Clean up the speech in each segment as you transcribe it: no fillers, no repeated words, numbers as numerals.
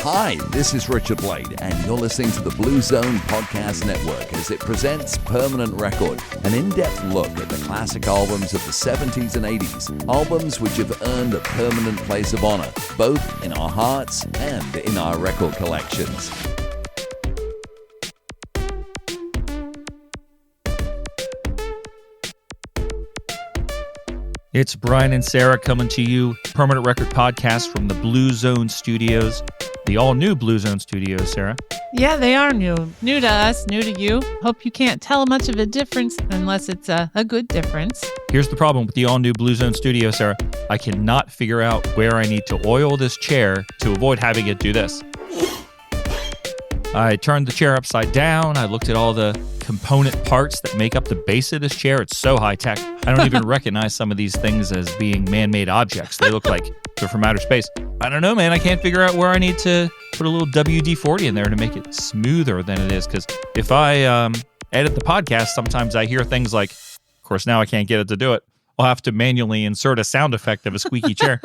Hi, this is Richard Blade, and you're listening to the Blue Zone Podcast Network as it presents Permanent Record, an in-depth look at the classic albums of the 70s and 80s, albums which have earned a permanent place of honor, both in our hearts and in our record collections. It's Brian and Sarah coming to you, Permanent Record Podcast from the Blue Zone Studios, the all-new Blue Zone Studios, Sarah. Yeah, they are new. New to us, new to you. Hope you can't tell much of a difference unless it's a good difference. Here's the problem with the all-new Blue Zone Studios, Sarah. I cannot figure out where I need to oil this chair to avoid having it do this. I turned the chair upside down. I looked at all the component parts that make up the base of this chair. It's so high-tech. I don't even recognize some of these things as being man-made objects. They look like they're from outer space. I don't know, man. I can't figure out where I need to put a little WD-40 in there to make it smoother than it is. Because if I edit the podcast, sometimes I hear things like, of course, now I can't get it to do it. I'll have to manually insert a sound effect of a squeaky chair.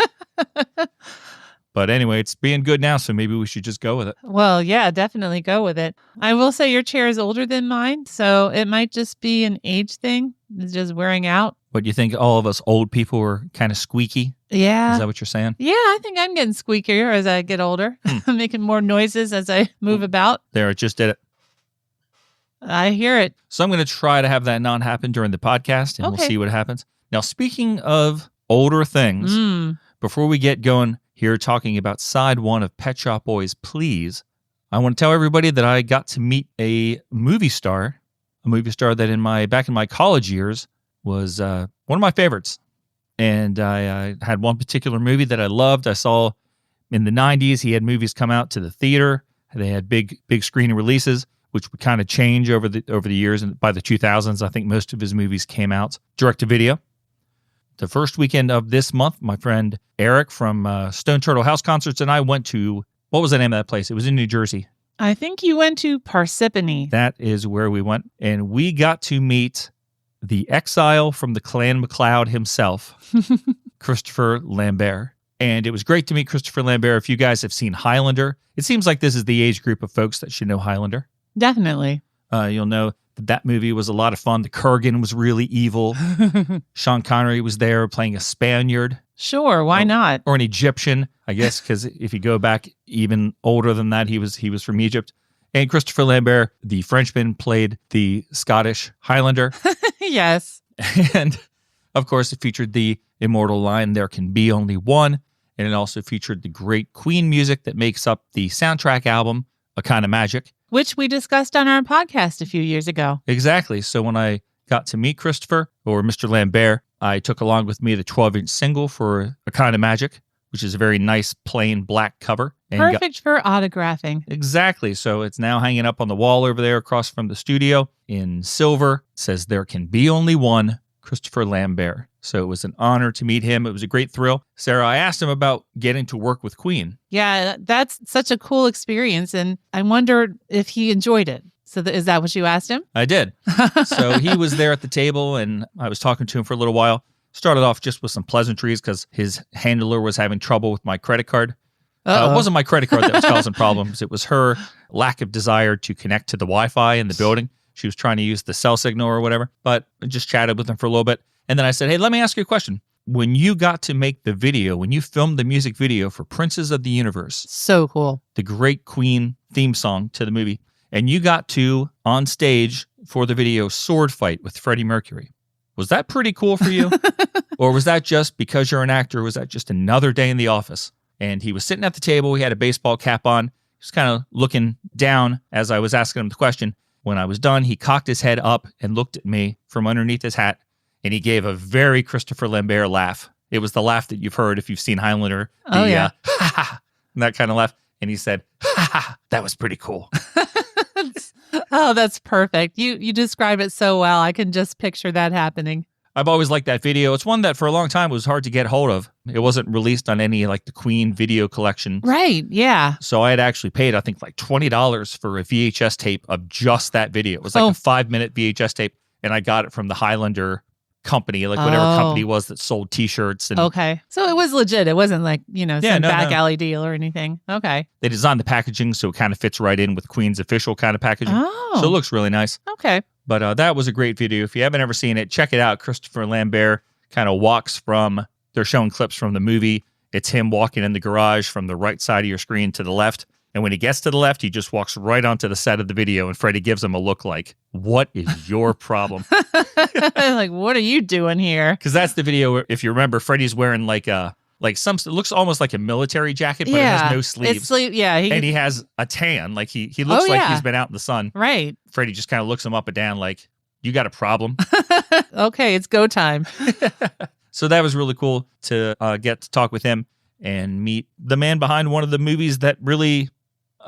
But anyway, it's being good now, so maybe we should just go with it. Well, yeah, definitely go with it. I will say your chair is older than mine, so it might just be an age thing. It's just wearing out. But you think all of us old people are kind of squeaky? Yeah. Is that what you're saying? Yeah, I think I'm getting squeakier as I get older. I'm making more noises as I move about. There, it just did it. I hear it. So I'm going to try to have that not happen during the podcast, and we'll see what happens. Now, speaking of older things, before we get going here talking about side one of Pet Shop Boys, Please, I want to tell everybody that I got to meet a movie star that back in my college years was one of my favorites. And I had one particular movie that I loved. I saw in the 90s, he had movies come out to the theater. They had big screen releases, which would kind of change over the years. And by the 2000s, I think most of his movies came out direct to video. The first weekend of this month, my friend Eric from Stone Turtle House Concerts and I went to, what was the name of that place? It was in New Jersey. I think you went to Parsippany. That is where we went. And we got to meet the exile from the Clan MacLeod himself, Christopher Lambert. And it was great to meet Christopher Lambert. If you guys have seen Highlander, it seems like this is the age group of folks that should know Highlander. Definitely. You'll know that movie was a lot of fun. The Kurgan was really evil. Sean Connery was there playing a Spaniard. Sure, why not? Or an Egyptian, I guess, because if you go back even older than that, he was from Egypt. And Christopher Lambert, the Frenchman, played the Scottish Highlander. Yes. And, of course, it featured the immortal line, "There can be only one." And it also featured the great Queen music that makes up the soundtrack album, A Kind of Magic. Which we discussed on our podcast a few years ago. Exactly. So when I got to meet Christopher, or Mr. Lambert, I took along with me the 12-inch single for A Kind of Magic, which is a very nice, plain black cover. And perfect for autographing. Exactly. So it's now hanging up on the wall over there across from the studio in silver. It says, "There can be only one, Christopher Lambert." So it was an honor to meet him. It was a great thrill. Sarah, I asked him about getting to work with Queen. Yeah, that's such a cool experience, and I wondered if he enjoyed it. So is that what you asked him? I did. So he was there at the table, and I was talking to him for a little while. Started off just with some pleasantries because his handler was having trouble with my credit card. It wasn't my credit card that was causing problems. It was her lack of desire to connect to the Wi-Fi in the building. She was trying to use the cell signal or whatever, but I just chatted with him for a little bit. And then I said, "Hey, let me ask you a question. When you got to make the video, when you filmed the music video for Princes of the Universe," so cool, the great Queen theme song to the movie, and you got to, on stage for the video, sword fight with Freddie Mercury, was that pretty cool for you? Or was that just because you're an actor? Was that just another day in the office? And he was sitting at the table. He had a baseball cap on. He was kind of looking down as I was asking him the question. When I was done, he cocked his head up and looked at me from underneath his hat, and he gave a very Christopher Lambert laugh. It was the laugh that you've heard if you've seen Highlander. Ha ha, that kind of laugh. And he said, "Ha ha, that was pretty cool." Oh, that's perfect. You describe it so well. I can just picture that happening. I've always liked that video. It's one that for a long time was hard to get hold of. It wasn't released on any like the Queen video collection. Right, yeah. So I had actually paid, I think, like $20 for a VHS tape of just that video. It was like a 5-minute VHS tape, and I got it from the Highlander company, like whatever company it was that sold T-shirts. And okay. So it was legit. It wasn't like, some back alley deal or anything. Okay. They designed the packaging so it kind of fits right in with Queen's official kind of packaging. Oh. So it looks really nice. Okay. But that was a great video. If you haven't ever seen it, check it out. Christopher Lambert kind of walks from, they're showing clips from the movie. It's him walking in the garage from the right side of your screen to the left. And when he gets to the left, he just walks right onto the set of the video, and Freddie gives him a look like, what is your problem? Like, what are you doing here? Because that's the video where, if you remember, Freddie's wearing like some, it looks almost like a military jacket, but it has no sleeves. And he has a tan. Like he looks like he's been out in the sun. Right. Freddie just kind of looks him up and down like, you got a problem? Okay, it's go time. So that was really cool to get to talk with him and meet the man behind one of the movies that really...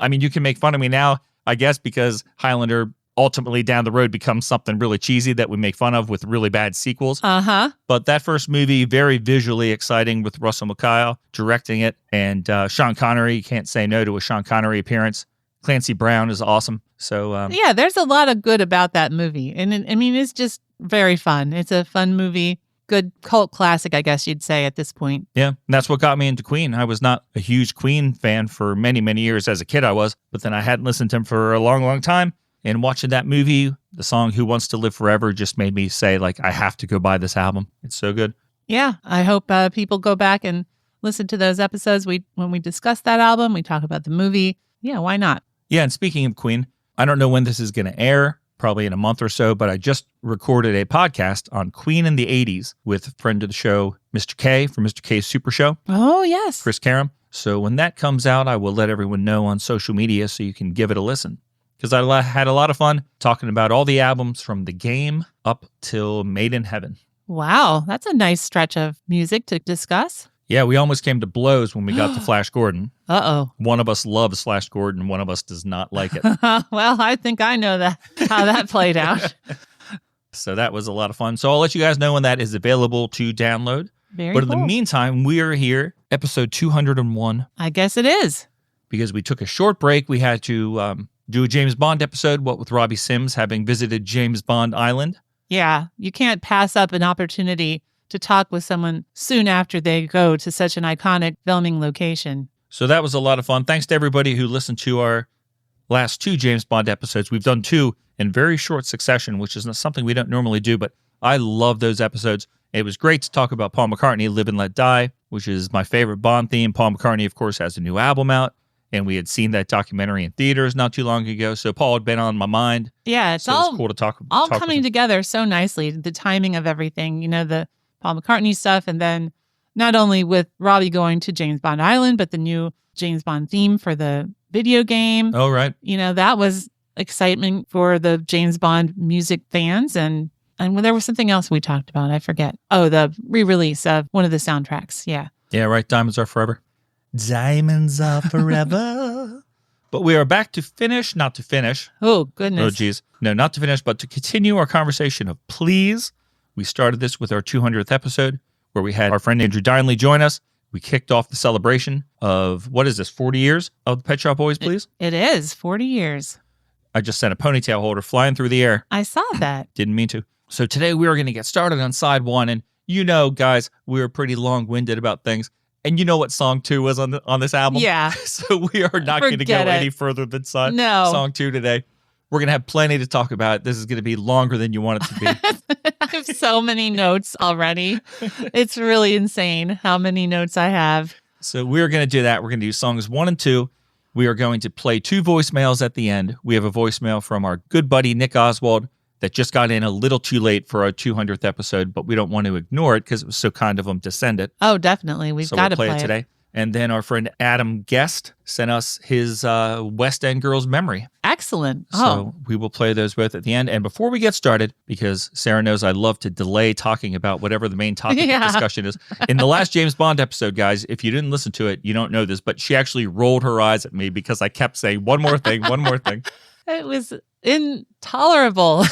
I mean, you can make fun of me now, I guess, because Highlander ultimately down the road becomes something really cheesy that we make fun of with really bad sequels. Uh-huh. But that first movie, very visually exciting with Russell McKyle directing it. And Sean Connery, you can't say no to a Sean Connery appearance. Clancy Brown is awesome. So yeah, there's a lot of good about that movie. And it's just very fun. It's a fun movie. Good cult classic, I guess you'd say at this point. Yeah, and that's what got me into Queen. I was not a huge Queen fan for many, many years. As a kid, I was. But then I hadn't listened to him for a long, long time. And watching that movie, the song Who Wants to Live Forever just made me say, like, I have to go buy this album. It's so good. Yeah, I hope people go back and listen to those episodes. When we discuss that album, we talk about the movie. Yeah, why not? Yeah, and speaking of Queen, I don't know when this is going to air. Probably in a month or so, but I just recorded a podcast on Queen in the 80s with a friend of the show, Mr. K from Mr. K's Super Show. Oh, yes. Chris Karam. So when that comes out, I will let everyone know on social media so you can give it a listen. Because I had a lot of fun talking about all the albums from the game up till Made in Heaven. Wow, that's a nice stretch of music to discuss. Yeah, we almost came to blows when we got to Flash Gordon. Uh-oh. One of us loves Flash Gordon, one of us does not like it. Well, I think I know how that played out. So that was a lot of fun. So I'll let you guys know when that is available to download. Very But in cool. the meantime, we are here, episode 201. I guess it is. Because we took a short break. We had to do a James Bond episode, what with Robbie Sims having visited James Bond Island. Yeah, you can't pass up an opportunity to talk with someone soon after they go to such an iconic filming location. So that was a lot of fun. Thanks to everybody who listened to our last 2 James Bond episodes. We've done 2 in very short succession, which is not something we don't normally do, but I love those episodes. It was great to talk about Paul McCartney, Live and Let Die, which is my favorite Bond theme. Paul McCartney, of course, has a new album out, and we had seen that documentary in theaters not too long ago, so Paul had been on my mind. Yeah, it's all cool to talk coming together so nicely, the timing of everything, the Paul McCartney stuff, and then not only with Robbie going to James Bond Island, but the new James Bond theme for the video game. Oh, right. That was excitement for the James Bond music fans, and there was something else we talked about. I forget. Oh, the re-release of one of the soundtracks. Yeah. Yeah, right. Diamonds Are Forever. Diamonds Are Forever. But we are back to finish, not to finish. Oh, goodness. Oh, geez. No, not to finish, but to continue our conversation of Please. We started this with our 200th episode where we had our friend Andrew Dineley join us. We kicked off the celebration of, 40 years of the Pet Shop Boys, Please? It is 40 years. I just sent a ponytail holder flying through the air. I saw that. Didn't mean to. So today we are going to get started on side 1. And guys, we were pretty long-winded about things. And you know what song 2 was on this album? Yeah. So we are not going to go any further than song 2 today. We're going to have plenty to talk about. This is going to be longer than you want it to be. I have so many notes already. It's really insane how many notes I have. So we're going to do that. We're going to do songs 1 and 2. We are going to play 2 voicemails at the end. We have a voicemail from our good buddy Nick Oswald that just got in a little too late for our 200th episode, but we don't want to ignore it because it was so kind of him to send it. Oh, definitely. We've got to play it today. And then our friend Adam Guest sent us his West End Girls memory. Excellent. So we will play those both at the end. And before we get started, because Sarah knows I love to delay talking about whatever the main topic of discussion is. In the last James Bond episode, guys, if you didn't listen to it, you don't know this, but she actually rolled her eyes at me because I kept saying, one more thing, one more thing. It was intolerable.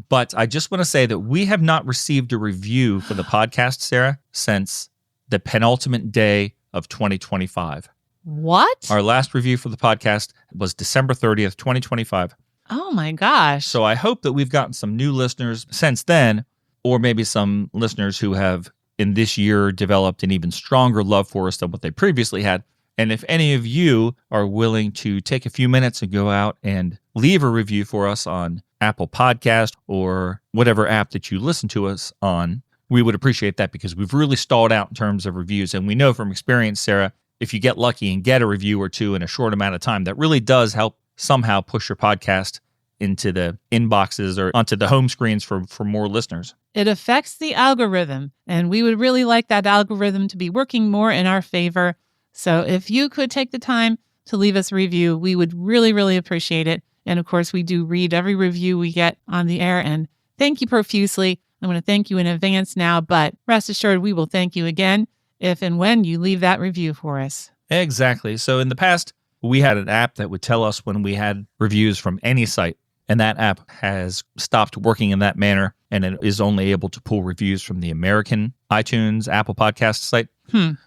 But I just want to say that we have not received a review for the podcast, Sarah, since the penultimate day of 2025. What? Our last review for the podcast was December 30th, 2025. Oh my gosh. So I hope that we've gotten some new listeners since then, or maybe some listeners who have in this year developed an even stronger love for us than what they previously had. And if any of you are willing to take a few minutes and go out and leave a review for us on Apple Podcast or whatever app that you listen to us on, we would appreciate that, because we've really stalled out in terms of reviews. And we know from experience, Sarah, if you get lucky and get a review or two in a short amount of time, that really does help somehow push your podcast into the inboxes or onto the home screens for more listeners. It affects the algorithm, and we would really like that algorithm to be working more in our favor. So if you could take the time to leave us a review, we would really, really appreciate it. And of course, we do read every review we get on the air, and thank you profusely. I'm going to thank you in advance now, but rest assured we will thank you again if and when you leave that review for us. Exactly. So in the past, we had an app that would tell us when we had reviews from any site, and that app has stopped working in that manner, and it is only able to pull reviews from the American iTunes, Apple Podcast site.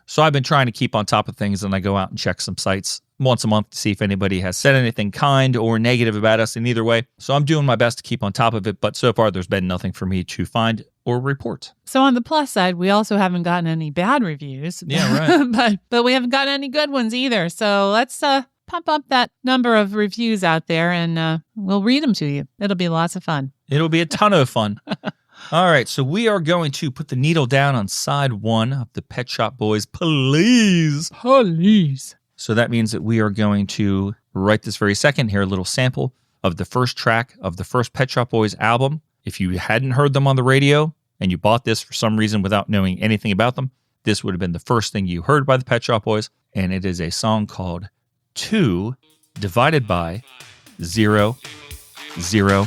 So I've been trying to keep on top of things, and I go out and check some sites once a month to see if anybody has said anything kind or negative about us in either way. So I'm doing my best to keep on top of it, but so far there's been nothing for me to find or report. So on the plus side, we also haven't gotten any bad reviews. Yeah, right. but we haven't gotten any good ones either. So let's pump up that number of reviews out there, and we'll read them to you. It'll be lots of fun. It'll be a ton of fun. All right, so we are going to put the needle down on side 1 of the Pet Shop Boys, Please. So that means that we are going to, right this very second, hear a little sample of the first track of the first Pet Shop Boys album. If you hadn't heard them on the radio and you bought this for some reason without knowing anything about them, this would have been the first thing you heard by the Pet Shop Boys, and it is a song called 2 divided by 0, 0.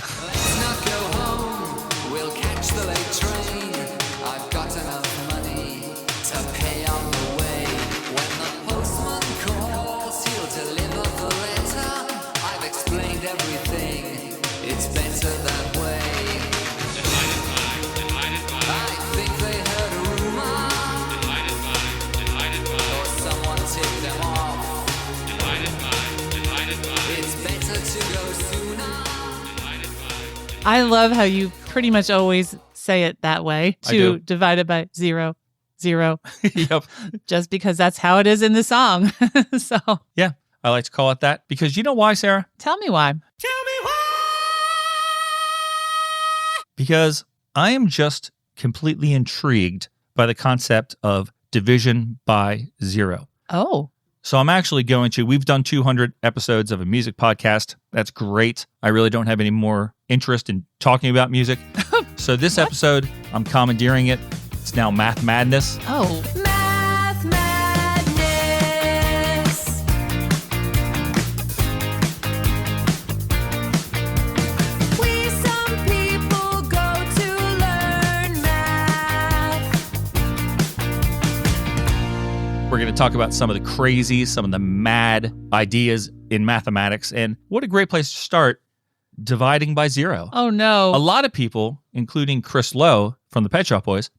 I love how you pretty much always say it that way. 2 divided by 0, 0. Yep. Just because that's how it is in the song. So yeah, I like to call it that because you know why, Sarah? Tell me why. Because I am just completely intrigued by the concept of division by 0. Oh. So I'm actually we've done 200 episodes of a music podcast. That's great. I really don't have any more interest in talking about music. So this episode, I'm commandeering it. It's now Math Madness. Oh. Math Madness. We some people go to learn math. We're going to talk about some of the crazy, some of the mad ideas in mathematics. And what a great place to start, dividing by 0. Oh, no. A lot of people, including Chris Lowe from the Pet Shop Boys,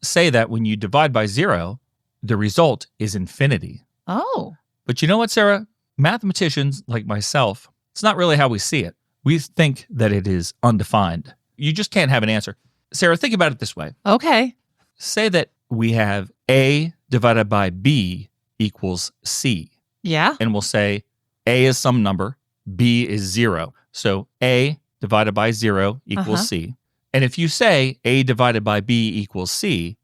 say that when you divide by 0, the result is infinity. Oh. But you know what, Sarah? Mathematicians like myself, it's not really how we see it. We think that it is undefined. You just can't have an answer. Sarah, think about it this way. Okay. Say that we have A divided by B equals C. Yeah. And we'll say A is some number, B is 0. So A divided by 0 equals C. And if you say A divided by B equals C,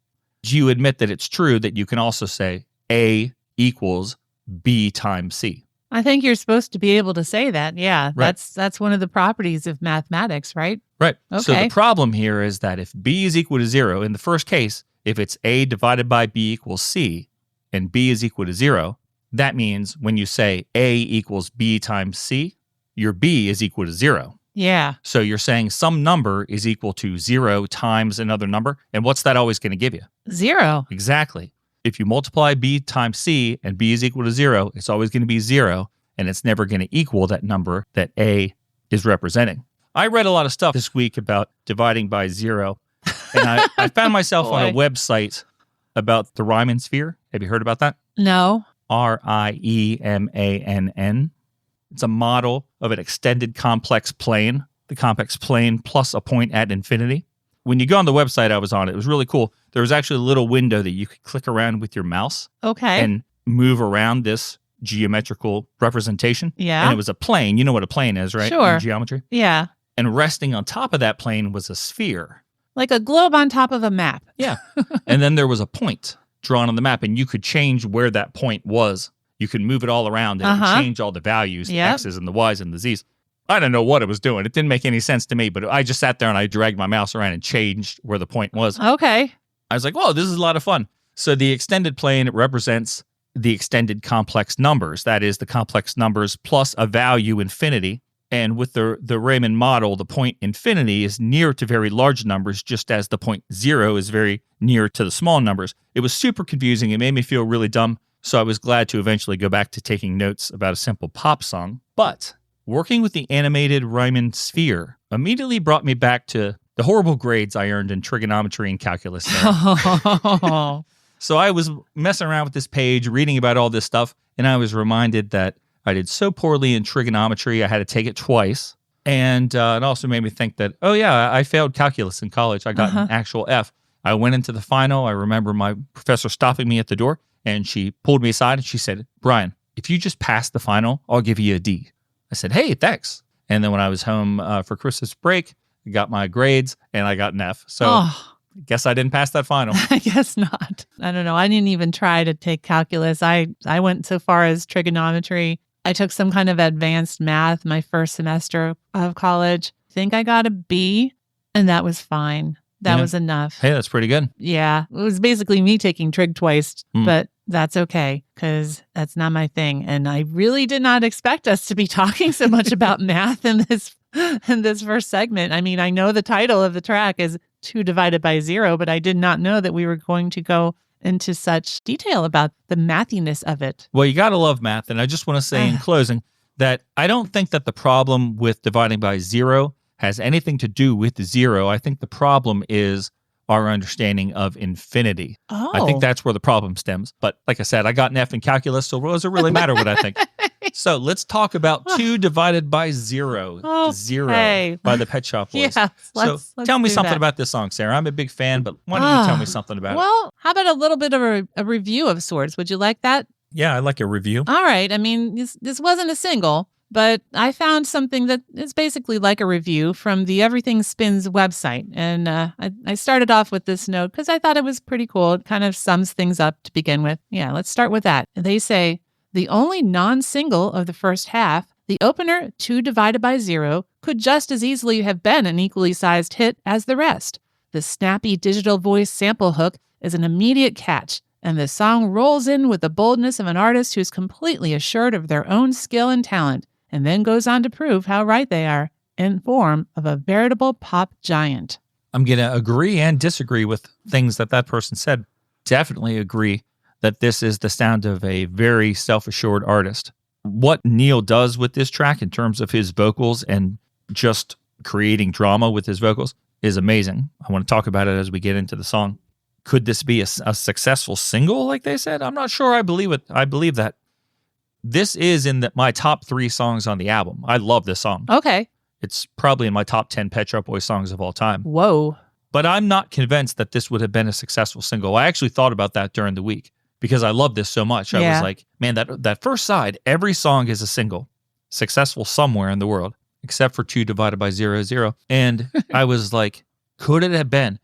do you admit that it's true that you can also say A equals B times C? I think you're supposed to be able to say that. Yeah. Right. That's one of the properties of mathematics, right? Right. Okay. So the problem here is that if B is equal to 0, in the first case, if it's A divided by B equals C and B is equal to 0, that means when you say A equals B times C, your B is equal to 0. Yeah. So you're saying some number is equal to 0 times another number. And what's that always going to give you? 0. Exactly. If you multiply B times C and B is equal to 0, it's always going to be 0, and it's never going to equal that number that A is representing. I read a lot of stuff this week about dividing by 0, and I found myself on a website about the Riemann sphere. Have you heard about that? No. Riemann. It's a model of an extended complex plane, the complex plane plus a point at infinity. when you go on the website I was on, it was really cool. There was actually a little window that you could click around with your mouse Okay. and move around this geometrical representation. Yeah. And it was a plane. You know what a plane is, right? Sure. In geometry. Yeah. And resting on top of that plane was a sphere. Like a globe on top of a map. Yeah. And then there was a point drawn on the map, and you could change where that point was. You could move it all around and it would change all the values, the Yep. X's and the Y's and the Z's. I didn't know what it was doing. It didn't make any sense to me, but I just sat there and I dragged my mouse around and changed where the point was. Okay. I was like, whoa, this is a lot of fun. So the extended plane represents the extended complex numbers. That is the complex numbers plus a value infinity. And with the Raymond model, the point infinity is near to very large numbers, just as the point 0 is very near to the small numbers. It was super confusing. It made me feel really dumb. So I was glad to eventually go back to taking notes about a simple pop song. But working with the animated Riemann sphere immediately brought me back to the horrible grades I earned in trigonometry and calculus. So I was messing around with this page, reading about all this stuff, and I was reminded that I did so poorly in trigonometry, I had to take it twice. And it also made me think that, oh yeah, I failed calculus in college. I got an actual F. I went into the final. I remember my professor stopping me at the door, and she pulled me aside and she said, Brian, if you just pass the final, I'll give you a D. I said, hey, thanks. And then when I was home for Christmas break, I got my grades and I got an F. So I guess I didn't pass that final. I guess not. I don't know. I didn't even try to take calculus. I went so far as trigonometry. I took some kind of advanced math my first semester of college. I think I got a B, and that was fine. That was enough. Hey, that's pretty good. Yeah. It was basically me taking trig twice, but that's okay because that's not my thing. And I really did not expect us to be talking so much about math in this first segment. I mean, I know the title of the track is 2 divided by 0, but I did not know that we were going to go into such detail about the mathiness of it. Well, you got to love math. And I just want to say in closing that I don't think that the problem with dividing by 0 has anything to do with 0. I think the problem is our understanding of infinity. Oh. I think that's where the problem stems. But like I said, I got an F in calculus, so what does it really matter what I think? So let's talk about 2 divided by 0. Okay. 0 by the Pet Shop Boys. Yeah, So tell me something about this song, Sarah. I'm a big fan, but why don't you tell me something about it? Well, how about a little bit of a review of sorts? Would you like that? Yeah, I like a review. All right. I mean, this wasn't a single, but I found something that is basically like a review from the Everything Spins website. And I started off with this note because I thought it was pretty cool. It kind of sums things up to begin with. Yeah, let's start with that. They say, the only non-single of the first half, the opener 2 divided by 0, could just as easily have been an equally sized hit as the rest. The snappy digital voice sample hook is an immediate catch, and the song rolls in with the boldness of an artist who's completely assured of their own skill and talent, and then goes on to prove how right they are in form of a veritable pop giant. I'm going to agree and disagree with things that person said. Definitely agree that this is the sound of a very self-assured artist. What Neil does with this track in terms of his vocals and just creating drama with his vocals is amazing. I want to talk about it as we get into the song. Could this be a successful single, like they said? I'm not sure I believe it. I believe that. This is in my top 3 songs on the album. I love this song. Okay. It's probably in my top 10 Pet Shop Boys songs of all time. Whoa. But I'm not convinced that this would have been a successful single. I actually thought about that during the week because I love this so much. I was like, man, that first side, every song is a single, successful somewhere in the world, except for 2 divided by 0, 0. And I was like, could it have been?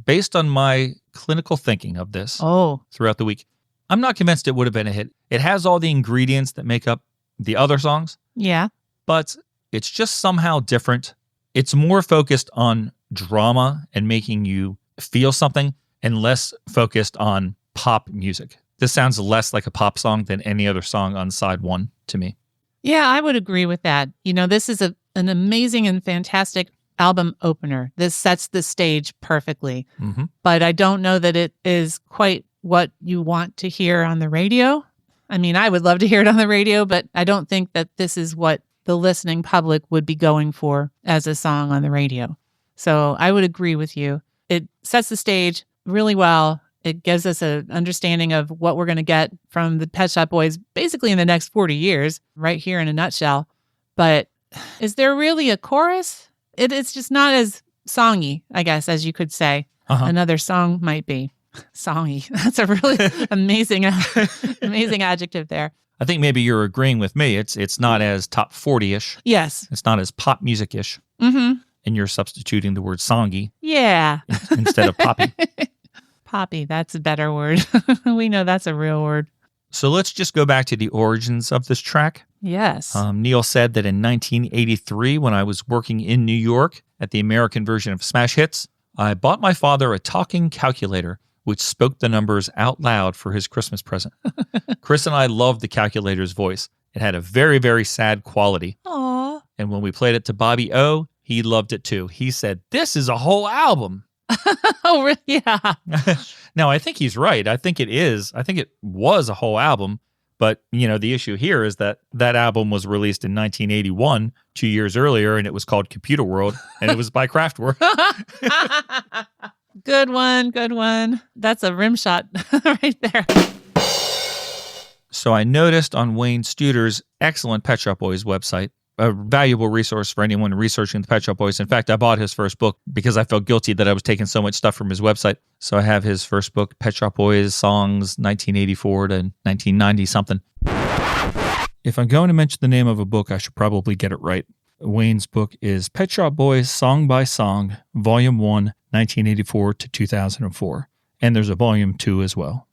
Based on my clinical thinking of this throughout the week, I'm not convinced it would have been a hit. It has all the ingredients that make up the other songs. Yeah. But it's just somehow different. It's more focused on drama and making you feel something and less focused on pop music. This sounds less like a pop song than any other song on side 1 to me. Yeah, I would agree with that. You know, this is an amazing and fantastic album opener. This sets the stage perfectly. Mm-hmm. But I don't know that it is quite what you want to hear on the radio. I mean, I would love to hear it on the radio, but I don't think that this is what the listening public would be going for as a song on the radio. So I would agree with you. It sets the stage really well. It gives us an understanding of what we're going to get from the Pet Shop Boys basically in the next 40 years, right here in a nutshell. But is there really a chorus? It's just not as songy, I guess, as you could say. Another song might be. Songy. That's a really amazing adjective there. I think maybe you're agreeing with me. It's not as top 40-ish. Yes. It's not as pop music-ish. Mm-hmm. And you're substituting the word songy Yeah. instead of poppy. Poppy, that's a better word. We know that's a real word. So let's just go back to the origins of this track. Yes. Neil said that in 1983, when I was working in New York at the American version of Smash Hits, I bought my father a talking calculator, which spoke the numbers out loud for his Christmas present. Chris and I loved the calculator's voice. It had a very, very sad quality. Aww. And when we played it to Bobby O, he loved it too. He said, "This is a whole album." Oh, really? Yeah. Now, I think he's right. I think it is. I think it was a whole album. But, the issue here is that album was released in 1981, 2 years earlier, and it was called Computer World, and it was by Kraftwerk. Good one. Good one. That's a rim shot right there. So I noticed on Wayne Studer's excellent Pet Shop Boys website, a valuable resource for anyone researching the Pet Shop Boys. In fact, I bought his first book because I felt guilty that I was taking so much stuff from his website. So I have his first book, Pet Shop Boys Songs, 1984 to 1990 something. If I'm going to mention the name of a book, I should probably get it right. Wayne's book is Pet Shop Boys Song by Song, Volume 1, 1984 to 2004. And there's a Volume 2 as well.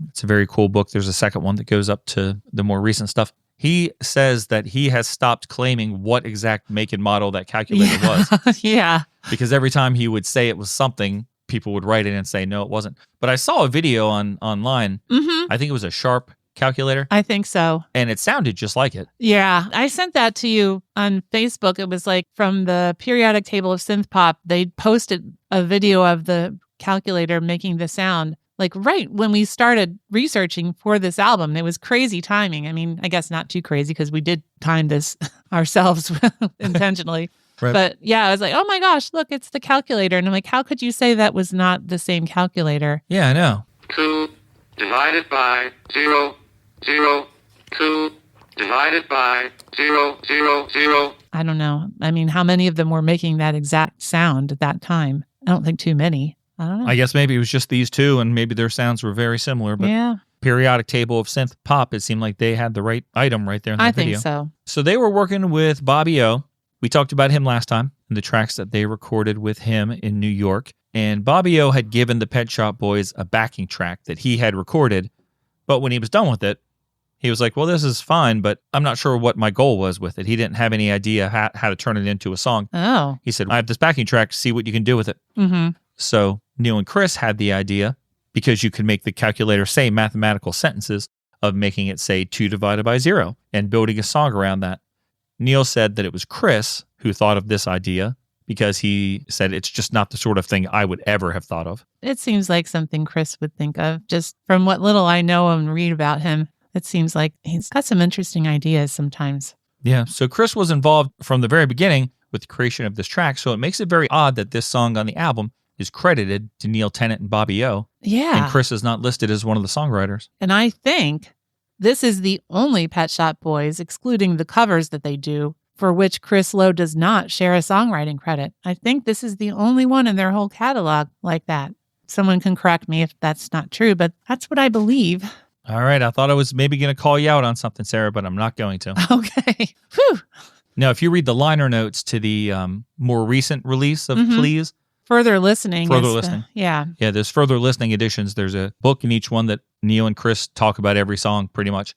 It's a very cool book. There's a second one that goes up to the more recent stuff. He says that he has stopped claiming what exact make and model that calculator was. Yeah. Because every time he would say it was something, people would write it and say, no, it wasn't. But I saw a video online. Mm-hmm. I think it was a Sharp calculator. I think so. And it sounded just like it. Yeah. I sent that to you on Facebook. It was like from the periodic table of synth pop. They posted a video of the calculator making the sound. Like right when we started researching for this album. It was crazy timing. I mean, I guess not too crazy because we did time this ourselves intentionally. Right. But yeah, I was like, oh my gosh, look, it's the calculator. And I'm like, how could you say that was not the same calculator? Yeah, I know. 2 divided by 0, 0, 2 divided by 0, 0, 0. I don't know. I mean, how many of them were making that exact sound at that time? I don't think too many. I don't know. I guess maybe it was just these two, and maybe their sounds were very similar. But yeah. periodic table of synth pop, it seemed like they had the right item right there in the video. I think so. So they were working with Bobby O. We talked about him last time and the tracks that they recorded with him in New York. And Bobby O had given the Pet Shop Boys a backing track that he had recorded. But when he was done with it, he was like, well, this is fine, but I'm not sure what my goal was with it. He didn't have any idea how to turn it into a song. Oh. He said, I have this backing track, see what you can do with it. Mm-hmm. So Neil and Chris had the idea, because you could make the calculator say mathematical sentences, of making it say 2 divided by 0 and building a song around that. Neil said that it was Chris who thought of this idea because he said it's just not the sort of thing I would ever have thought of. It seems like something Chris would think of. Just from what little I know and read about him, it seems like he's got some interesting ideas sometimes. Yeah, so Chris was involved from the very beginning with the creation of this track, so it makes it very odd that this song on the album is credited to Neil Tennant and Bobby O. Yeah. And Chris is not listed as one of the songwriters. And I think this is the only Pet Shop Boys, excluding the covers that they do, for which Chris Lowe does not share a songwriting credit. I think this is the only one in their whole catalog like that. Someone can correct me if that's not true, but that's what I believe. All right, I thought I was maybe going to call you out on something, Sarah, but I'm not going to. Okay. Whew. Now, if you read the liner notes to the more recent release of Please, Further listening. Further listening. Yeah. Yeah, there's further listening editions. There's a book in each one that Neil and Chris talk about every song pretty much.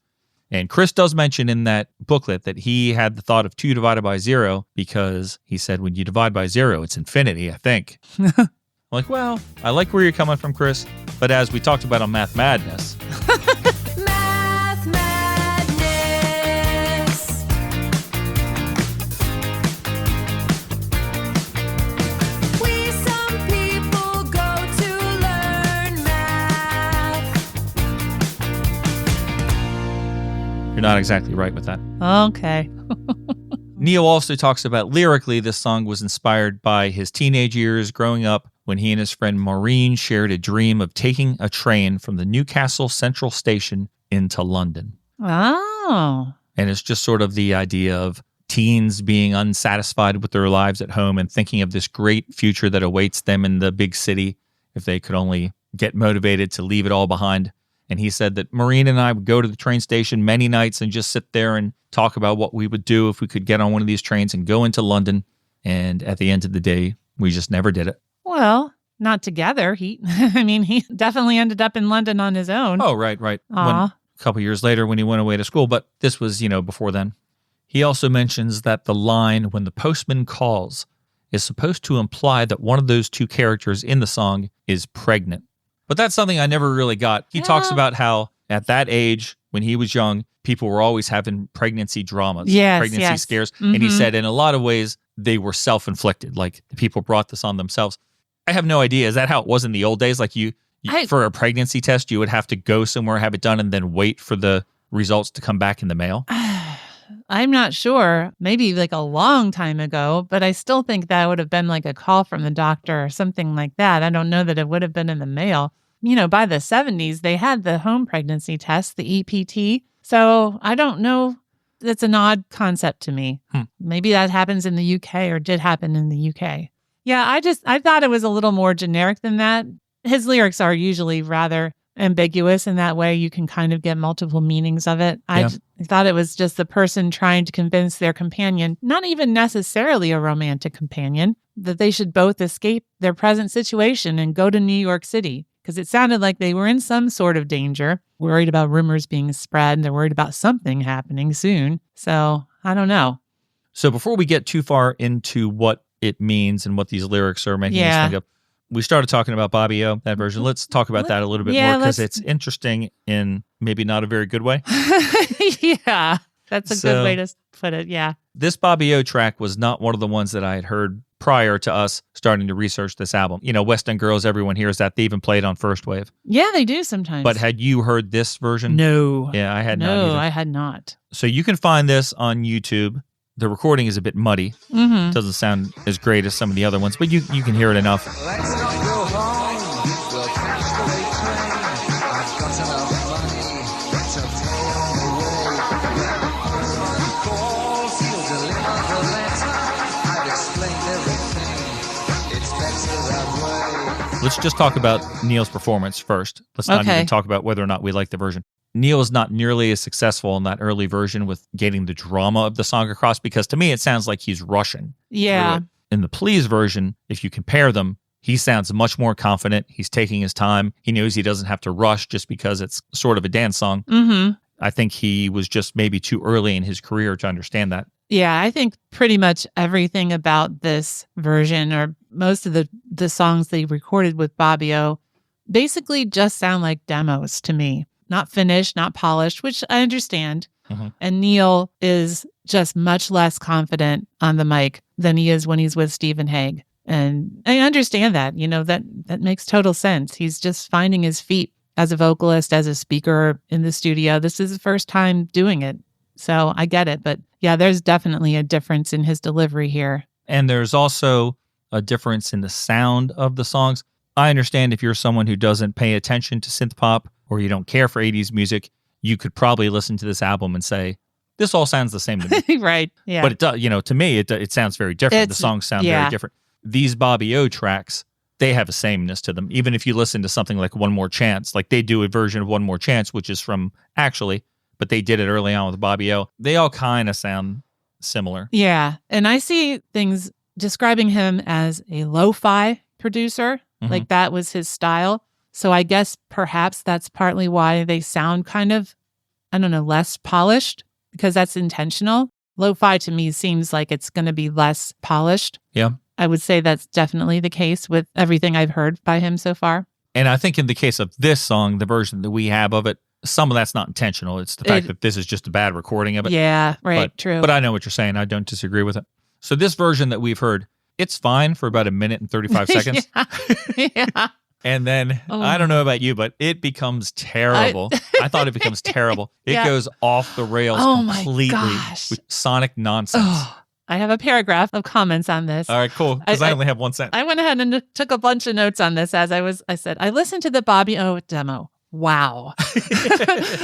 And Chris does mention in that booklet that he had the thought of 2 divided by 0 because he said when you divide by 0, it's infinity, I think. I'm like, well, I like where you're coming from, Chris. But as we talked about on Math Madness. Math Madness. We some people go to learn math. You're not exactly right with that. Okay. Neil also talks about lyrically, this song was inspired by his teenage years growing up when he and his friend Maureen shared a dream of taking a train from the Newcastle Central Station into London. Oh. And it's just sort of the idea of teens being unsatisfied with their lives at home and thinking of this great future that awaits them in the big city if they could only get motivated to leave it all behind. And he said that Maureen and I would go to the train station many nights and just sit there and talk about what we would do if we could get on one of these trains and go into London. And at the end of the day, we just never did it. Well, not together. He definitely ended up in London on his own. Oh, right. A couple years later when he went away to school, but this was, before then. He also mentions that the line, "when the postman calls," is supposed to imply that one of those two characters in the song is pregnant. But that's something I never really got. He talks about how at that age, when he was young, people were always having pregnancy dramas, pregnancy scares. Mm-hmm. And he said in a lot of ways, they were self-inflicted. Like the people brought this on themselves. I have no idea. Is that how it was in the old days? Like for a pregnancy test, you would have to go somewhere, have it done, and then wait for the results to come back in the mail? I'm not sure. Maybe like a long time ago, but I still think that would have been like a call from the doctor or something like that. I don't know that it would have been in the mail. By the 70s, they had the home pregnancy test, the EPT. So I don't know. That's an odd concept to me. Maybe that happens in the UK or did happen in the UK. Yeah, I thought it was a little more generic than that. His lyrics are usually rather ambiguous in that way. You can kind of get multiple meanings of it. I thought it was just the person trying to convince their companion, not even necessarily a romantic companion, that they should both escape their present situation and go to New York City. Because it sounded like they were in some sort of danger, worried about rumors being spread, and they're worried about something happening soon. So I don't know. So before we get too far into what it means and what these lyrics are making us think of, we started talking about Bobby O, that version. Let's talk about that a little bit more because it's interesting in maybe not a very good way. Yeah, that's a good way to put it. Yeah. This Bobby O track was not one of the ones that I had heard prior to us starting to research this album. West End Girls, everyone hears that. They even play it on First Wave. Yeah, they do sometimes. But had you heard this version? No. Yeah, I had not No, either. I had not. So you can find this on YouTube. The recording is a bit muddy. Mm-hmm. Doesn't sound as great as some of the other ones, but you can hear it enough. Let's not go home. We'll catch the late train. I've got enough money to pay all the way. When the calls, you'll deliver the letter. I've explained everything. It's better that way. Let's just talk about Neil's performance first. Let's not even talk about whether or not we like the version. Neil is not nearly as successful in that early version with getting the drama of the song across because to me it sounds like he's rushing. Yeah. In the Please version, if you compare them, he sounds much more confident. He's taking his time. He knows he doesn't have to rush just because it's sort of a dance song. Mm-hmm. I think he was just maybe too early in his career to understand that. Yeah, I think pretty much everything about this version or most of the songs they recorded with Bobby O basically just sound like demos to me. Not finished, not polished, which I understand. Mm-hmm. And Neil is just much less confident on the mic than he is when he's with Stephen Hague. And I understand that, that makes total sense. He's just finding his feet as a vocalist, as a speaker in the studio. This is his first time doing it. So I get it. But yeah, there's definitely a difference in his delivery here. And there's also a difference in the sound of the songs. I understand if you're someone who doesn't pay attention to synth pop or you don't care for 80s music, you could probably listen to this album and say, this all sounds the same to me. Right. Yeah. But it does, to me, it sounds very different. The songs sound very different. These Bobby O tracks, they have a sameness to them. Even if you listen to something like One More Chance, like they do a version of One More Chance, which is from Actually, but they did it early on with Bobby O. They all kind of sound similar. Yeah. And I see things describing him as a lo-fi producer. Mm-hmm. Like that was his style. So I guess perhaps that's partly why they sound kind of, less polished, because that's intentional. Lo-fi to me seems like it's going to be less polished. Yeah. I would say that's definitely the case with everything I've heard by him so far. And I think in the case of this song, the version that we have of it, some of that's not intentional. It's the fact that this is just a bad recording of it. Yeah, right, true. But I know what you're saying. I don't disagree with it. So this version that we've heard, it's fine for about 1 minute and 35 seconds. Yeah. And then, I don't know about you, but it becomes terrible. I thought it becomes terrible. It goes off the rails completely with sonic nonsense. I have a paragraph of comments on this. All right, cool. Because I only have one sentence. I went ahead and took a bunch of notes on this I said, I listened to the Bobby O demo. Wow.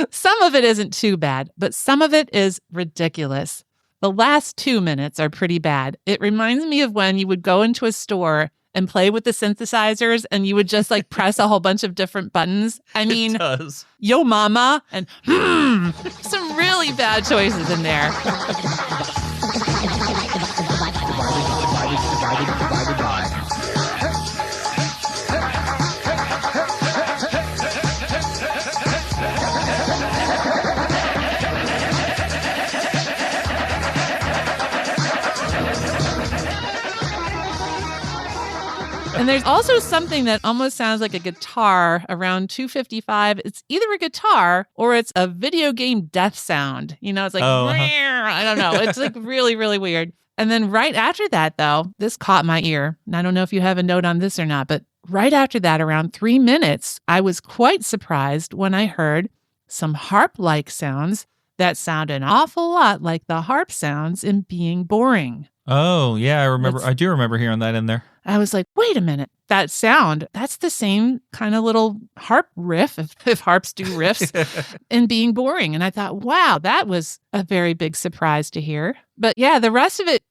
Some of it isn't too bad, but some of it is ridiculous. The last 2 minutes are pretty bad. It reminds me of when you would go into a store and play with the synthesizers and you would just like press a whole bunch of different buttons. I mean, It does. Yo Mama and some really bad choices in there. And there's also something that almost sounds like a guitar around 2:55. It's either a guitar or it's a video game death sound. You know, it's like, I don't know. It's like really, really weird. And then right after that, though, this caught my ear. And I don't know if you have a note on this or not, but right after that, around 3 minutes, I was quite surprised when I heard some harp-like sounds that sound an awful lot like the harp sounds in Being Boring. Oh, yeah, I remember. I do remember hearing that in there. I was like, wait a minute, that sound, that's the same kind of little harp riff, if harps do riffs, in Being Boring. And I thought, wow, that was a very big surprise to hear. But yeah, the rest of it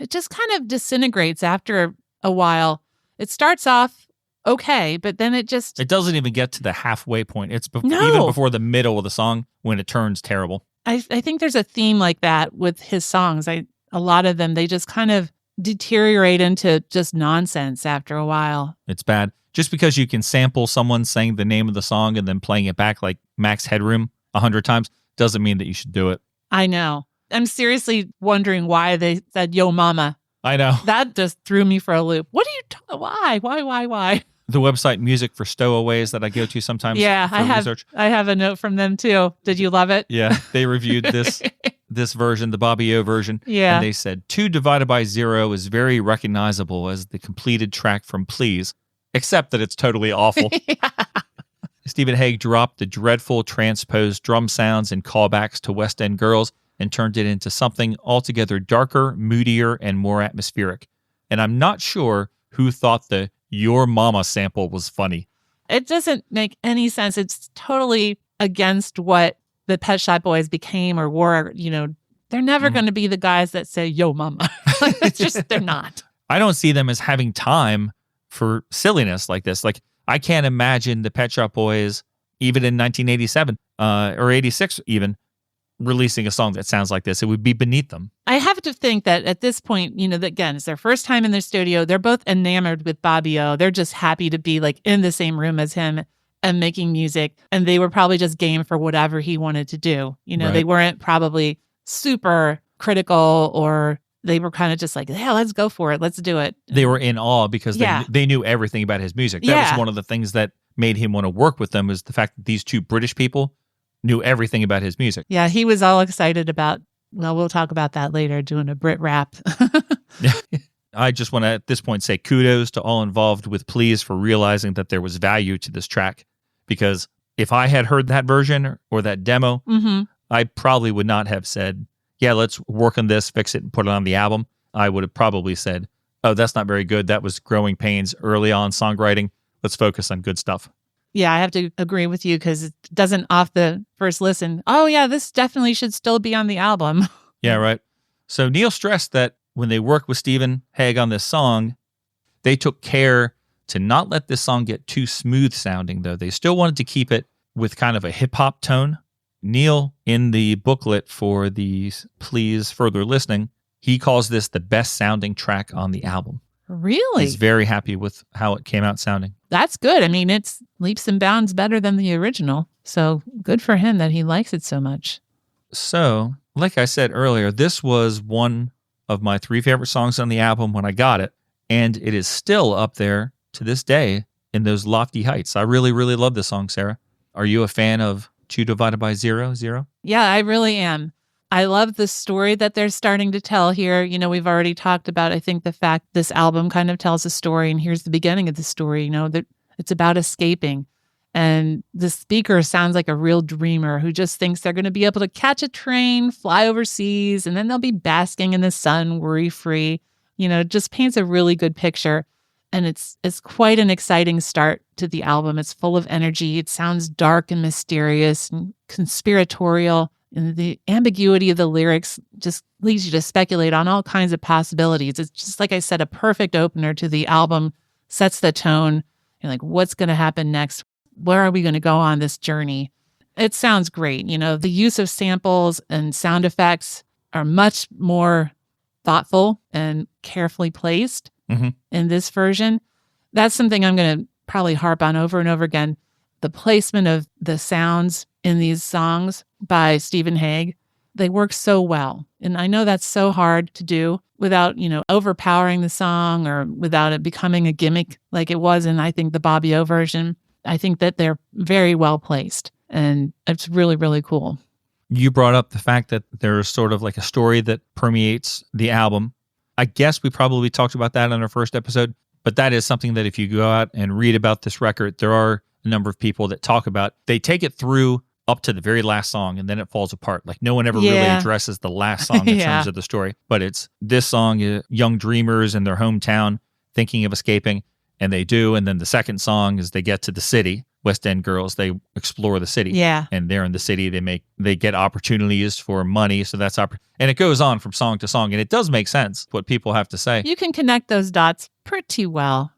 just kind of disintegrates after a while. It starts off okay, but then it doesn't even get to the halfway point. It's even No. before the middle of the song when it turns terrible. I think there's a theme like that with his songs. A lot of them, they just kind of deteriorate into just nonsense after a while. It's bad. Just because you can sample someone saying the name of the song and then playing it back like Max Headroom 100 times doesn't mean that you should do it. I know. I'm seriously wondering why they said "Yo Mama." I know. That just threw me for a loop. What are you why? The website Music for Stowaways that I go to sometimes Yeah, for research. I have a note from them too. Did you love it? Yeah, they reviewed this version, the Bobby O version. Yeah. And they said 2 divided by 0 is very recognizable as the completed track from Please, except that it's totally awful. Stephen Hague dropped the dreadful transposed drum sounds and callbacks to West End Girls and turned it into something altogether darker, moodier, and more atmospheric. And I'm not sure who thought the Your Mama sample was funny. It doesn't make any sense. It's totally against what the Pet Shop Boys became or were. You know, they're never going to be the guys that say "Yo Mama." It's just, they're not. I don't see them as having time for silliness like this. Like, I can't imagine the Pet Shop Boys, even in 1987 or 86 even, releasing a song that sounds like this. It would be beneath them. I have to think that at this point, you know, that again, it's their first time in their studio. They're both enamored with Bobby O. They're just happy to be like in the same room as him and making music. And they were probably just game for whatever he wanted to do. You know, Right. They weren't probably super critical, or they were kind of just like, yeah, let's go for it. Let's do it. They were in awe because Yeah. they knew everything about his music. That Yeah. was one of the things that made him want to work with them, was the fact that these two British people knew everything about his music. Yeah, he was all excited about, well, we'll talk about that later, doing a Brit rap. I just want to, at this point, say kudos to all involved with Please for realizing that there was value to this track. Because if I had heard that version or that demo, Mm-hmm. I probably would not have said, yeah, let's work on this, fix it, and put it on the album. I would have probably said, oh, that's not very good. That was growing pains early on songwriting. Let's focus on good stuff. Yeah, I have to agree with you because it doesn't off the first listen. Oh, yeah, this definitely should still be on the album. Yeah, right. So Neil stressed that when they worked with Stephen Hague on this song, they took care to not let this song get too smooth sounding, though. They still wanted to keep it with kind of a hip hop tone. Neil, in the booklet for the Please Further Listening, he calls this the best sounding track on the album. Really? He's very happy with how it came out sounding. That's good. I mean, it's leaps and bounds better than the original. So good for him that he likes it so much. So, like I said earlier, this was one of my 3 favorite songs on the album when I got it, and it is still up there to this day in those lofty heights. I really, really love this song, Sarah. Are you a fan of 2 divided by 0, 0? Yeah, I really am. I love the story that they're starting to tell here. You know, we've already talked about, I think, the fact this album kind of tells a story, and here's the beginning of the story, you know, that it's about escaping. And the speaker sounds like a real dreamer who just thinks they're going to be able to catch a train, fly overseas, and then they'll be basking in the sun, worry-free. You know, it just paints a really good picture. And it's quite an exciting start to the album. It's full of energy. It sounds dark and mysterious and conspiratorial. And the ambiguity of the lyrics just leads you to speculate on all kinds of possibilities. It's just, like I said, a perfect opener to the album, sets the tone. You're like, what's going to happen next? Where are we going to go on this journey? It sounds great. The use of samples and sound effects are much more thoughtful and carefully placed in this version. That's something I'm going to probably harp on over and over again. The placement of the sounds in these songs by Stephen Hague, they work so well. And I know that's so hard to do without, overpowering the song or without it becoming a gimmick like it was in, I think, the Bobby O version. I think that they're very well placed, and it's really, really cool. You brought up the fact that there's sort of like a story that permeates the album. I guess we probably talked about that in our first episode, but that is something that if you go out and read about this record, there are a number of people that talk about. They take it through up to the very last song, and then it falls apart. Like no one ever really addresses the last song in terms of the story. But it's this song, young dreamers in their hometown thinking of escaping, and they do. And then the second song is they get to the city. West End girls, they explore the city. Yeah. And they're in the city. They get opportunities for money. So that's and it goes on from song to song. And it does make sense what people have to say. You can connect those dots pretty well.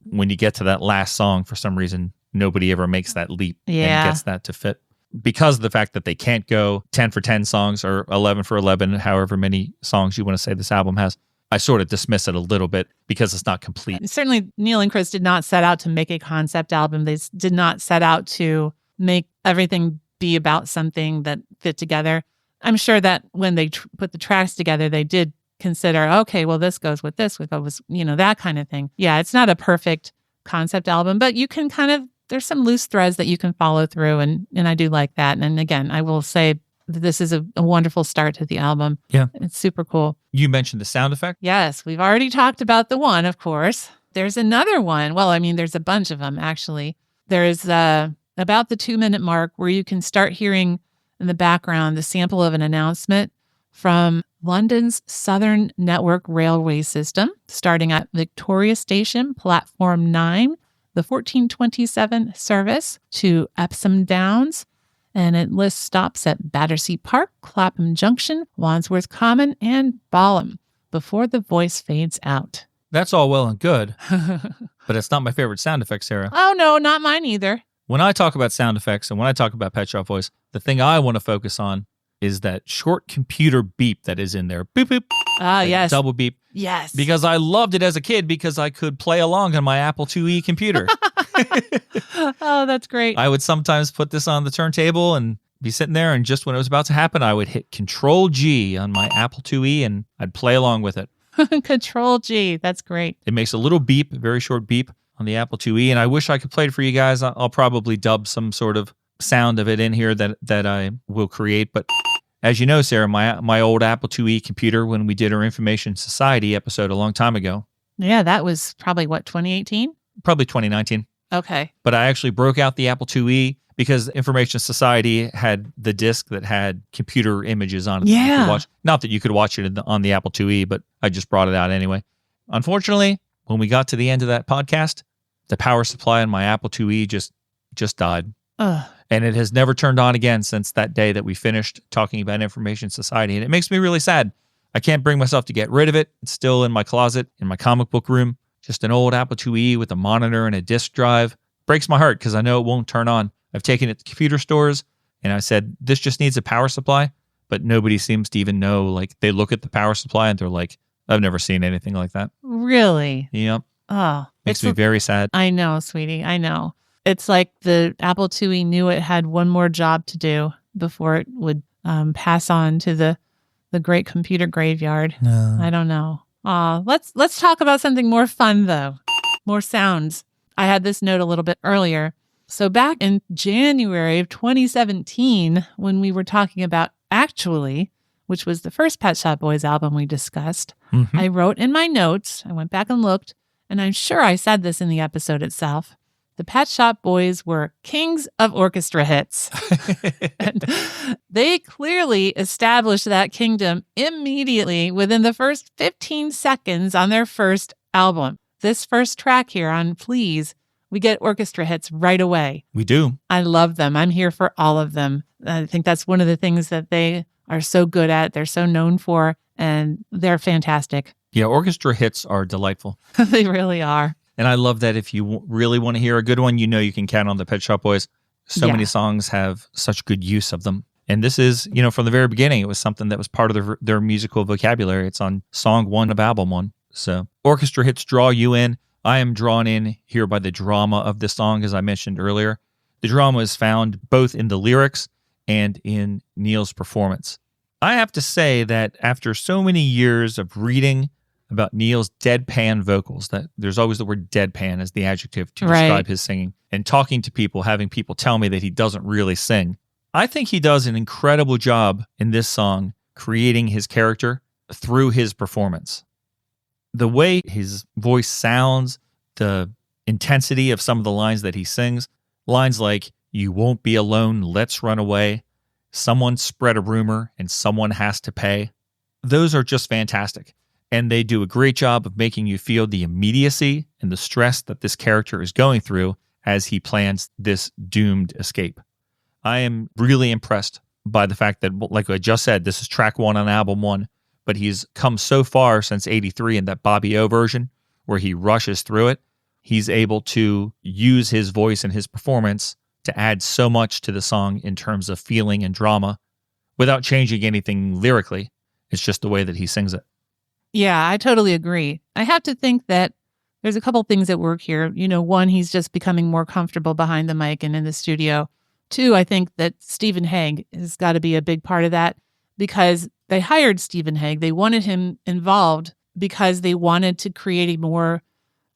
When you get to that last song, for some reason, nobody ever makes that leap and gets that to fit. Because of the fact that they can't go 10 for 10 songs or 11 for 11, however many songs you want to say this album has, I sort of dismiss it a little bit because it's not complete. Certainly, Neil and Chris did not set out to make a concept album. They did not set out to make everything be about something that fit together. I'm sure that when they put the tracks together, they did consider, okay, well, this goes with this, that kind of thing. Yeah, it's not a perfect concept album, but you can there's some loose threads that you can follow through, and I do like that. And again, I will say that this is a wonderful start to the album. Yeah. It's super cool. You mentioned the sound effect? Yes, we've already talked about the one, of course. There's another one. Well, there's a bunch of them, actually. There's about the 2-minute mark where you can start hearing in the background the sample of an announcement from London's Southern Network Railway System, starting at Victoria Station, Platform 9, the 1427 service to Epsom Downs, and it lists stops at Battersea Park, Clapham Junction, Wandsworth Common, and Balham before the voice fades out. That's all well and good, but it's not my favorite sound effect, Sarah. Oh, no, not mine either. When I talk about sound effects and when I talk about Pet Shop Boys, the thing I want to focus on is that short computer beep that is in there. Boop, boop. Yes. Double beep. Yes. Because I loved it as a kid because I could play along on my Apple IIe computer. Oh, that's great. I would sometimes put this on the turntable and be sitting there, and just when it was about to happen, I would hit Control G on my Apple IIe and I'd play along with it. Control G. That's great. It makes a little beep, a very short beep on the Apple IIe, and I wish I could play it for you guys. I'll probably dub some sort of sound of it in here that I will create. But as you know, Sarah, my old Apple IIe computer, when we did our Information Society episode a long time ago. Yeah, that was probably, 2018? Probably 2019. Okay. But I actually broke out the Apple IIe because Information Society had the disc that had computer images on it. Yeah. That you could watch. Not that you could watch it on the Apple IIe, but I just brought it out anyway. Unfortunately, when we got to the end of that podcast, the power supply on my Apple IIe just died. Ugh. And it has never turned on again since that day that we finished talking about Information Society. And it makes me really sad. I can't bring myself to get rid of it. It's still in my closet, in my comic book room. Just an old Apple IIe with a monitor and a disk drive. Breaks my heart because I know it won't turn on. I've taken it to computer stores and I said, this just needs a power supply. But nobody seems to even know. Like, they look at the power supply and they're like, I've never seen anything like that. Really? Yep. Oh. Makes me very sad. I know, sweetie. I know. It's like the Apple IIe knew it had one more job to do before it would pass on to the great computer graveyard. No. I don't know. Let's talk about something more fun, though. More sounds. I had this note a little bit earlier. So back in January of 2017, when we were talking about Actually, which was the first Pet Shop Boys album we discussed, I wrote in my notes, I went back and looked, and I'm sure I said this in the episode itself. The Pet Shop Boys were kings of orchestra hits. And they clearly established that kingdom immediately within the first 15 seconds on their first album. This first track here on Please we get orchestra hits right away. We do. I love them. I'm here for all of them. I think that's one of the things that they are so good at. They're so known for, and they're fantastic. Yeah, orchestra hits are delightful. They really are. And I love that if you really want to hear a good one, you can count on the Pet Shop Boys. So many songs have such good use of them. And this is, from the very beginning, it was something that was part of their musical vocabulary. It's on song 1 of album 1. So orchestra hits draw you in. I am drawn in here by the drama of this song, as I mentioned earlier. The drama is found both in the lyrics and in Neil's performance. I have to say that after so many years of reading about Neil's deadpan vocals, that there's always the word deadpan as the adjective to describe his singing, and talking to people, having people tell me that he doesn't really sing. I think he does an incredible job in this song creating his character through his performance. The way his voice sounds, the intensity of some of the lines that he sings, lines like, "You won't be alone, let's run away," "Someone spread a rumor and someone has to pay." Those are just fantastic. And they do a great job of making you feel the immediacy and the stress that this character is going through as he plans this doomed escape. I am really impressed by the fact that, like I just said, this is track 1 on album 1, but he's come so far since 83 in that Bobby O version where he rushes through it. He's able to use his voice and his performance to add so much to the song in terms of feeling and drama without changing anything lyrically. It's just the way that he sings it. Yeah, I totally agree. I have to think that there's a couple things at work here. One, he's just becoming more comfortable behind the mic and in the studio. 2, I think that Stephen Hague has got to be a big part of that because they hired Stephen Hague. They wanted him involved because they wanted to create a more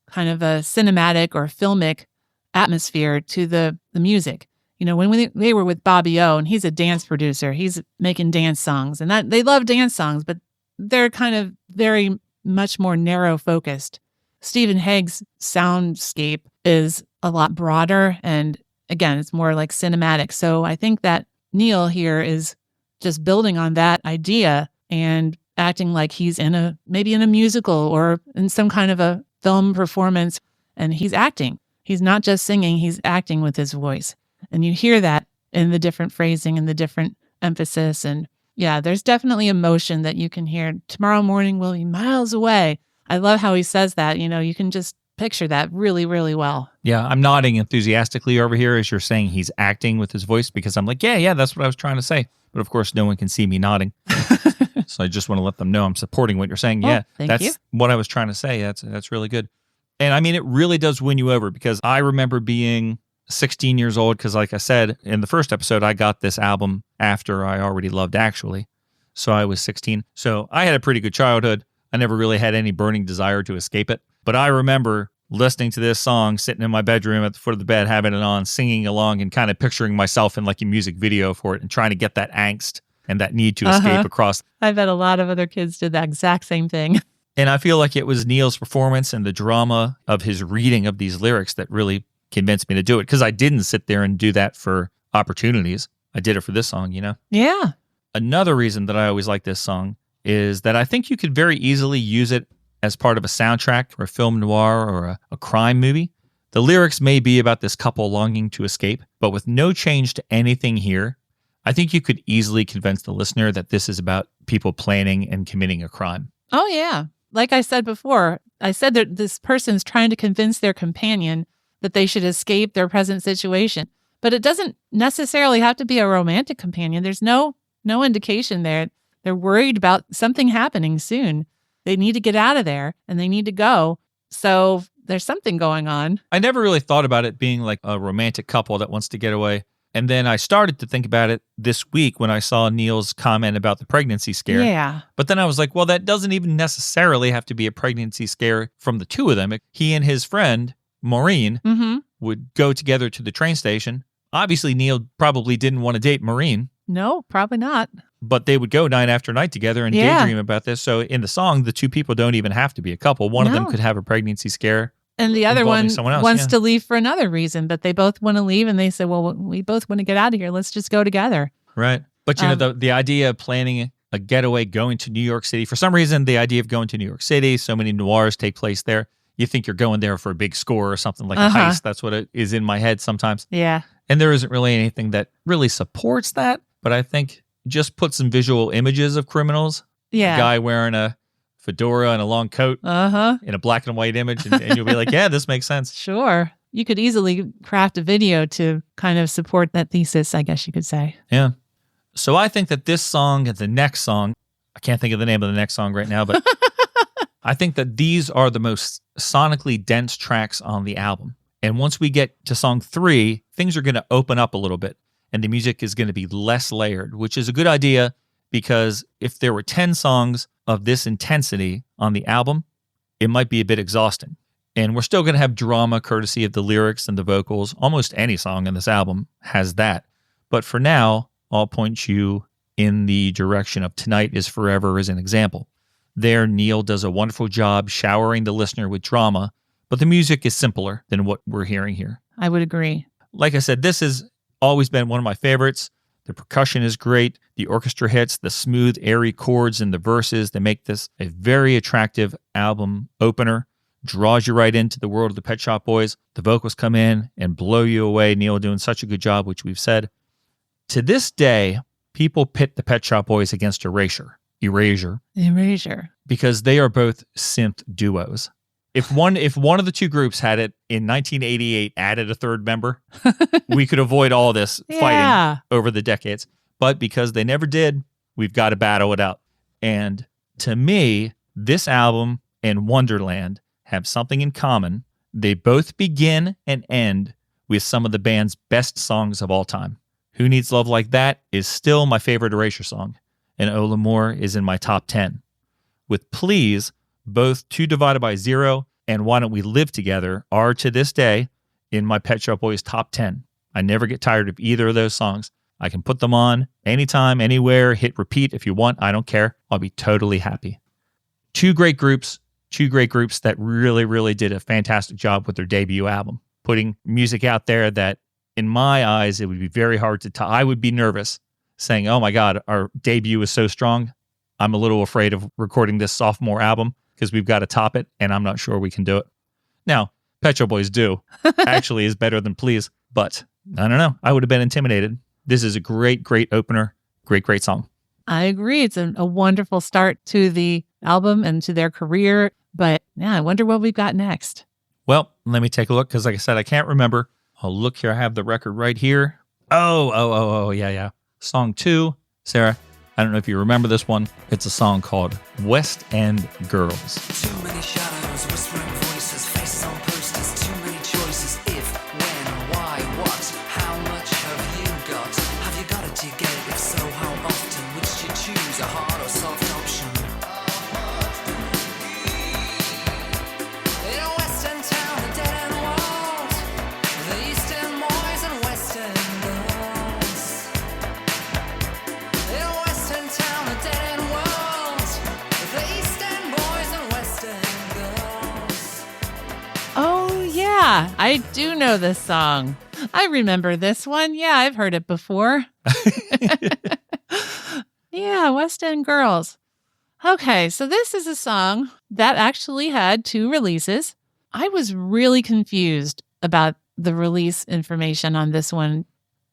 kind of a cinematic or filmic atmosphere to the music. When they were with Bobby O, and he's a dance producer, he's making dance songs, and that they love dance songs, but they're kind of very much more narrow focused. Stephen Hague's soundscape is a lot broader, and again, it's more like cinematic. So I think that Neil here is just building on that idea and acting like he's maybe in a musical or in some kind of a film performance, and he's acting. He's not just singing, he's acting with his voice. And you hear that in the different phrasing and the different emphasis. And yeah, there's definitely emotion that you can hear. Tomorrow morning will be miles away. I love how he says that. You can just picture that really, really well. Yeah, I'm nodding enthusiastically over here as you're saying he's acting with his voice because I'm like, yeah, that's what I was trying to say. But of course, no one can see me nodding. So I just want to let them know I'm supporting what you're saying. Well, that's you. What I was trying to say. That's really good. And I mean, it really does win you over because I remember being 16 years old because, like I said, in the first episode, I got this album after I already loved Actually. So I was 16. So I had a pretty good childhood. I never really had any burning desire to escape it. But I remember listening to this song, sitting in my bedroom at the foot of the bed, having it on, singing along, and kind of picturing myself in like a music video for it and trying to get that angst and that need to escape across. I bet a lot of other kids did that exact same thing. And I feel like it was Neil's performance and the drama of his reading of these lyrics that really convinced me to do it, because I didn't sit there and do that for opportunities. I did it for this song, Yeah. Another reason that I always like this song is that I think you could very easily use it as part of a soundtrack for a film noir or a crime movie. The lyrics may be about this couple longing to escape, but with no change to anything here, I think you could easily convince the listener that this is about people planning and committing a crime. Oh, yeah. Like I said before, I said that this person's trying to convince their companion that they should escape their present situation. But it doesn't necessarily have to be a romantic companion. There's no indication there. They're worried about something happening soon. They need to get out of there and they need to go. So there's something going on. I never really thought about it being like a romantic couple that wants to get away. And then I started to think about it this week when I saw Neil's comment about the pregnancy scare. Yeah. But then I was like, well, that doesn't even necessarily have to be a pregnancy scare from the two of them. He and his friend, Maureen, would go together to the train station. Obviously, Neil probably didn't want to date Maureen. No, probably not. But they would go night after night together and daydream about this. So in the song, the two people don't even have to be a couple. One of them could have a pregnancy scare. And the other one else, wants to leave for another reason, but they both want to leave. And they say, well, we both want to get out of here. Let's just go together. Right. But, the idea of planning a getaway, going to New York City, for some reason, the idea of going to New York City, so many noirs take place there. you think you're going there for a big score or something like a heist. That's what it is in my head sometimes. Yeah. And there isn't really anything that really supports that. But I think just put some visual images of criminals. Yeah. A guy wearing a fedora and a long coat in a black and white image. And you'll be like, yeah, this makes sense. Sure. You could easily craft a video to kind of support that thesis, I guess you could say. Yeah. So I think that this song and the next song, I can't think of the name of the next song right now, but I think that these are the most sonically dense tracks on the album. And once we get to song 3, things are going to open up a little bit and the music is going to be less layered, which is a good idea because if there were 10 songs of this intensity on the album, it might be a bit exhausting. And we're still going to have drama courtesy of the lyrics and the vocals. Almost any song in this album has that. But for now, I'll point you in the direction of Tonight is Forever as an example. There, Neil does a wonderful job showering the listener with drama, but the music is simpler than what we're hearing here. I would agree. Like I said, this has always been one of my favorites. The percussion is great. The orchestra hits, the smooth, airy chords in the verses, they make this a very attractive album opener. Draws you right into the world of the Pet Shop Boys. The vocals come in and blow you away. Neil doing such a good job, which we've said. To this day, people pit the Pet Shop Boys against Erasure, because they are both synth duos. If one of the two groups had it in 1988, added a third member, we could avoid all this fighting over the decades. But because they never did, we've got to battle it out. And to me, this album and Wonderland have something in common. They both begin and end with some of the band's best songs of all time. Who Needs Love Like That is still my favorite Erasure song, and Oh L'Amour is in my top 10. With Please, both 2 Divided by 0 and Why Don't We Live Together are to this day in my Pet Shop Boys top 10. I never get tired of either of those songs. I can put them on anytime, anywhere, hit repeat if you want. I don't care. I'll be totally happy. Two great groups that really, really did a fantastic job with their debut album, putting music out there that, in my eyes, it would be very hard to I would be nervous saying, oh my God, our debut is so strong. I'm a little afraid of recording this sophomore album because we've got to top it, and I'm not sure we can do it. Now, Pet Shop Boys Do actually is better than Please, but I don't know. I would have been intimidated. This is a great, great opener. Great, great song. I agree. It's a wonderful start to the album and to their career. But yeah, I wonder what we've got next. Well, let me take a look because, like I said, I can't remember. I'll look here. I have the record right here. Yeah. Song 2. Sarah, I don't know if you remember this one. It's a song called West End Girls. Too many shadows, whispering voices, faces on posters, too many choices. If, when, why, what, how much have you got? Have you got it? Do you get it? If so, how often? Which do you choose, a hard or soft option? In a West End town, a dead end world, the East End boys and West End girls. In a West End town, a dead end world, the East End boys and West End girls. Oh, yeah. I do know this song. I remember this one. Yeah, I've heard it before. Yeah, West End Girls. Okay, so this is a song that actually had 2 releases. I was really confused about the release information on this one.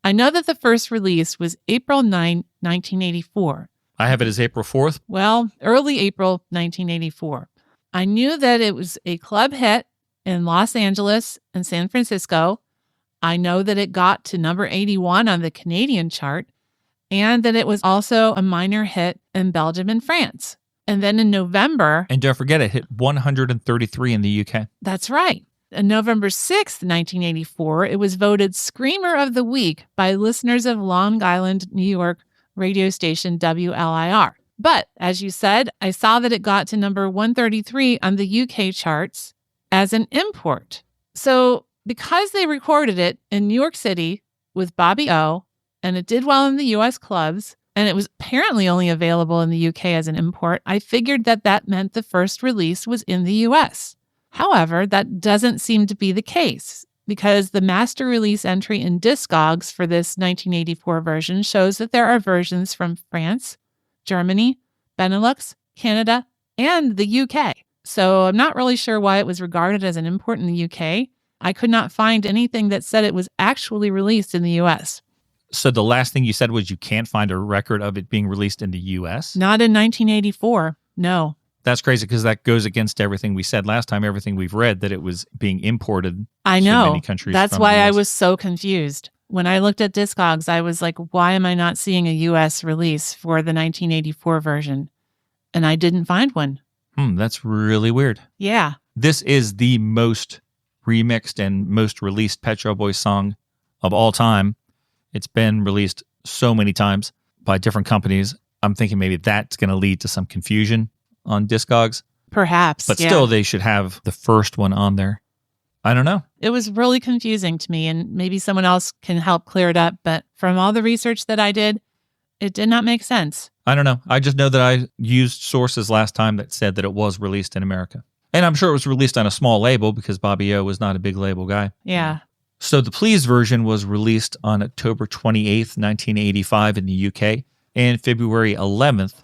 I know that the first release was April 9, 1984. I have it as April 4th. Well, early April 1984. I knew that it was a club hit in Los Angeles and San Francisco. I know that it got to number 81 on the Canadian chart, and that it was also a minor hit in Belgium and France. And then in November... And don't forget, it hit 133 in the UK. That's right. On November 6th, 1984, it was voted Screamer of the Week by listeners of Long Island, New York radio station WLIR. But, as you said, I saw that it got to number 133 on the UK charts as an import. So, because they recorded it in New York City with Bobby O, and it did well in the US clubs, and it was apparently only available in the UK as an import, I figured that that meant the first release was in the US. However, that doesn't seem to be the case, because the master release entry in Discogs for this 1984 version shows that there are versions from France, Germany, Benelux, Canada, and the UK. So I'm not really sure why it was regarded as an import in the UK. I could not find anything that said it was actually released in the US. So the last thing you said was you can't find a record of it being released in the US? Not in 1984. No. That's crazy because that goes against everything we said last time, everything we've read, that it was being imported I to know. many countries. That's from why the I US. was so confused. When I looked at Discogs, I was like, why am I not seeing a US release for the 1984 version? And I didn't find one. That's really weird. Yeah. This is the most remixed and most released Pet Shop Boys song of all time. It's been released so many times by different companies. I'm thinking maybe that's going to lead to some confusion on Discogs. Perhaps. But yeah. still, they should have the first one on there. I don't know. It was really confusing to me, and maybe someone else can help clear it up. But from all the research that I did, it did not make sense. I don't know. I just know that I used sources last time that said that it was released in America. And I'm sure it was released on a small label because Bobby O was not a big label guy. Yeah. So the Please version was released on October 28th, 1985 in the UK and February 11th,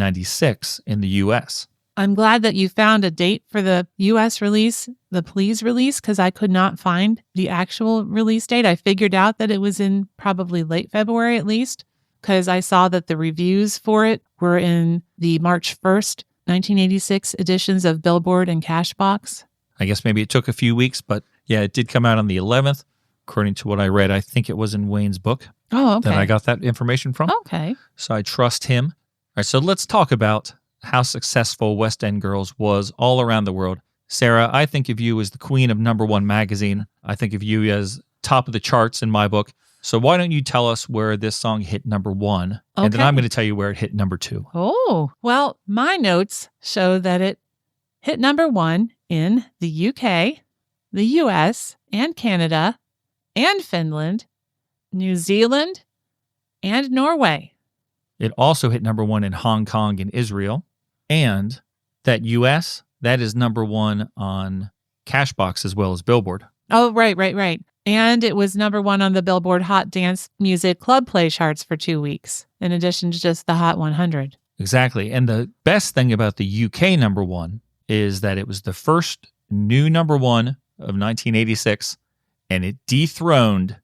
1996 in the US. I'm glad that you found a date for the US release, the Please release, because I could not find the actual release date. I figured out that it was in probably late February at least, because I saw that the reviews for it were in the March 1st, 1986 editions of Billboard and Cashbox. I guess maybe it took a few weeks, but yeah, it did come out on the 11th. According to what I read, I think it was in Wayne's book Oh, okay. that I got that information from. Okay. So I trust him. All right, so let's talk about how successful West End Girls was all around the world. Sarah, I think of you as the queen of number one magazine. I think of you as top of the charts in my book. So why don't you tell us where this song hit number one? And then Okay. I'm going to tell you where it hit number two. Oh, well, my notes show that it hit number one in the UK, the US, and Canada, and Finland, New Zealand, and Norway. It also hit number one in Hong Kong and Israel. And that US, that is number one on Cashbox as well as Billboard. Oh, right. And it was number one on the Billboard Hot Dance Music Club Play charts for 2 weeks, in addition to just the Hot 100. Exactly. And the best thing about the UK number one is that it was the first new number one of 1986, and it dethroned,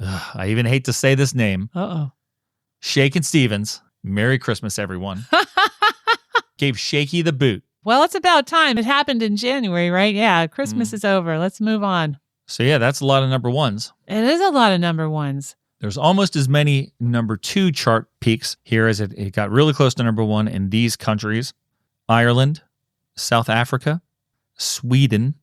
I even hate to say this name, Uh-oh. Shakin' Stevens. Merry Christmas, everyone. Gave Shaky the boot. Well, it's about time. It happened in January, right? Yeah, Christmas is over. Let's move on. So yeah, that's a lot of number ones. It is a lot of number ones. There's almost as many number two chart peaks here as it got really close to number one in these countries: Ireland, South Africa, Sweden,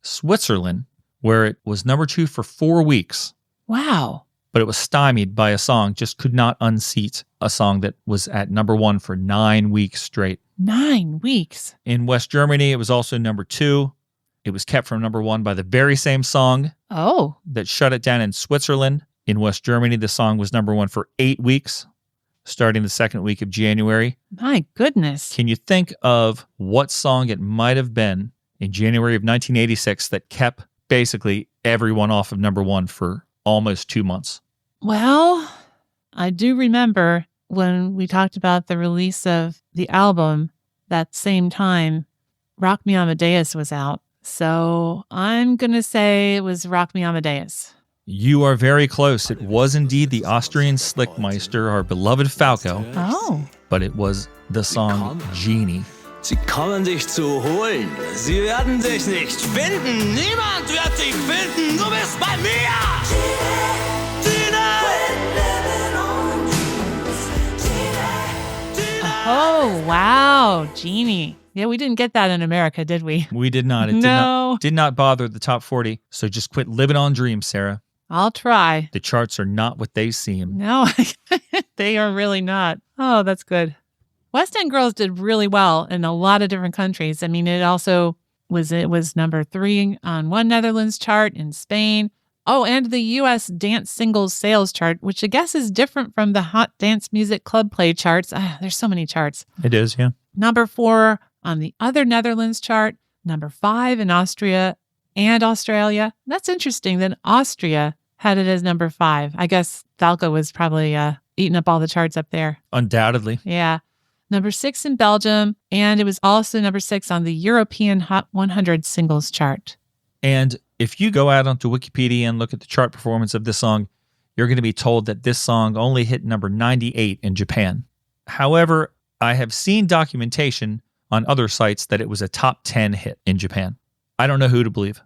Switzerland, where it was number two for 4 weeks, Wow. but it was stymied by a song, just could not unseat a song that was at number one for 9 weeks straight. 9 weeks. In West Germany, it was also number two. It was kept from number one by the very same song Oh, that shut it down in Switzerland. In West Germany, the song was number one for 8 weeks, starting the second week of January. my goodness. Can you think of what song it might have been in January of 1986 that kept basically everyone off of number one for almost 2 months? Well, I do remember when we talked about the release of the album, that same time, Rock Me Amadeus was out. So I'm going to say it was Rock Me Amadeus. You are very close. It was indeed the Austrian Slickmeister, our beloved Falco, Oh, but it was the song Genie. Sie kommen dich zu holen. Sie werden dich nicht finden. Niemand wird dich finden. Du bist bei mir. oh, wow. Genie. Yeah, we didn't get that in America, did we? We did not. It No. did not bother the top 40. So just quit living on dreams, Sarah. I'll try. The charts are not what they seem. No, they are really not. Oh, that's good. West End Girls did really well in a lot of different countries. I mean, it was number 3 on one Netherlands chart in Spain. Oh, and the U.S. dance singles sales chart, which I guess is different from the Hot Dance Music Club Play charts. There's so many charts. It is, yeah. Number 4 on the other Netherlands chart. Number 5 in Austria and Australia. That's interesting that Austria had it as number 5. I guess Falco was probably eating up all the charts up there. Undoubtedly. Yeah. number 6 in Belgium, and it was also number 6 on the European Hot 100 singles chart. And if you go out onto Wikipedia and look at the chart performance of this song, you're going to be told that this song only hit number 98 in Japan. However, I have seen documentation on other sites that it was a top 10 hit in Japan. I don't know who to believe.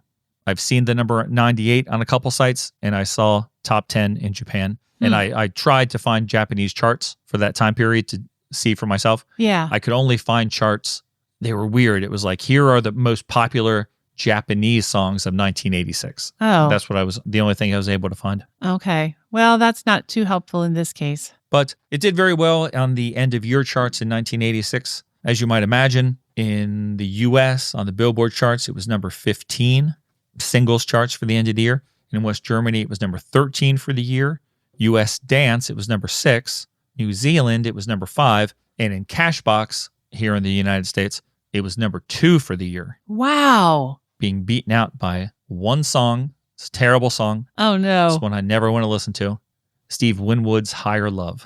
I've seen the number 98 on a couple sites, and I saw top 10 in Japan. And I tried to find Japanese charts for that time period to see for myself. Yeah. I could only find charts. They were weird. It was like, here are the most popular Japanese songs of 1986. Oh. That's the only thing I was able to find. Okay. Well, that's not too helpful in this case. But it did very well on the end of year charts in 1986. As you might imagine, in the US, on the Billboard charts, it was number 15. Singles charts for the end of the year. In West Germany, it was number 13 for the year. US Dance, it was number 6. New Zealand, it was number 5. And in Cashbox, here in the United States, it was number 2 for the year. Wow. Being beaten out by one song. It's a terrible song. Oh, no. It's one I never want to listen to. Steve Winwood's Higher Love.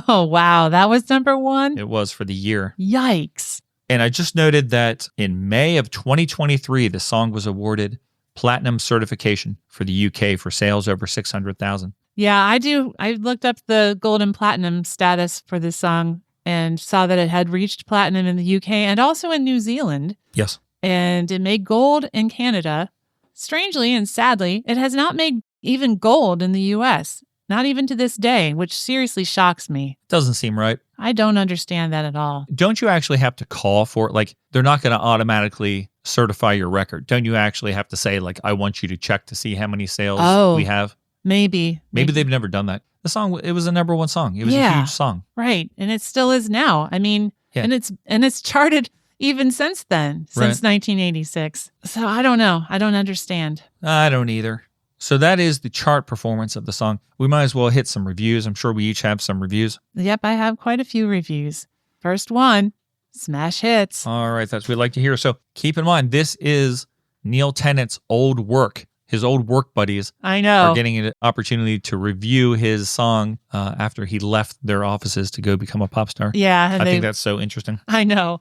Oh, wow. That was number 1? It was for the year. Yikes. And I just noted that in May of 2023, the song was awarded platinum certification for the UK for sales over 600,000. Yeah, I do. I looked up the gold and platinum status for this song and saw that it had reached platinum in the UK and also in New Zealand. Yes. And it made gold in Canada. Strangely and sadly, it has not made even gold in the US, not even to this day, which seriously shocks me. Doesn't seem right. I don't understand that at all. Don't you actually have to call for it? Like, they're not going to automatically certify your record. Don't you actually have to say, like, I want you to check to see how many sales we have? Maybe they've never done that. The song, it was a number 1 song. It was a huge song. Right. And it still is now. I mean, and it's charted even since then, since 1986. So I don't know. I don't understand. I don't either. So that is the chart performance of the song. We might as well hit some reviews. I'm sure we each have some reviews. Yep, I have quite a few reviews. First one, smash hits. All right, that's what we'd like to hear. So keep in mind, this is Neil Tennant's old work. His old work buddies I know. are getting an opportunity to review his song after he left their offices to go become a pop star. Yeah. And I think that's so interesting. I know.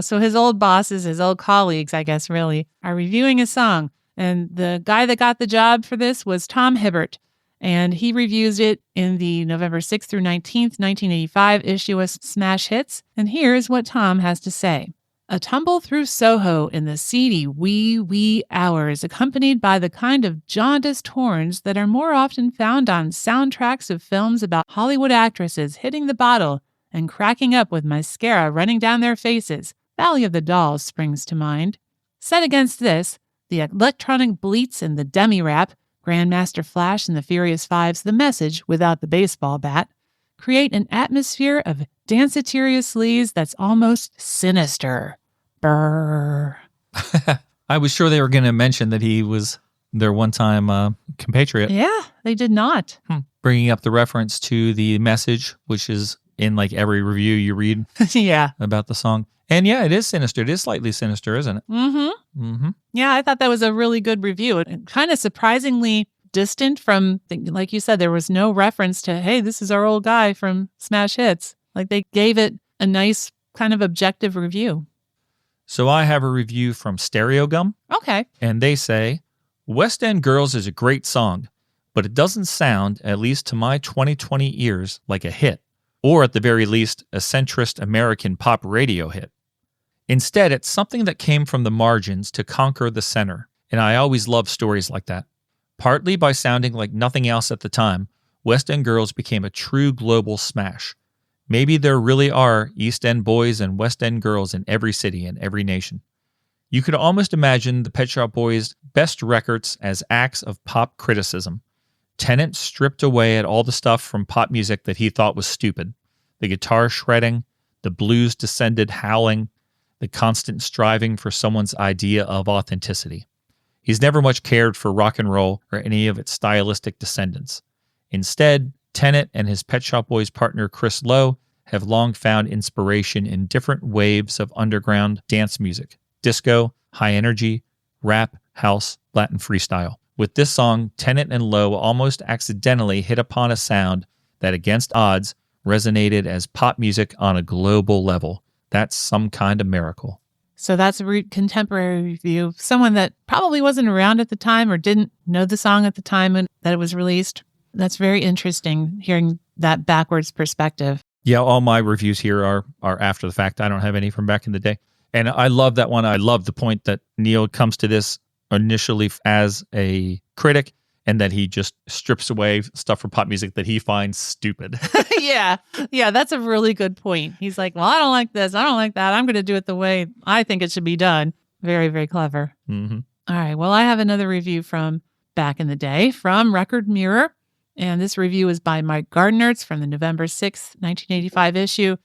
So his old bosses, his old colleagues, I guess, really, are reviewing his song. And the guy that got the job for this was Tom Hibbert. And he reviews it in the November 6th through 19th, 1985 issue of Smash Hits. And here's what Tom has to say. A tumble through Soho in the seedy wee hours, accompanied by the kind of jaundiced horns that are more often found on soundtracks of films about Hollywood actresses hitting the bottle and cracking up with mascara running down their faces. Valley of the Dolls springs to mind. Set against this, the electronic bleats and the demi-rap, Grandmaster Flash and the Furious Five's The Message without the baseball bat, create an atmosphere of danceteria sleaze that's almost sinister. Brrr. I was sure they were going to mention that he was their one-time compatriot. Yeah, they did not. Bringing up the reference to The Message, which is in like every review you read Yeah. about the song. And yeah, it is sinister. It is slightly sinister, isn't it? Mm-hmm. Mm-hmm. Yeah, I thought that was a really good review. Kind of surprisingly distant from, like you said, there was no reference to, hey, this is our old guy from Smash Hits. Like they gave it a nice kind of objective review. So I have a review from Stereo Gum, Okay. and they say, West End Girls is a great song, but it doesn't sound, at least to my 2020 ears, like a hit, or at the very least, a centrist American pop radio hit. Instead, it's something that came from the margins to conquer the center, and I always love stories like that. Partly by sounding like nothing else at the time, West End Girls became a true global smash. Maybe there really are East End boys and West End girls in every city and every nation. You could almost imagine the Pet Shop Boys' best records as acts of pop criticism. Tennant stripped away at all the stuff from pop music that he thought was stupid. The guitar shredding, the blues descended howling, the constant striving for someone's idea of authenticity. He's never much cared for rock and roll or any of its stylistic descendants. Instead, Tennant and his Pet Shop Boys partner Chris Lowe have long found inspiration in different waves of underground dance music, disco, high energy, rap, house, Latin freestyle. With this song, Tennant and Lowe almost accidentally hit upon a sound that, against odds, resonated as pop music on a global level. That's some kind of miracle. So that's a contemporary review. Someone that probably wasn't around at the time or didn't know the song at the time that it was released. That's very interesting, hearing that backwards perspective. Yeah, all my reviews here are after the fact. I don't have any from back in the day. And I love that one. I love the point that Neil comes to this initially as a critic, and that he just strips away stuff from pop music that he finds stupid. Yeah, that's a really good point. He's like, well, I don't like this. I don't like that. I'm going to do it the way I think it should be done. Very, very clever. Mm-hmm. All right. Well, I have another review from back in the day from Record Mirror. And this review is by Mike Gardner. It's from the November 6th, 1985 issue.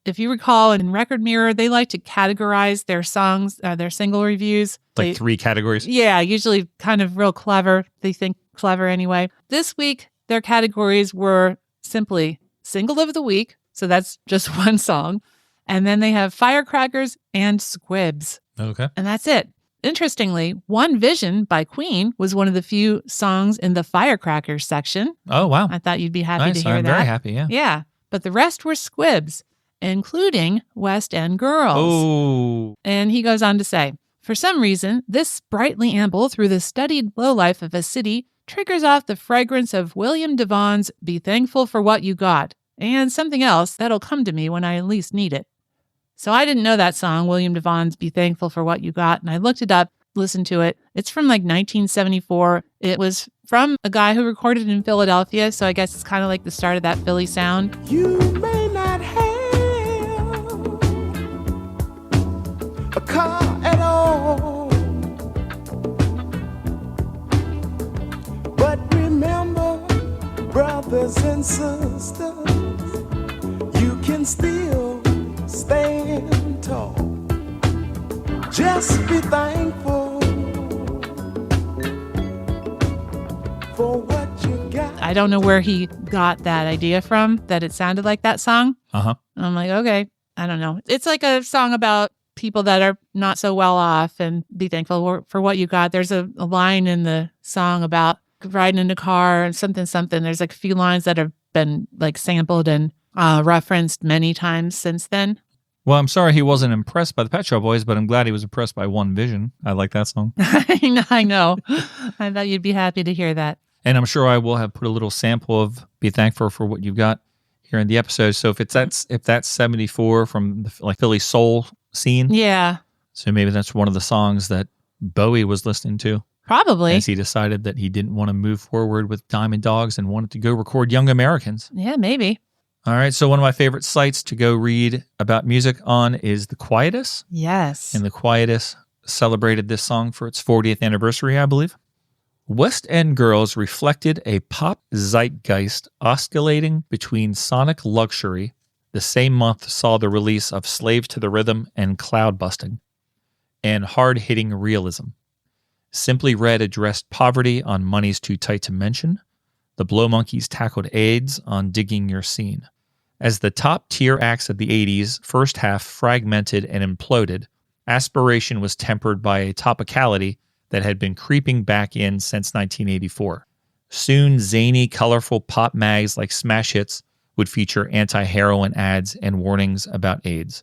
If you recall, in Record Mirror, they like to categorize their songs, their single reviews. Like 3 categories? Yeah, usually kind of real clever. They think clever anyway. This week, their categories were simply Single of the Week. So that's just one song. And then they have Firecrackers and Squibs. Okay. And that's it. Interestingly, One Vision by Queen was one of the few songs in the Firecrackers section. Oh, wow. I thought you'd be happy Nice. to hear I'm that. very happy, yeah. Yeah. But the rest were Squibs, including West End Girls. Oh. And he goes on to say, for some reason, this sprightly amble through the studied lowlife of a city triggers off the fragrance of William Devon's Be Thankful for What You Got, and something else that'll come to me when I least need it. So I didn't know that song, William Devon's Be Thankful for What You Got, and I looked it up, listened to it. It's from like 1974. It was from a guy who recorded in Philadelphia, so I guess it's kind of like the start of that Philly sound. You may not have a car at all, but remember, brothers and sisters, you can still stand tall. Just be thankful for what you got. I don't know where he got that idea from, that it sounded like that song. Uh-huh. And I'm like, okay, I don't know. It's like a song about people that are not so well off and be thankful for what you got. There's a line in the song about riding in a car and something. There's like a few lines that have been like sampled and referenced many times since then. Well, I'm sorry he wasn't impressed by the Pet Shop Boys, but I'm glad he was impressed by One Vision. I like that song. I know. I thought you'd be happy to hear that. And I'm sure I will have put a little sample of Be Thankful for What You've Got here in the episode. So if that's 74 from the like Philly soul scene. Yeah. So maybe that's one of the songs that Bowie was listening to. Probably. As he decided that he didn't want to move forward with Diamond Dogs and wanted to go record Young Americans. Yeah, maybe. All right. So one of my favorite sites to go read about music on is The Quietus. Yes. And The Quietus celebrated this song for its 40th anniversary, I believe. West End Girls reflected a pop zeitgeist oscillating between sonic luxury. The same month saw the release of Slave to the Rhythm and Cloud Busting, and hard-hitting realism. Simply Red addressed poverty on Money's Too Tight to Mention. The Blow Monkeys tackled AIDS on Digging Your Scene. As the top-tier acts of the 80s first half fragmented and imploded, aspiration was tempered by a topicality that had been creeping back in since 1984. Soon, zany, colorful pop mags like Smash Hits would feature anti-heroin ads and warnings about AIDS.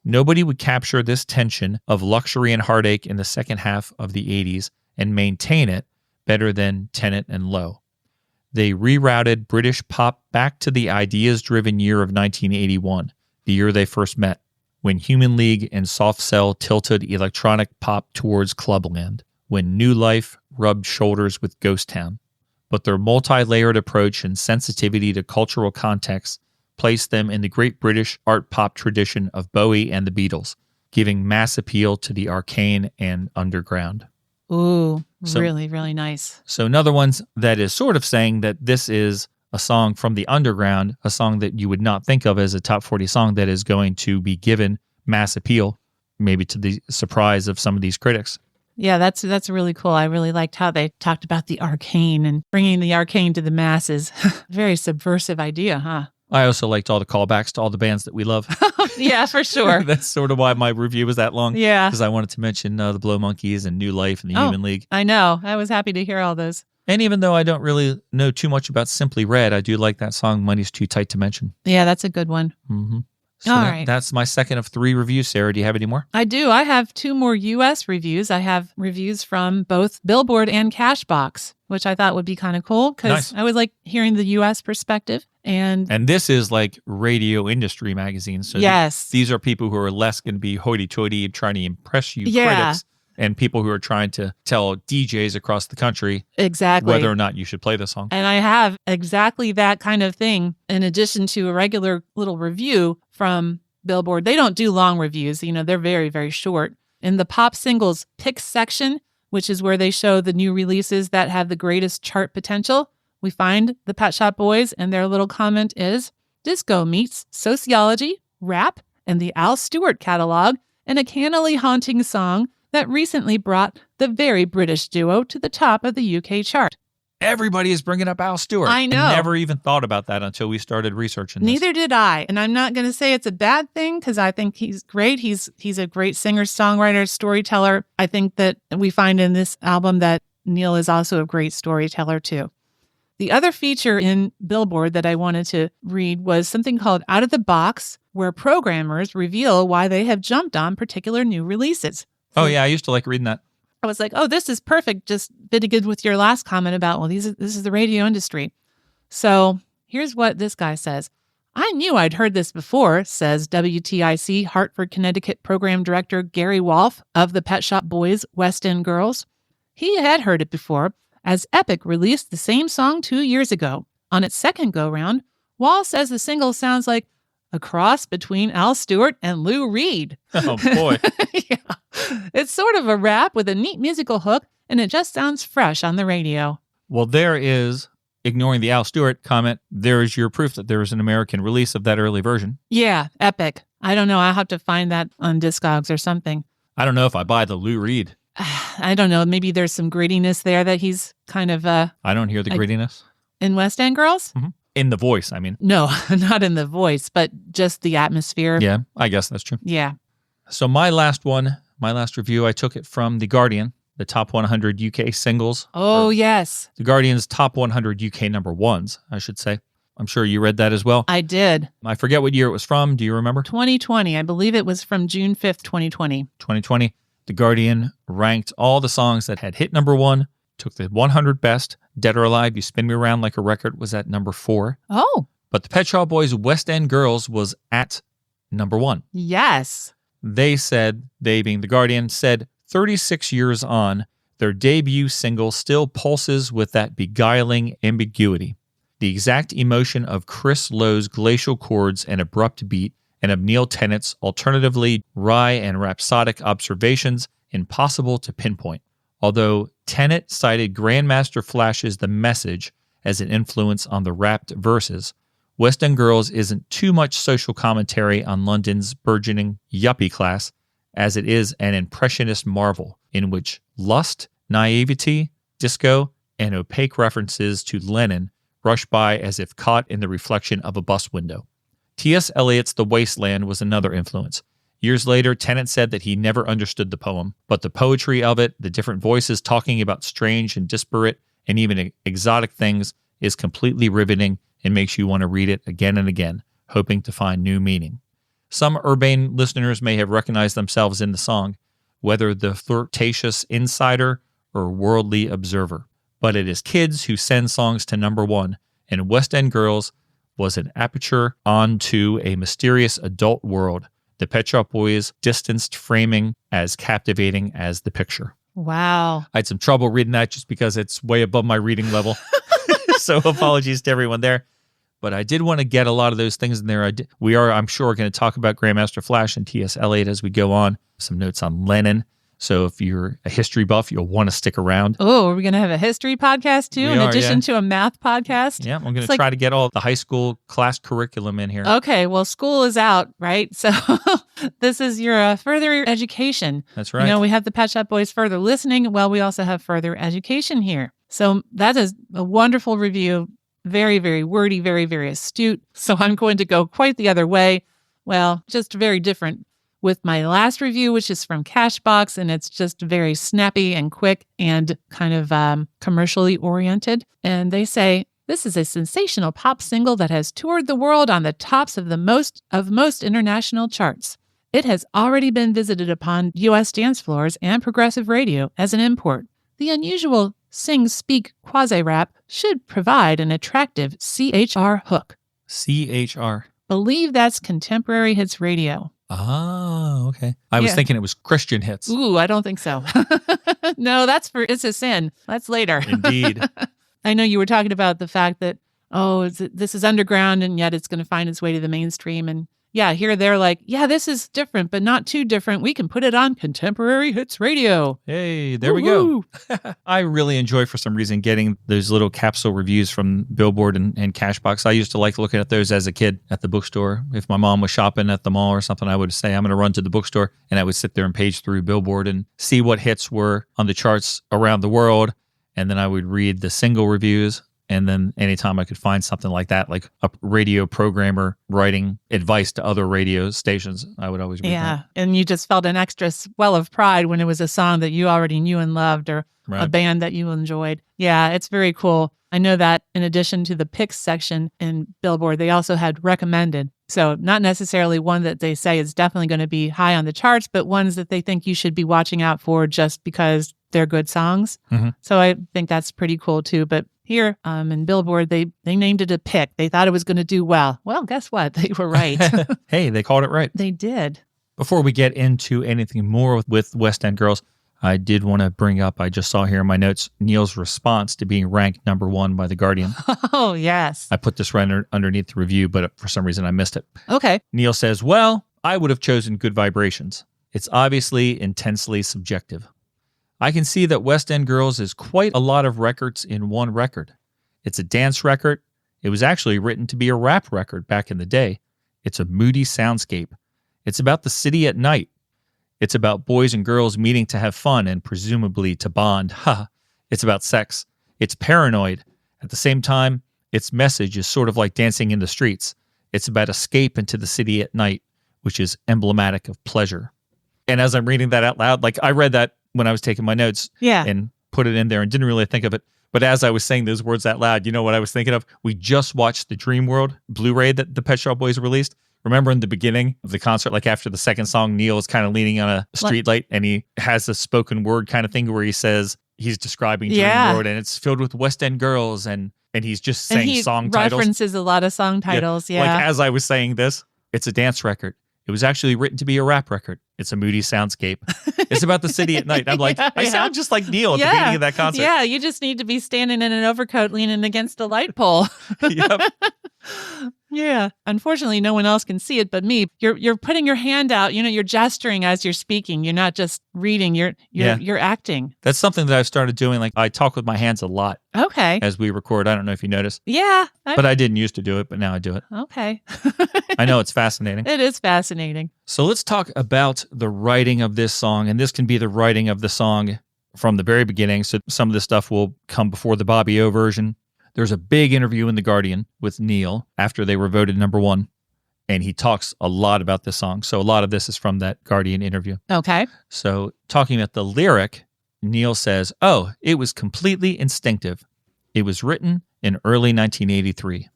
Nobody would capture this tension of luxury and heartache in the second half of the 80s and maintain it better than Tennant and Lowe. They rerouted British pop back to the ideas-driven year of 1981, the year they first met, when Human League and Soft Cell tilted electronic pop towards clubland, when New Life rubbed shoulders with Ghost Town. But their multi-layered approach and sensitivity to cultural context placed them in the great British art pop tradition of Bowie and the Beatles, giving mass appeal to the arcane and underground. Ooh, really, really nice. So another one that is sort of saying that this is a song from the underground, a song that you would not think of as a top 40 song that is going to be given mass appeal, maybe to the surprise of some of these critics. Yeah, that's really cool. I really liked how they talked about the arcane and bringing the arcane to the masses. Very subversive idea, huh? I also liked all the callbacks to all the bands that we love. Yeah, for sure. That's sort of why my review was that long. Yeah. Because I wanted to mention the Blow Monkeys and New Life and the Human League. I know. I was happy to hear all those. And even though I don't really know too much about Simply Red, I do like that song, Money's Too Tight to Mention. Yeah, that's a good one. Mm-hmm. So All right. That's my second of 3 reviews. Sarah, do you have any more? I do. I have 2 more U.S. reviews. I have reviews from both Billboard and Cashbox, which I thought would be kind of cool because Nice. I would like hearing the U.S. perspective. And this is like radio industry magazines. So yes, these are people who are less going to be hoity-toity trying to impress you critics, and people who are trying to tell DJs across the country exactly whether or not you should play the song. And I have exactly that kind of thing in addition to a regular little review from Billboard. They don't do long reviews. They're very, very short. In the pop singles picks section, which is where they show the new releases that have the greatest chart potential, we find the Pet Shop Boys, and their little comment is, disco meets sociology, rap, and the Al Stewart catalog, and a cannily haunting song that recently brought the very British duo to the top of the UK chart. Everybody is bringing up Al Stewart. I know. I never even thought about that until we started researching this. Neither did I. And I'm not going to say it's a bad thing because I think he's great. He's a great singer, songwriter, storyteller. I think that we find in this album that Neil is also a great storyteller too. The other feature in Billboard that I wanted to read was something called Out of the Box, where programmers reveal why they have jumped on particular new releases. Oh, yeah. I used to like reading that. I was like, oh, this is perfect. Just fitted good with your last comment about, well, this is the radio industry. So here's what this guy says. I knew I'd heard this before, says WTIC Hartford, Connecticut program director Gary Wolf of the Pet Shop Boys West End Girls. He had heard it before, as Epic released the same song 2 years ago. On its second go-round, Wall says the single sounds like a cross between Al Stewart and Lou Reed. Oh, boy. Yeah. It's sort of a rap with a neat musical hook, and it just sounds fresh on the radio. Well, there is, ignoring the Al Stewart comment, there is your proof that there is an American release of that early version. Yeah, Epic. I don't know. I'll have to find that on Discogs or something. I don't know if I buy the Lou Reed. I don't know. Maybe there's some grittiness there that he's kind of I don't hear the grittiness. In West End Girls? Mm-hmm. In the voice, I mean. No, not in the voice, but just the atmosphere. Yeah, I guess that's true. Yeah. So my last review, I took it from The Guardian, the top 100 UK singles. Oh, yes. The Guardian's top 100 UK number ones, I should say. I'm sure you read that as well. I did. I forget what year it was from. Do you remember? 2020. I believe it was from June 5th, 2020. 2020. The Guardian ranked all the songs that had hit number 1, took the 100 best. Dead or Alive, You Spin Me Around Like a Record was at number 4. Oh. But the Pet Shop Boys' West End Girls was at number 1. Yes. They said, they being The Guardian, said 36 years on, their debut single still pulses with that beguiling ambiguity. The exact emotion of Chris Lowe's glacial chords and abrupt beat, and of Neil Tennant's alternatively wry and rhapsodic observations, impossible to pinpoint. Although Tennant cited Grandmaster Flash's The Message as an influence on the rapped verses, West End Girls isn't too much social commentary on London's burgeoning yuppie class, as it is an impressionist marvel in which lust, naivety, disco, and opaque references to Lenin rush by as if caught in the reflection of a bus window. T.S. Eliot's The Wasteland was another influence. Years later, Tennant said that he never understood the poem, but the poetry of it, the different voices talking about strange and disparate and even exotic things, is completely riveting and makes you want to read it again and again, hoping to find new meaning. Some urbane listeners may have recognized themselves in the song, whether the flirtatious insider or worldly observer. But it is kids who send songs to number 1, and West End Girls was an aperture onto a mysterious adult world, the Pet Shop Boys' distanced framing as captivating as the picture. Wow. I had some trouble reading that just because it's way above my reading level. So apologies to everyone there. But I did want to get a lot of those things in there. We are, I'm sure, going to talk about Grandmaster Flash and T.S. Eliot as we go on. Some notes on Lenin. So if you're a history buff, you'll want to stick around. Oh, are we going to have a history podcast too, We in are, addition to a math podcast? Yeah, I'm going to try to get all the high school class curriculum in here. Okay, well, school is out, right? So this is your further education. That's right. We have the Pet Shop Boys further listening. Well, we also have further education here. So that is a wonderful review. Very, very wordy, very, very astute. So I'm going to go quite the other way. Well, just very different with my last review, which is from Cashbox, and it's just very snappy and quick and kind of commercially oriented. And they say, this is a sensational pop single that has toured the world on the tops of most international charts. It has already been visited upon U.S. dance floors and progressive radio as an import. The unusual sing-speak quasi-rap should provide an attractive CHR hook. CHR. Believe that's contemporary hits radio. Oh, okay. I was thinking it was Christian hits. Ooh, I don't think so. No, It's a Sin. That's later. Indeed. I know you were talking about the fact that, this is underground and yet it's going to find its way to the mainstream. And yeah, here they're like, yeah, this is different, but not too different. We can put it on contemporary hits radio. Hey, there we go. I really enjoy, for some reason, getting those little capsule reviews from Billboard and Cashbox. I used to like looking at those as a kid at the bookstore. If my mom was shopping at the mall or something, I would say, I'm going to run to the bookstore. And I would sit there and page through Billboard and see what hits were on the charts around the world. And then I would read the single reviews. And then anytime I could find something like that, like a radio programmer writing advice to other radio stations, I would always read that. And you just felt an extra swell of pride when it was a song that you already knew and loved, or a band that you enjoyed. Yeah, it's very cool. I know that in addition to the picks section in Billboard, they also had recommended. So not necessarily one that they say is definitely going to be high on the charts, but ones that they think you should be watching out for just because they're good songs. Mm-hmm. So I think that's pretty cool too. But here in Billboard, they named it a pick. They thought it was going to do well. Well, guess what? They were right. Hey, they called it right. They did. Before we get into anything more with West End Girls, I did want to bring up, I just saw here in my notes, Neil's response to being ranked number 1 by The Guardian. Oh, yes. I put this right underneath the review, but for some reason I missed it. Okay. Neil says, well, I would have chosen Good Vibrations. It's obviously intensely subjective. I can see that West End Girls is quite a lot of records in one record. It's a dance record. It was actually written to be a rap record back in the day. It's a moody soundscape. It's about the city at night. It's about boys and girls meeting to have fun and presumably to bond. Ha! It's about sex. It's paranoid. At the same time, its message is sort of like Dancing in the Streets. It's about escape into the city at night, which is emblematic of pleasure. And as I'm reading that out loud, like I read that when I was taking my notes and put it in there and didn't really think of it. But as I was saying those words out loud, you know what I was thinking of? We just watched the Dream World Blu-ray that the Pet Shop Boys released. Remember in the beginning of the concert, like after the second song, Neil is kind of leaning on a street light and he has a spoken word kind of thing where he says he's describing Dream World and it's filled with West End girls and he's just saying song titles. He references a lot of song titles, Like as I was saying this, it's a dance record. It was actually written to be a rap record. It's a moody soundscape. It's about the city at night. I'm like, I sound just like Neil at the beginning of that concert. Yeah, you just need to be standing in an overcoat leaning against a light pole. Yep. Yeah. Unfortunately, no one else can see it but me. You're putting your hand out. You know, you're gesturing as you're speaking. You're not just reading. You're acting. That's something that I've started doing. Like I talk with my hands a lot. Okay. As we record. I don't know if you noticed. Yeah. But I didn't used to do it, but now I do it. Okay. I know it's fascinating. It is fascinating. So let's talk about the writing of this song. And this can be the writing of the song from the very beginning. So some of this stuff will come before the Bobby O version. There's a big interview in The Guardian with Neil after they were voted number 1. And he talks a lot about this song. So a lot of this is from that Guardian interview. Okay. So talking about the lyric, Neil says, "Oh, it was completely instinctive. It was written in early 1983.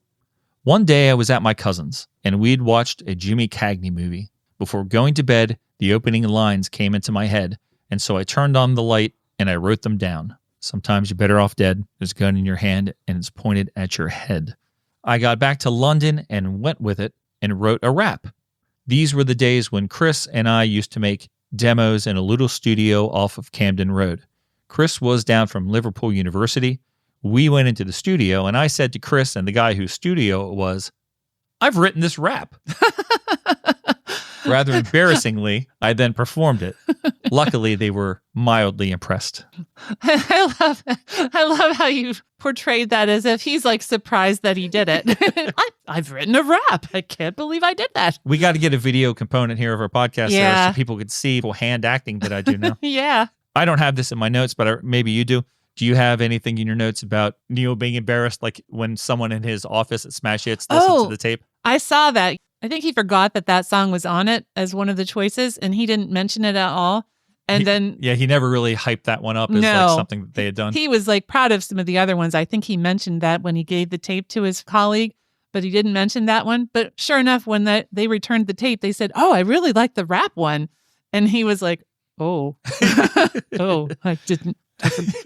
One day I was at my cousin's and we'd watched a Jimmy Cagney movie. Before going to bed, the opening lines came into my head. And so I turned on the light and I wrote them down. Sometimes you're better off dead. There's a gun in your hand and it's pointed at your head. I got back to London and went with it and wrote a rap. These were the days when Chris and I used to make demos in a little studio off of Camden Road. Chris was down from Liverpool University. We went into the studio and I said to Chris and the guy whose studio it was, I've written this rap. Rather embarrassingly, I then performed it. Luckily, they were mildly impressed." I love how you portrayed that as if he's like surprised that he did it. I've written a rap. I can't believe I did that. We got to get a video component here of our podcast there so people could see the hand acting that I do now. Yeah. I don't have this in my notes, but maybe you do. Do you have anything in your notes about Neil being embarrassed, like when someone in his office at Smash Hits listens to the tape? I saw that. I think he forgot that song was on it as one of the choices, and he didn't mention it at all. And then he never really hyped that one up as like something that they had done. He was like proud of some of the other ones. I think he mentioned that when he gave the tape to his colleague, but he didn't mention that one. But sure enough, when they returned the tape, they said, "Oh, I really like the rap one," and he was like, "Oh, oh, I didn't."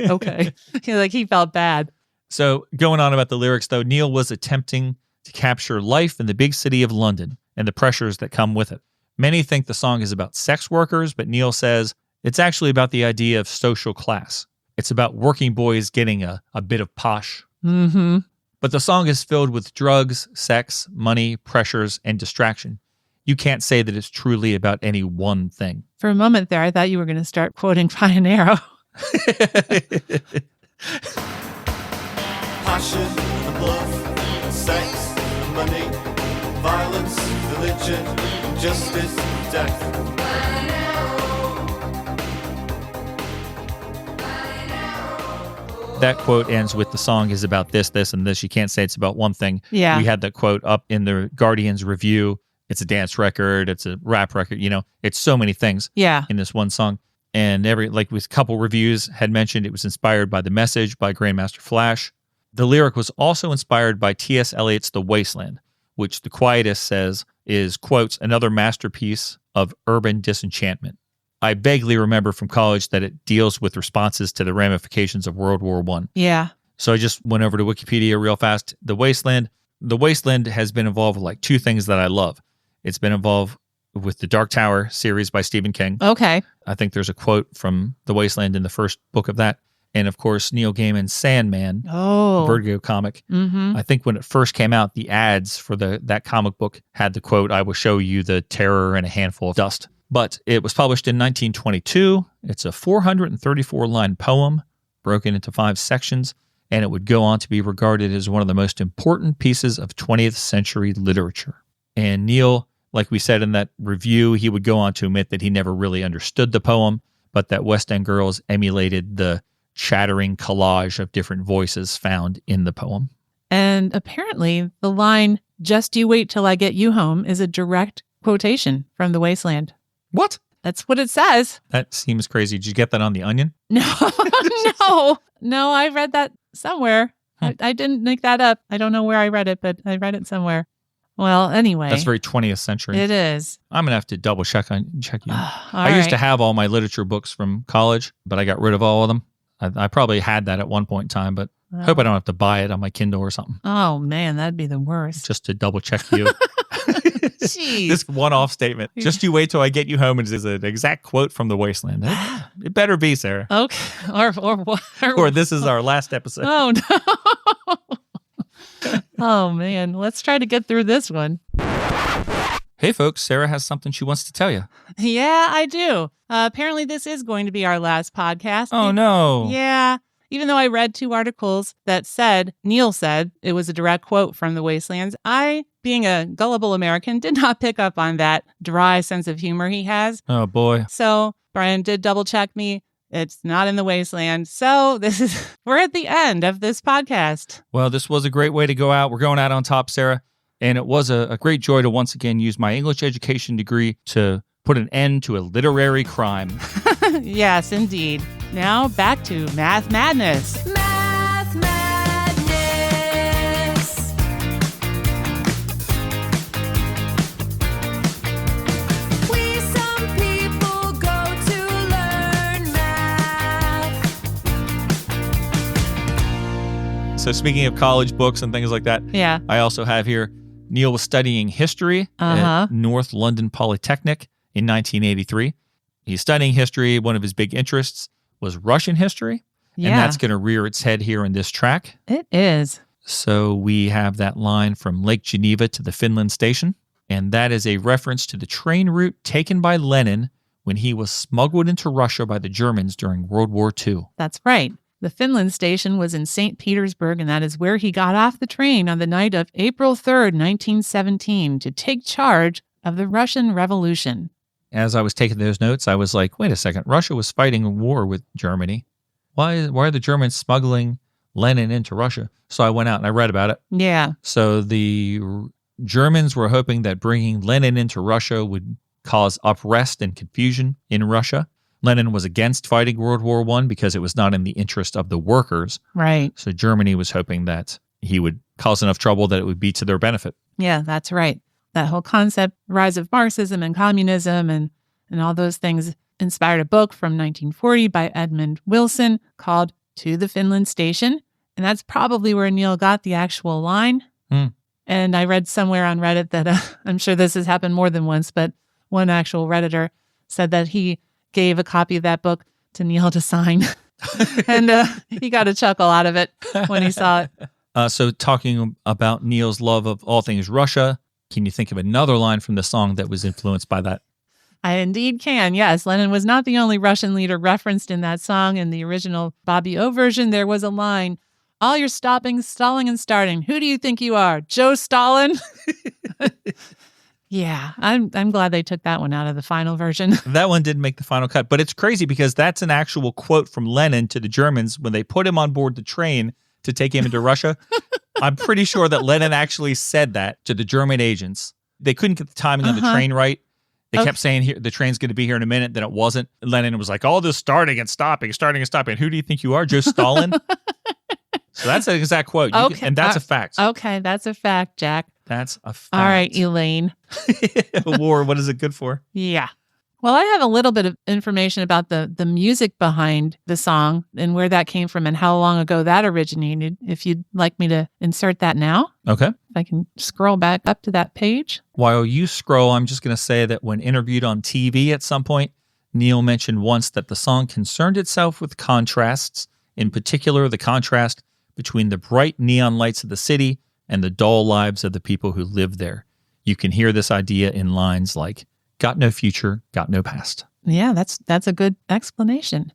Okay, he felt bad. So going on about the lyrics, though, Neil was attempting to capture life in the big city of London and the pressures that come with it. Many think the song is about sex workers, but Neil says it's actually about the idea of social class. It's about working boys getting a bit of posh. Mm-hmm. But the song is filled with drugs, sex, money, pressures, and distraction. You can't say that it's truly about any one thing. For a moment there, I thought you were going to start quoting Pioneero. Passion, love, sex, money, violence, religion, justice, death. That quote ends with the song is about this, this, and this. You can't say it's about one thing. Yeah. We had that quote up in the Guardian's review. It's a dance record. It's a rap record. It's so many things in this one song. And with a couple reviews had mentioned it was inspired by The Message by Grandmaster Flash. The lyric was also inspired by T.S. Eliot's The Wasteland, which The Quietist says is, quotes, another masterpiece of urban disenchantment. I vaguely remember from college that it deals with responses to the ramifications of World War I. Yeah. So I just went over to Wikipedia real fast. The Wasteland has been involved with like two things that I love. It's been involved with the Dark Tower series by Stephen King. Okay. I think there's a quote from The Wasteland in the first book of that. And of course, Neil Gaiman's Sandman, Vertigo comic. Mm-hmm. I think when it first came out, the ads for that comic book had the quote, "I will show you the terror and a handful of dust." But it was published in 1922. It's a 434-line poem broken into 5 sections, and it would go on to be regarded as one of the most important pieces of 20th century literature. And Neil, like we said in that review, he would go on to admit that he never really understood the poem, but that West End Girls emulated the chattering collage of different voices found in the poem. And apparently the line, "Just you wait till I get you home," is a direct quotation from The Wasteland. What? That's what it says. That seems crazy. Did you get that on The Onion? No, no, I read that somewhere. I didn't make that up. I don't know where I read it, but I read it somewhere. Well, anyway. That's very 20th century. It is. I'm going to have to double check you. I used to have all my literature books from college, but I got rid of all of them. I probably had that at one point in time, but I hope I don't have to buy it on my Kindle or something. Oh, man, that'd be the worst. Just to double check you. Jeez. This one-off statement. Just you wait till I get you home is an exact quote from The Wasteland. It better be, Sarah. Okay. Or this is our last episode. Oh, no. Oh, man. Let's try to get through this one. Hey, folks. Sarah has something she wants to tell you. Yeah, I do. Apparently, this is going to be our last podcast. Oh, no. Yeah. Even though I read 2 articles that Neil said it was a direct quote from The Wastelands, I, being a gullible American, did not pick up on that dry sense of humor he has. Oh, boy. So Brian did double check me. It's not in The Wasteland. So we're at the end of this podcast. Well, this was a great way to go out. We're going out on top, Sarah. And it was a great joy to once again use my English education degree to put an end to a literary crime. Yes, indeed. Now back to Math Madness. Math Madness. We some people go to learn math. So speaking of college books and things like that, Yeah. I also have here, Neil was studying history at North London Polytechnic in 1983. He's studying history. One of his big interests was Russian history. Yeah. And that's going to rear its head here in this track. It is. So we have that line from Lake Geneva to the Finland station. And that is a reference to the train route taken by Lenin when he was smuggled into Russia by the Germans during World War II. That's right. The Finland station was in St. Petersburg, and that is where he got off the train on the night of April 3rd, 1917, to take charge of the Russian Revolution. As I was taking those notes, I was like, wait a second, Russia was fighting a war with Germany. Why are the Germans smuggling Lenin into Russia? So I went out and I read about it. Yeah. So the Germans were hoping that bringing Lenin into Russia would cause unrest and confusion in Russia. Lenin was against fighting World War I because it was not in the interest of the workers. Right. So Germany was hoping that he would cause enough trouble that it would be to their benefit. Yeah, that's right. That whole concept, rise of Marxism and communism and all those things inspired a book from 1940 by Edmund Wilson called To the Finland Station. And that's probably where Neil got the actual line. And I read somewhere on Reddit that I'm sure this has happened more than once, but one actual Redditor said that he gave a copy of that book to Neil to sign. And he got a chuckle out of it when he saw it. So talking about Neil's love of all things Russia, can you think of another line from the song that was influenced by that? I indeed can, yes. Lenin was not the only Russian leader referenced in that song. In the original Bobby O version, there was a line, all your stopping, stalling, and starting. Who do you think you are, Joe Stalin? Yeah, I'm glad they took that one out of the final version. That one didn't make the final cut, but it's crazy because that's an actual quote from Lenin to the Germans when they put him on board the train to take him into Russia. I'm pretty sure that Lenin actually said that to the German agents. They couldn't get the timing on the train right. They kept saying, "Here, the train's going to be here in a minute." Then it wasn't. Lenin was like, all this starting and stopping. Who do you think you are, Joe Stalin? So that's an exact quote. And that's a fact. Okay, that's a fact, Jack. That's a fact. All right, Elaine. War, what is it good for? Yeah. Well, I have a little bit of information about the music behind the song and where that came from and how long ago that originated. If you'd like me to insert that now. Okay. If I can scroll back up to that page. While you scroll, I'm just going to say that when interviewed on TV at some point, Neil mentioned once that the song concerned itself with contrasts, in particular the contrast between the bright neon lights of the city and the dull lives of the people who live there. You can hear this idea in lines like, got no future, got no past. Yeah, that's a good explanation.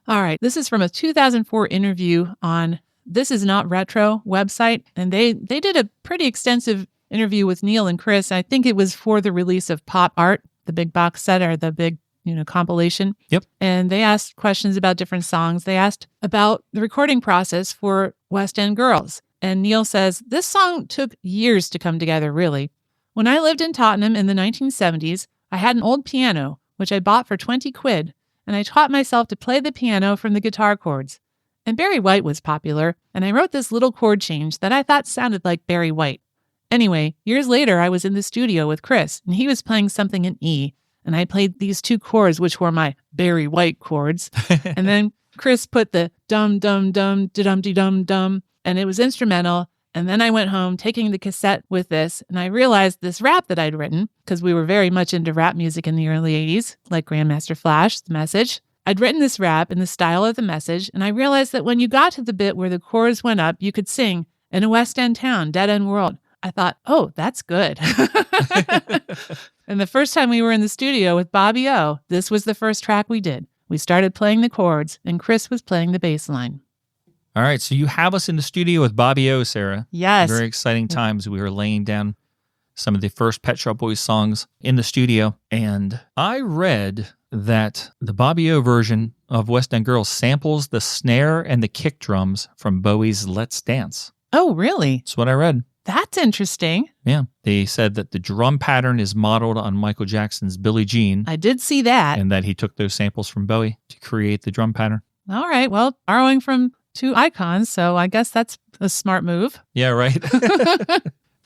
All right, this is from a 2004 interview on This Is Not Retro website, and they did a pretty extensive interview with Neil and Chris. I think it was for the release of Pop Art, the big box set or the big compilation. Yep. And they asked questions about different songs. They asked about the recording process for West End Girls. And Neil says, this song took years to come together, really. When I lived in Tottenham in the 1970s, I had an old piano, which I bought for 20 quid, and I taught myself to play the piano from the guitar chords. And Barry White was popular, and I wrote this little chord change that I thought sounded like Barry White. Anyway, years later, I was in the studio with Chris, and he was playing something in E, and I played these two chords, which were my Barry White chords. And then Chris put the dum, dum, dum, da-dum-de-dum, dum, and it was instrumental. And then I went home taking the cassette with this, and I realized this rap that I'd written, because we were very much into rap music in the early 80s, like Grandmaster Flash, The Message. I'd written this rap in the style of The Message, and I realized that when you got to the bit where the chorus went up, you could sing, in a West End town, dead end world. I thought, oh, that's good. And the first time we were in the studio with Bobby O, this was the first track we did. We started playing the chords, and Chris was playing the bass line. All right, so you have us in the studio with Bobby O, Sarah. Yes. Very exciting times. We were laying down some of the first Pet Shop Boys songs in the studio, and I read that the Bobby O version of West End Girls samples the snare and the kick drums from Bowie's Let's Dance. Oh, really? That's what I read. That's interesting. Yeah. They said that the drum pattern is modeled on Michael Jackson's Billie Jean. I did see that. And that he took those samples from Bowie to create the drum pattern. All right. Well, borrowing from two icons, so I guess that's a smart move. Yeah, right.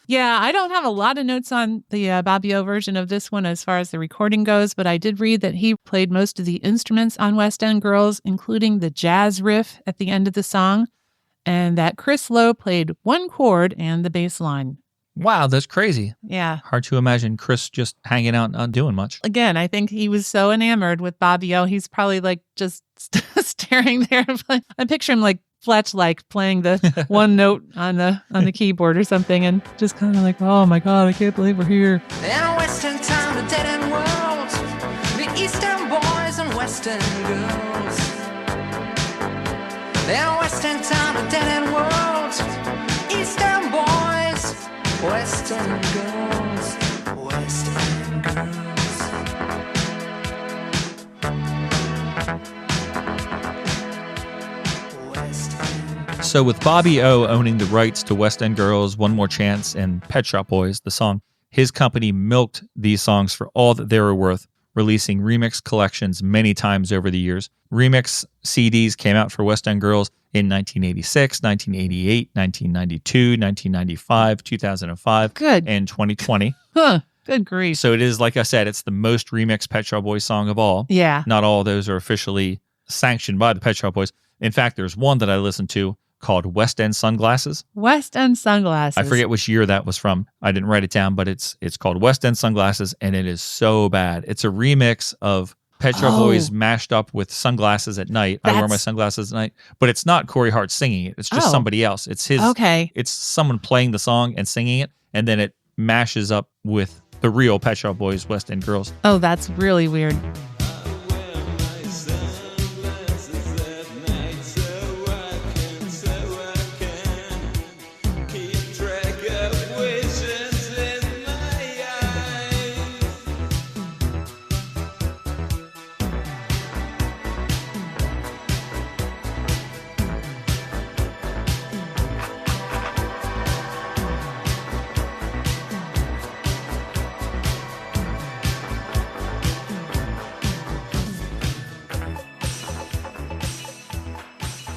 Yeah, I don't have a lot of notes on the Bobby O version of this one as far as the recording goes, but I did read that he played most of the instruments on West End Girls, including the jazz riff at the end of the song, and that Chris Lowe played one chord and the bass line. Wow, that's crazy. Yeah. Hard to imagine Chris just hanging out and not doing much. Again, I think he was so enamored with Bobby O, he's probably like just staring there. I picture him like Fletch playing the one note on the keyboard or something, and just kind of like, oh my God, I can't believe we're here. In a Western town, a dead end world, the Eastern boys and Western girls. In a Western town, a dead end world, Eastern boys, Western girls, Western girls. So with Bobby O owning the rights to West End Girls, One More Chance, and Pet Shop Boys, the song, his company milked these songs for all that they were worth, releasing remix collections many times over the years. Remix CDs came out for West End Girls in 1986, 1988, 1992, 1995, 2005, and 2020. Good grief. So it is, like I said, it's the most remixed Pet Shop Boys song of all. Yeah. Not all of those are officially sanctioned by the Pet Shop Boys. In fact, there's one that I listened to called West End Sunglasses. West End Sunglasses. I forget which year that was from. I didn't write it down, but it's called West End Sunglasses, and it is so bad. It's a remix of Pet Shop Boys mashed up with Sunglasses at Night. I wear my sunglasses at night, but it's not Corey Hart singing it. It's just somebody else. It's his. Okay. It's someone playing the song and singing it, and then it mashes up with the real Pet Shop Boys West End Girls. Oh, that's really weird.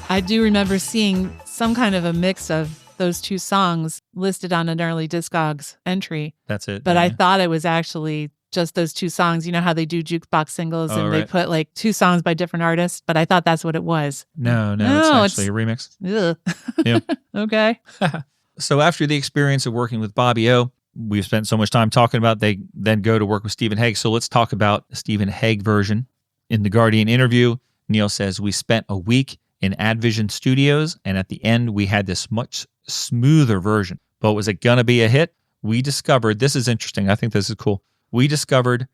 I do remember seeing some kind of a mix of those two songs listed on an early Discogs entry. That's it. But I thought it was actually just those two songs. You know how they do jukebox singles and they put like two songs by different artists? But I thought that's what it was. No, it's actually a remix. Ugh. Yeah. Okay. So after the experience of working with Bobby O, we've spent so much time talking about, they then go to work with Stephen Hague. So let's talk about the Stephen Hague version. In the Guardian interview, Neil says, "We spent a week in Advision Studios, and at the end, we had this much smoother version. But was it going to be a hit? We discovered," this is interesting, I think this is cool, "we discovered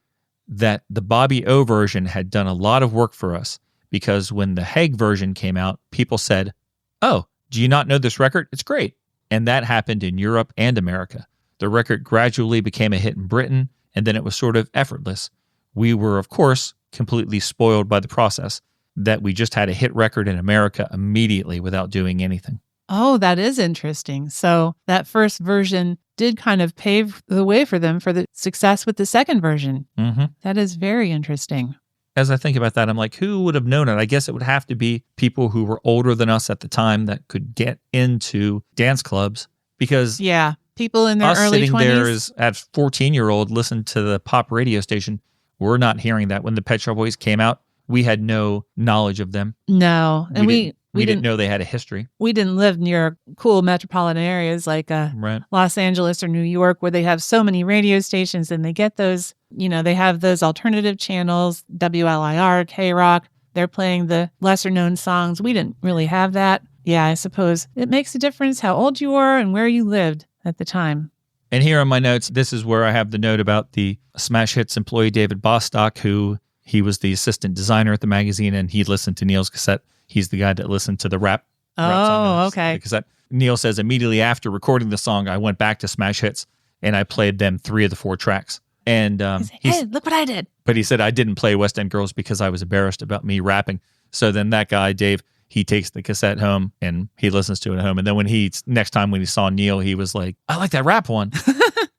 that the Bobby O version had done a lot of work for us, because when the Hague version came out, people said, 'Oh, do you not know this record? It's great.' And that happened in Europe and America. The record gradually became a hit in Britain, and then it was sort of effortless. We were, of course, completely spoiled by the process, that we just had a hit record in America immediately without doing anything." Oh, that is interesting. So that first version did kind of pave the way for them for the success with the second version. Mm-hmm. That is very interesting. As I think about that, I'm like, who would have known it? I guess it would have to be people who were older than us at the time that could get into dance clubs, because yeah, people in their us early sitting 20s. there as a 14-year-old listen to the pop radio station, we're not hearing that. When the Pet Shop Boys came out, we had no knowledge of them. No, and we didn't know they had a history. We didn't live near cool metropolitan areas like Right. Los Angeles or New York, where they have so many radio stations and they get those, they have those alternative channels, WLIR, K-Rock. They're playing the lesser known songs. We didn't really have that. Yeah, I suppose it makes a difference how old you were and where you lived at the time. And here on my notes, this is where I have the note about the Smash Hits employee, David Bostock, who he was the assistant designer at the magazine, and he listened to Neil's cassette. He's the guy that listened to the rap song on okay. the cassette. Neil says, immediately after recording the song, I went back to Smash Hits, and I played them 3 of the 4 tracks. And hey, look what I did. But he said, I didn't play West End Girls because I was embarrassed about me rapping. So then that guy, Dave, he takes the cassette home, and he listens to it at home. And then next time when he saw Neil, he was like, I like that rap one.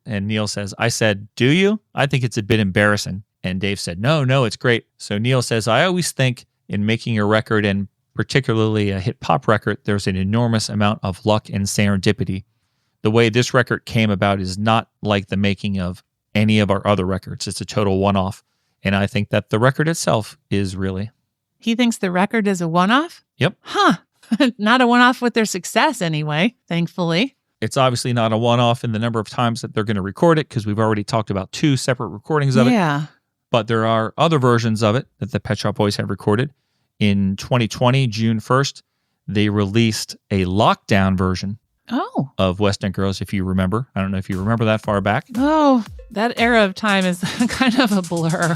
And Neil says, I said, do you? I think it's a bit embarrassing. And Dave said, no, it's great. So Neil says, I always think in making a record, and particularly a hit pop record, there's an enormous amount of luck and serendipity. The way this record came about is not like the making of any of our other records. It's a total one-off. And I think that the record itself is really. He thinks the record is a one-off? Yep. Huh. Not a one-off with their success anyway, thankfully. It's obviously not a one-off in the number of times that they're going to record it, because we've already talked about 2 separate recordings of it. Yeah. But there are other versions of it that the Pet Shop Boys have recorded. In 2020, June 1st, they released a lockdown version of West End Girls, if you remember. I don't know if you remember that far back. Oh, that era of time is kind of a blur.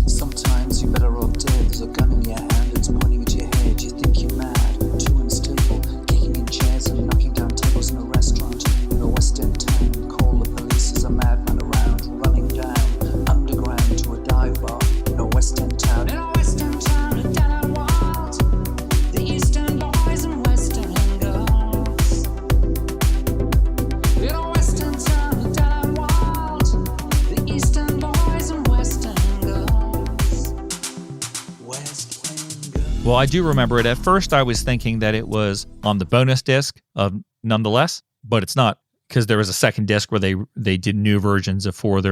Sometimes you're better off dead. There's a gun in your hand, it's pointing at your head. You think you're mad, too unstable, kicking in chairs and knocking down tables in a restaurant in a West End town. Call the police, there's a madman around, running down underground to a dive bar in a West End town. In a West End town, a dead end world. The East End boys and West End girls. Well, I do remember it. At first, I was thinking that it was on the bonus disc of Nonetheless, but it's not, because there was a second disc where they did new versions of 4 of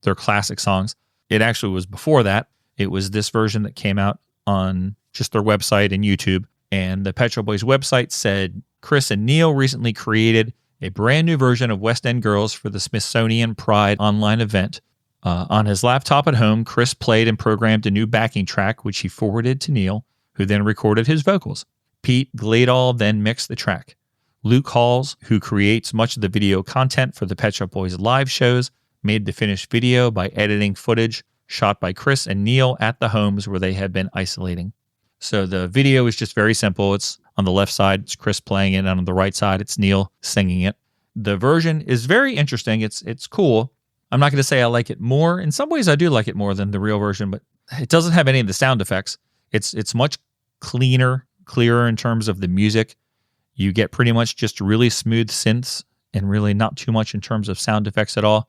their classic songs. It actually was before that. It was this version that came out on just their website and YouTube. And the Pet Shop Boys website said, Chris and Neil recently created a brand new version of West End Girls for the Smithsonian Pride online event. On his laptop at home, Chris played and programmed a new backing track, which he forwarded to Neil, who then recorded his vocals. Pete Gladall then mixed the track. Luke Halls, who creates much of the video content for the Pet Shop Boys live shows, made the finished video by editing footage shot by Chris and Neil at the homes where they had been isolating. So the video is just very simple. It's on the left side, it's Chris playing it, and on the right side, it's Neil singing it. The version is very interesting. It's cool. I'm not going to say I like it more. In some ways, I do like it more than the real version, but it doesn't have any of the sound effects. It's much clearer in terms of the music. You get pretty much just really smooth synths and really not too much in terms of sound effects at all.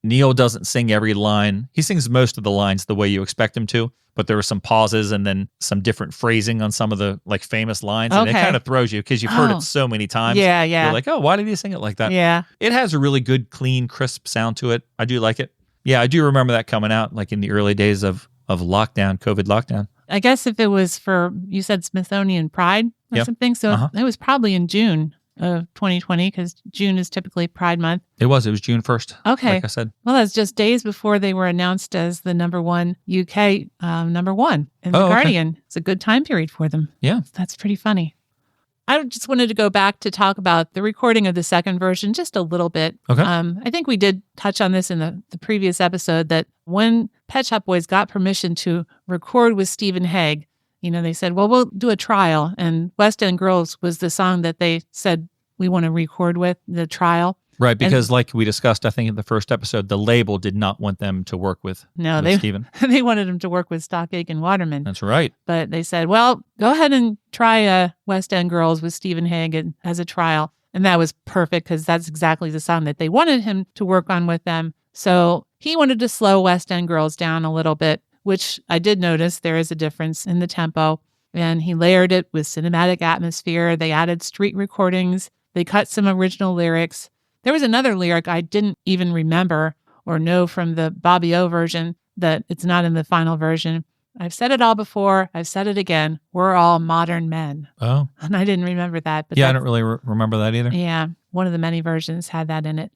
Neil doesn't sing every line. He sings most of the lines the way you expect him to, but there were some pauses and then some different phrasing on some of the famous lines. And it kind of throws you because you've heard it so many times. Yeah. You're like, oh, why did he sing it like that? Yeah. It has a really good, clean, crisp sound to it. I do like it. Yeah, I do remember that coming out in the early days of lockdown, COVID lockdown. I guess if it was for, you said Smithsonian Pride or something, so it was probably in June of 2020, because June is typically Pride Month. It was June 1st. Okay. Like I said. Well, that's just days before they were announced as the number one UK number one in The Guardian. Okay. It's a good time period for them. Yeah. That's pretty funny. I just wanted to go back to talk about the recording of the second version just a little bit. Okay. I think we did touch on this in the previous episode, that when Pet Shop Boys got permission to record with Stephen Hague, they said, well, we'll do a trial. And West End Girls was the song that they said we want to record with, the trial. Right, because like we discussed, I think in the first episode, the label did not want them to work with Stephen. They wanted him to work with Stock Aitken Waterman. That's right. But they said, well, go ahead and try West End Girls with Stephen Hague as a trial. And that was perfect, because that's exactly the song that they wanted him to work on with them. So he wanted to slow West End Girls down a little bit, which I did notice there is a difference in the tempo. And he layered it with cinematic atmosphere. They added street recordings. They cut some original lyrics. There was another lyric I didn't even remember or know from the Bobby O version that it's not in the final version. I've said it all before. I've said it again. We're all modern men. Oh. And I didn't remember that. But yeah, I don't really remember that either. Yeah. One of the many versions had that in it.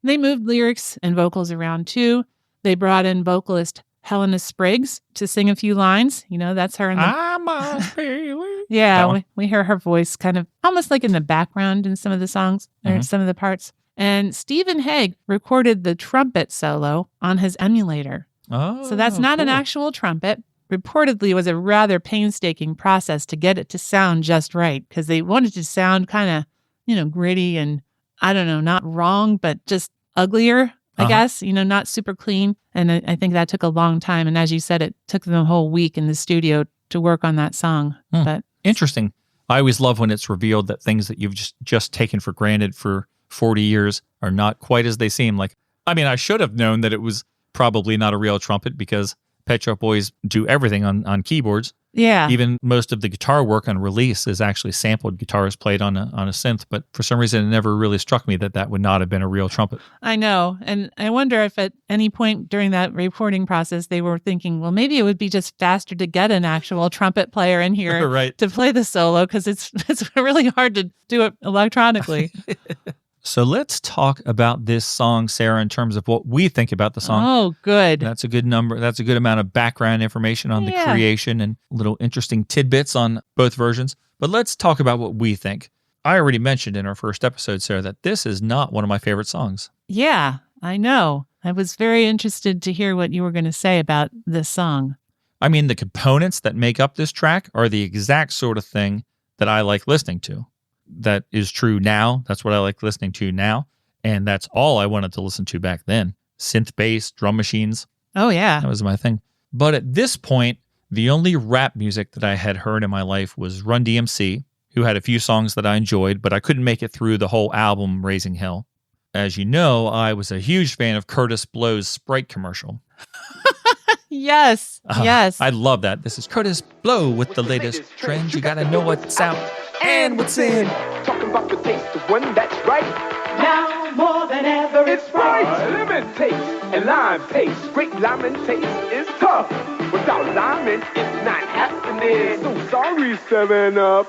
They moved lyrics and vocals around too. They brought in vocalist Helena Spriggs to sing a few lines. That's her in the... I'm a feeling. Yeah, we hear her voice kind of almost like in the background in some of the songs or some of the parts. And Stephen Hague recorded the trumpet solo on his emulator. Oh, so that's not an cool. actual trumpet. Reportedly, it was a rather painstaking process to get it to sound just right, because they wanted to sound kind of, gritty and, I don't know, not wrong, but just uglier, I guess, not super clean. And I think that took a long time. And as you said, it took them a whole week in the studio to work on that song. But interesting. I always love when it's revealed that things that you've just taken for granted for 40 years are not quite as they seem. I should have known that it was probably not a real trumpet, because Pet Shop Boys do everything on keyboards. Yeah. Even most of the guitar work on Release is actually sampled guitars played on a synth. But for some reason, it never really struck me that would not have been a real trumpet. I know. And I wonder if at any point during that recording process, they were thinking, well, maybe it would be just faster to get an actual trumpet player in here right. to play the solo, because it's really hard to do it electronically. So let's talk about this song, Sarah, in terms of what we think about the song. Oh, good. That's a good number. That's a good amount of background information on the creation and little interesting tidbits on both versions. But let's talk about what we think. I already mentioned in our first episode, Sarah, that this is not one of my favorite songs. Yeah, I know. I was very interested to hear what you were going to say about this song. The components that make up this track are the exact sort of thing that I like listening to. That is true now. That's what I like listening to now. And that's all I wanted to listen to back then. Synth bass, drum machines. Oh, yeah. That was my thing. But at this point, the only rap music that I had heard in my life was Run DMC, who had a few songs that I enjoyed, but I couldn't make it through the whole album, Raising Hell. As you know, I was a huge fan of Curtis Blow's Sprite commercial. Yes. Yes. I love that. This is Curtis Blow with the latest trends. You gotta know what's out and what's in. Talking about the taste of one that's right. Now more than ever it's right. Lemon taste and lime taste. Great lemon taste is tough. Without lemon, it's not happening. So sorry, 7-Up.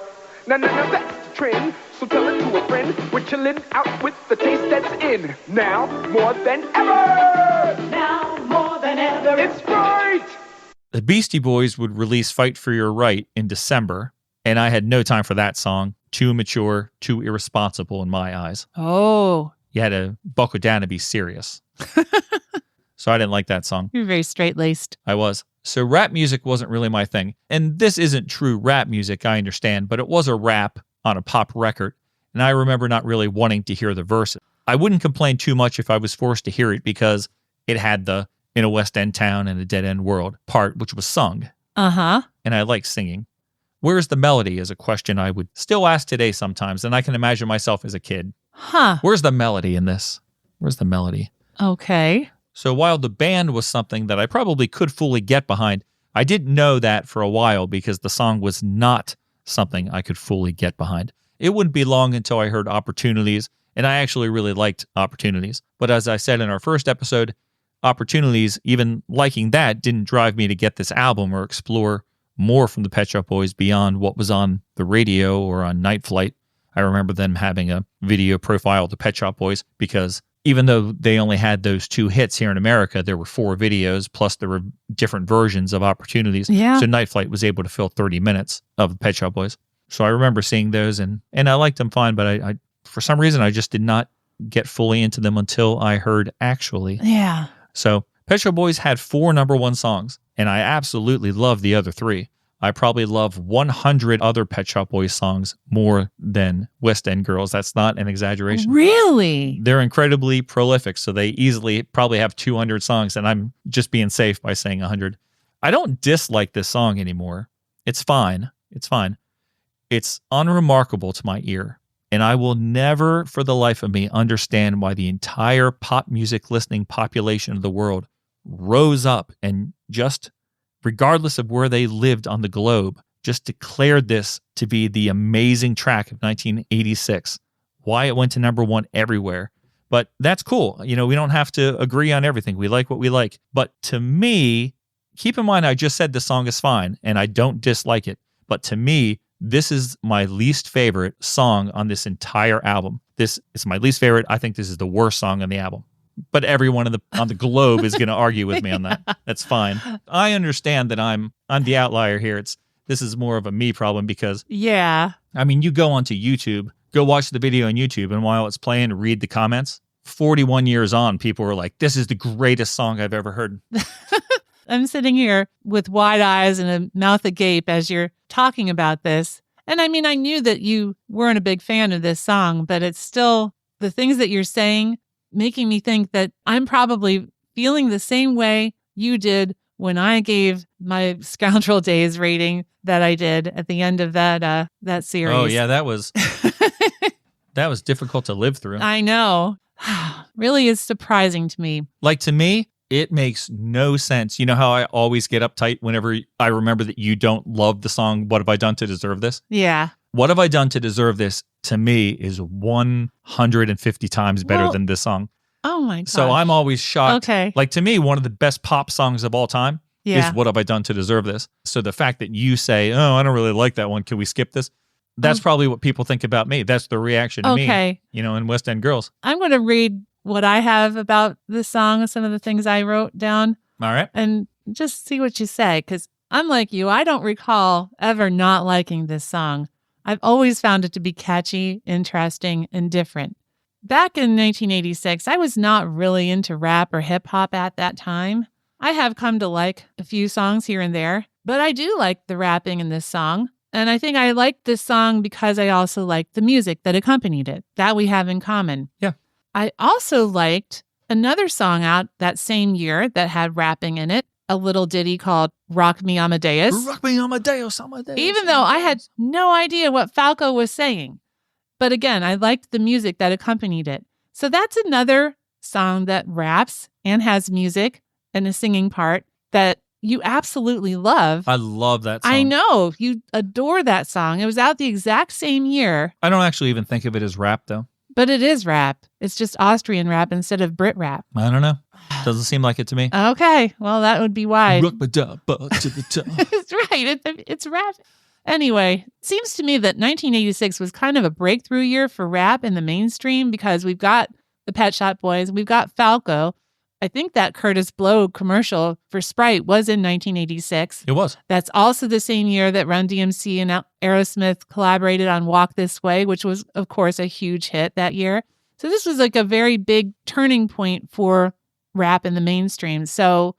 Now, that's the trend. So tell it to a friend. We're chilling out with the taste that's in. Now more than ever. Now more than ever it's right. The Beastie Boys would release Fight for Your Right in December, and I had no time for that song. Too immature, too irresponsible in my eyes. Oh. You had to buckle down and be serious. So I didn't like that song. You're very straight-laced. I was. So rap music wasn't really my thing. And this isn't true rap music, I understand, but it was a rap on a pop record. And I remember not really wanting to hear the verses. I wouldn't complain too much if I was forced to hear it because it had the in a West End town and a dead end world part, which was sung. Uh-huh. And I like singing. Where's the melody is a question I would still ask today sometimes. And I can imagine myself as a kid. Huh. Where's the melody in this? Where's the melody? Okay. So while the band was something that I probably could fully get behind, I didn't know that for a while because the song was not something I could fully get behind. It wouldn't be long until I heard Opportunities, and I actually really liked Opportunities. But as I said in our first episode, Opportunities, even liking that, didn't drive me to get this album or explore more from the Pet Shop Boys beyond what was on the radio or on Night Flight. I remember them having a video profile of the Pet Shop Boys because even though they only had those 2 hits here in America, there were 4 videos, plus there were different versions of Opportunities. Yeah. So Night Flight was able to fill 30 minutes of the Pet Shop Boys. So I remember seeing those, and I liked them fine, but I for some reason, I just did not get fully into them until I heard Actually. Yeah. So Pet Shop Boys had 4 #1 songs, and I absolutely love the other 3. I probably love 100 other Pet Shop Boys songs more than West End Girls. That's not an exaggeration. Really? They're incredibly prolific, so they easily probably have 200 songs, and I'm just being safe by saying 100. I don't dislike this song anymore. It's fine. It's fine. It's unremarkable to my ear, and I will never, for the life of me, understand why the entire pop music listening population of the world rose up and just, regardless of where they lived on the globe, just declared this to be the amazing track of 1986. Why it went to #1 everywhere. But that's cool. You know, we don't have to agree on everything. We like what we like. But to me, keep in mind, I just said the song is fine and I don't dislike it. But to me, this is my least favorite song on this entire album. This is my least favorite. I think this is the worst song on the album. But everyone on the globe is going to argue with me on that. That's fine. I understand that I'm the outlier here. This is more of a me problem because, yeah. I mean, you go onto YouTube, go watch the video on YouTube, and while it's playing, read the comments. 41 years on, people are like, this is the greatest song I've ever heard. I'm sitting here with wide eyes and a mouth agape as you're talking about this. And I mean, I knew that you weren't a big fan of this song, but it's still the things that you're saying making me think that I'm probably feeling the same way you did when I gave my Scoundrel Days rating that I did at the end of that series. Oh yeah, that was difficult to live through. I know. Really is surprising to me. Like, to me, it makes no sense. You know how I always get uptight whenever I remember that you don't love the song, What Have I Done to Deserve This? Yeah. What Have I Done to Deserve This, to me, is 150 times better than this song. Oh my gosh. So I'm always shocked. Okay. Like, to me, one of the best pop songs of all time Yeah. is What Have I Done to Deserve This? So the fact that you say, oh, I don't really like that one, can we skip this? That's probably what people think about me. That's the reaction to me, you know, in West End Girls. I'm going to read what I have about this song and some of the things I wrote down. All right. And just see what you say, because I'm like you. I don't recall ever not liking this song. I've always found it to be catchy, interesting, and different. Back in 1986, I was not really into rap or hip hop at that time. I have come to like a few songs here and there, but I do like the rapping in this song. And I think I liked this song because I also liked the music that accompanied it. That we have in common. Yeah. I also liked another song out that same year that had rapping in it, a little ditty called Rock Me Amadeus. Rock Me Amadeus, Amadeus. Even though I had no idea what Falco was saying. But again, I liked the music that accompanied it. So that's another song that raps and has music and a singing part that you absolutely love. I love that song. I know. You adore that song. It was out the exact same year. I don't actually even think of it as rap, though. But it is rap. It's just Austrian rap instead of Brit rap. I don't know. Doesn't seem like it to me. Okay. Well, that would be why. Rock my dub to the top. It's right. It's rap. Anyway, it seems to me that 1986 was kind of a breakthrough year for rap in the mainstream because we've got the Pet Shop Boys, we've got Falco. I think that Curtis Blow commercial for Sprite was in 1986. It was. That's also the same year that Run DMC and Aerosmith collaborated on Walk This Way, which was, of course, a huge hit that year. So this was like a very big turning point for rap in the mainstream. So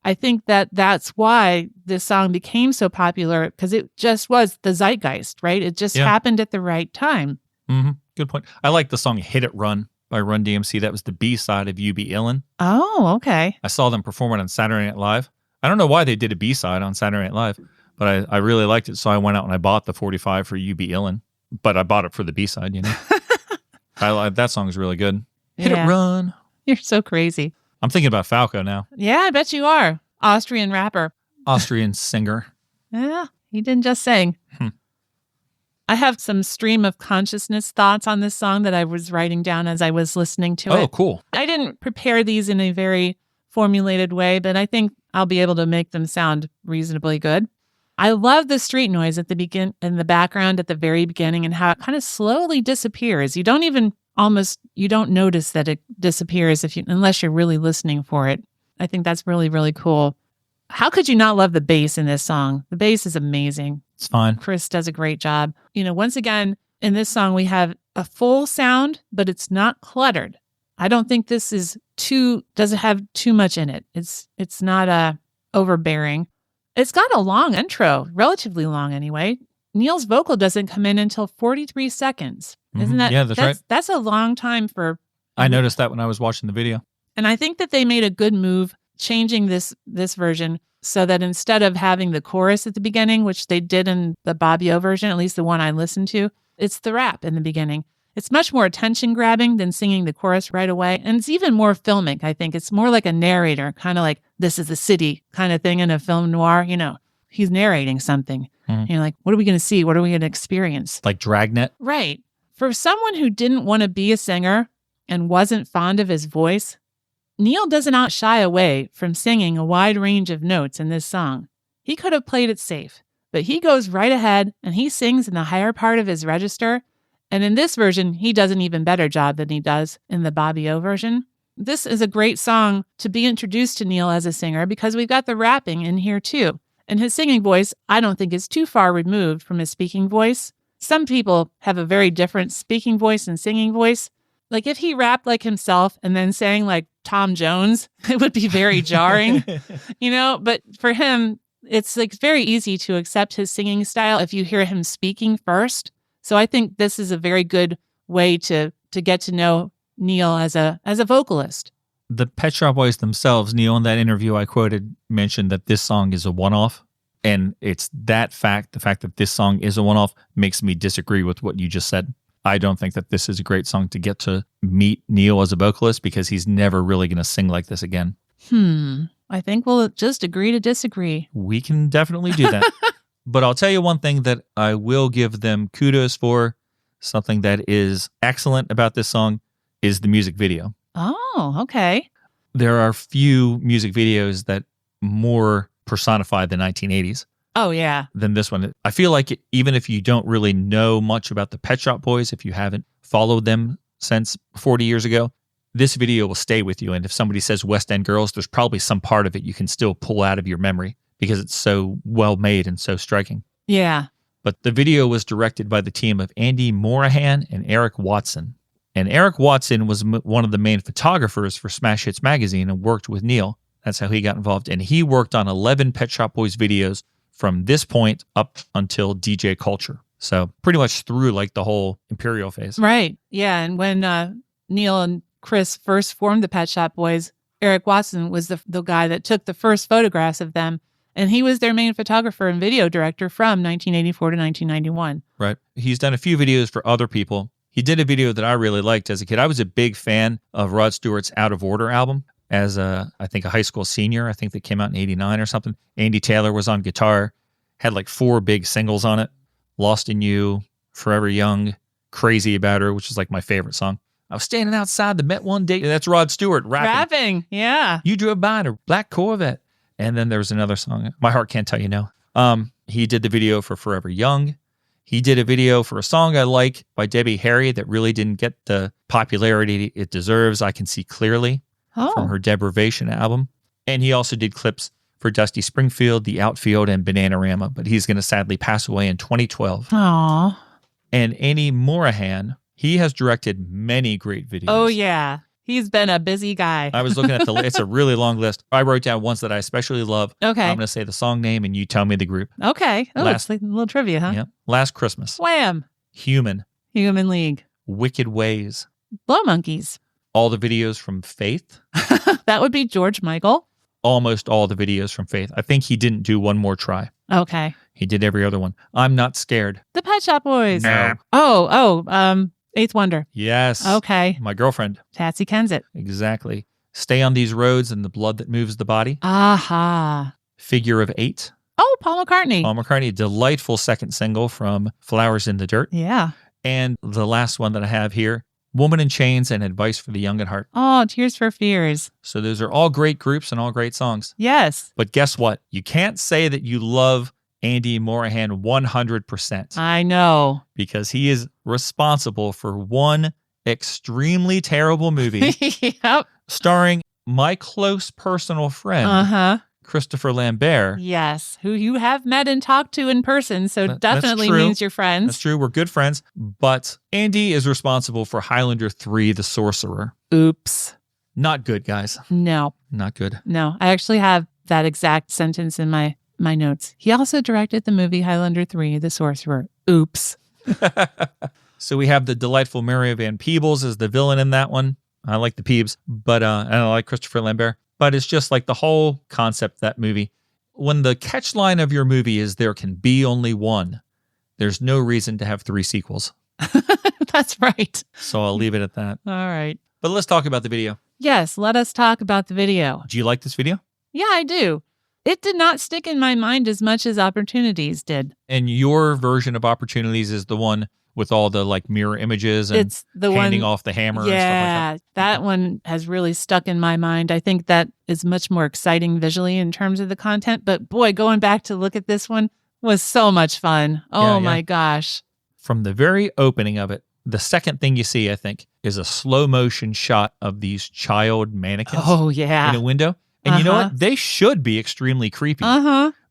I think that that's why this song became so popular, because it just was the zeitgeist, right? It just happened at the right time. Mm-hmm. Good point. I like the song Hit It Run by Run DMC. That was the B-side of You Be Illin'. Oh, okay. I saw them perform it on Saturday Night Live. I don't know why they did a B-side on Saturday Night Live, but I really liked it, so I went out and I bought the 45 for You Be Illin', but I bought it for the B-side, you know? That song's really good. Hit It Run. You're so crazy. I'm thinking about Falco now. Yeah, I bet you are. Austrian rapper. Austrian singer. Yeah, he didn't just sing. I have some stream of consciousness thoughts on this song that I was writing down as I was listening to it. Oh, cool. I didn't prepare these in a very formulated way, but I think I'll be able to make them sound reasonably good. I love the street noise at the in the background at the very beginning and how it kind of slowly disappears. You don't even you don't notice that it disappears unless you're really listening for it. I think that's really, really cool. How could you not love the bass in this song? The bass is amazing. It's fine. Chris does a great job. You know, once again, in this song, we have a full sound, but it's not cluttered. I don't think this doesn't have too much in it. It's not overbearing. It's got a long intro, relatively long anyway. Neil's vocal doesn't come in until 43 seconds. Isn't that? Yeah, that's right. That's a long time for. I noticed that when I was watching the video. And I think that they made a good move changing this version so that instead of having the chorus at the beginning, which they did in the Bobby O version, at least the one I listened to, it's the rap in the beginning. It's much more attention grabbing than singing the chorus right away. And it's even more filmic, I think. It's more like a narrator, kind of like This Is the City kind of thing in a film noir. You know, he's narrating something. And you're like, what are we going to see? What are we going to experience? Like Dragnet? Right. For someone who didn't want to be a singer and wasn't fond of his voice, Neil doesn't shy away from singing a wide range of notes in this song. He could have played it safe, but he goes right ahead and he sings in the higher part of his register. And in this version, he does an even better job than he does in the Bobby O version. This is a great song to be introduced to Neil as a singer because we've got the rapping in here too. And his singing voice, I don't think is too far removed from his speaking voice. Some people have a very different speaking voice and singing voice. Like if he rapped like himself and then sang like Tom Jones, it would be very jarring, you know? But for him, it's like very easy to accept his singing style if you hear him speaking first. So I think this is a very good way to get to know Neil as a vocalist. The Pet Shop Boys themselves, Neil, in that interview I quoted, mentioned that this song is a one-off. And it's the fact that this song is a one-off makes me disagree with what you just said. I don't think that this is a great song to get to meet Neil as a vocalist because he's never really going to sing like this again. I think we'll just agree to disagree. We can definitely do that. But I'll tell you one thing that I will give them kudos for, something that is excellent about this song, is the music video. Oh, okay. There are few music videos that more personify the 1980s. Oh, yeah. Than this one. I feel like even if you don't really know much about the Pet Shop Boys, if you haven't followed them since 40 years ago, this video will stay with you. And if somebody says West End Girls, there's probably some part of it you can still pull out of your memory because it's so well made and so striking. Yeah. But the video was directed by the team of Andy Morahan and Eric Watson. And Eric Watson was one of the main photographers for Smash Hits magazine and worked with Neil. That's how he got involved. And he worked on 11 Pet Shop Boys videos from this point up until DJ Culture. So pretty much through like the whole Imperial phase. Right. Yeah. And when Neil and Chris first formed the Pet Shop Boys, Eric Watson was the guy that took the first photographs of them. And he was their main photographer and video director from 1984 to 1991. Right. He's done a few videos for other people. He did a video that I really liked as a kid. I was a big fan of Rod Stewart's Out of Order album. as I think a high school senior. I think they came out in 89 or something. Andy Taylor was on guitar, had like 4 big singles on it. Lost in You, Forever Young, Crazy About Her, which is like my favorite song. I was standing outside the Met one day. That's Rod Stewart rapping. Yeah. You drove by in a black Corvette. And then there was another song, My Heart Can't Tell You No. He did the video for Forever Young. He did a video for a song I like by Debbie Harry that really didn't get the popularity it deserves. I Can See Clearly from her Deprivation album. And he also did clips for Dusty Springfield, The Outfield, and Bananarama. But he's going to sadly pass away in 2012. Aww. And Andy Morahan, he has directed many great videos. Oh, yeah. He's been a busy guy. I was looking at it's a really long list. I wrote down ones that I especially love. Okay. I'm going to say the song name and you tell me the group. Okay. Oh, it's like a little trivia, huh? Yeah. Last Christmas. Wham! Human. Human League. Wicked Ways. Blow Monkeys. All the videos from Faith. That would be George Michael. Almost all the videos from Faith. I think he didn't do One More Try. Okay. He did every other one. I'm Not Scared. The Pet Shop Boys. No. Eighth Wonder. Yes. Okay. My girlfriend. Patsy Kensit. Exactly. Stay on These Roads and the Blood That Moves the Body. Aha. Figure of 8. Oh, Paul McCartney. Paul McCartney, delightful second single from Flowers in the Dirt. Yeah. And the last one that I have here, Woman in Chains and Advice for the Young at Heart. Oh, Tears for Fears. So those are all great groups and all great songs. Yes. But guess what? You can't say that you love Andy Morahan 100%. I know. Because he is responsible for one extremely terrible movie Yep. starring my close personal friend, Christopher Lambert. Yes. Who you have met and talked to in person. So definitely true. means you're friends. That's true. We're good friends. But Andy is responsible for Highlander 3, The Sorcerer. Oops. Not good, guys. No. Not good. No. I actually have that exact sentence in my notes. He also directed the movie Highlander 3, The Sorcerer. Oops. So we have the delightful Mary Van Peebles as the villain in that one. I like the Peebs, but and I like Christopher Lambert. But it's just like the whole concept of that movie. When the catch line of your movie is there can be only one, there's no reason to have 3 sequels. That's right. So I'll leave it at that. All right. But let's talk about the video. Yes, let us talk about the video. Do you like this video? Yeah, I do. It did not stick in my mind as much as Opportunities did. And your version of Opportunities is the one with all the like mirror images and it's the handing one, off the hammer yeah, and stuff like that. That one has really stuck in my mind. I think that is much more exciting visually in terms of the content. But boy, going back to look at this one was so much fun. Oh my gosh. From the very opening of it, the second thing you see, I think, is a slow motion shot of these child mannequins in a window. And you know what? They should be extremely creepy.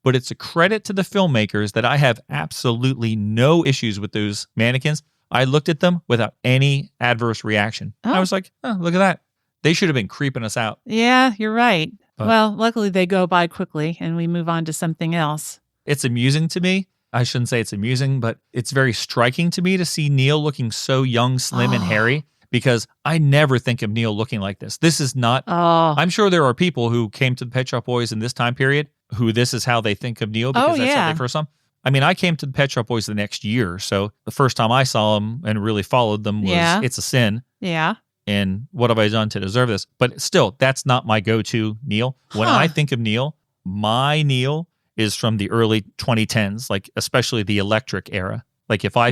But it's a credit to the filmmakers that I have absolutely no issues with those mannequins. I looked at them without any adverse reaction. I was like, oh, look at that. They should have been creeping us out. Yeah, you're right. But well, luckily they go by quickly and we move on to something else. It's amusing to me. I shouldn't say it's amusing, but it's very striking to me to see Neil looking so young, slim, and hairy. Because I never think of Neil looking like this. This is not... I'm sure there are people who came to the Pet Shop Boys in this time period who this is how they think of Neil because that's how they first saw him. I mean, I came to the Pet Shop Boys the next year, so the first time I saw them and really followed them was It's a Sin. Yeah. And what have I done to deserve this? But still, that's not my go-to Neil. When I think of Neil, my Neil is from the early 2010s, like especially the Electric era. Like if I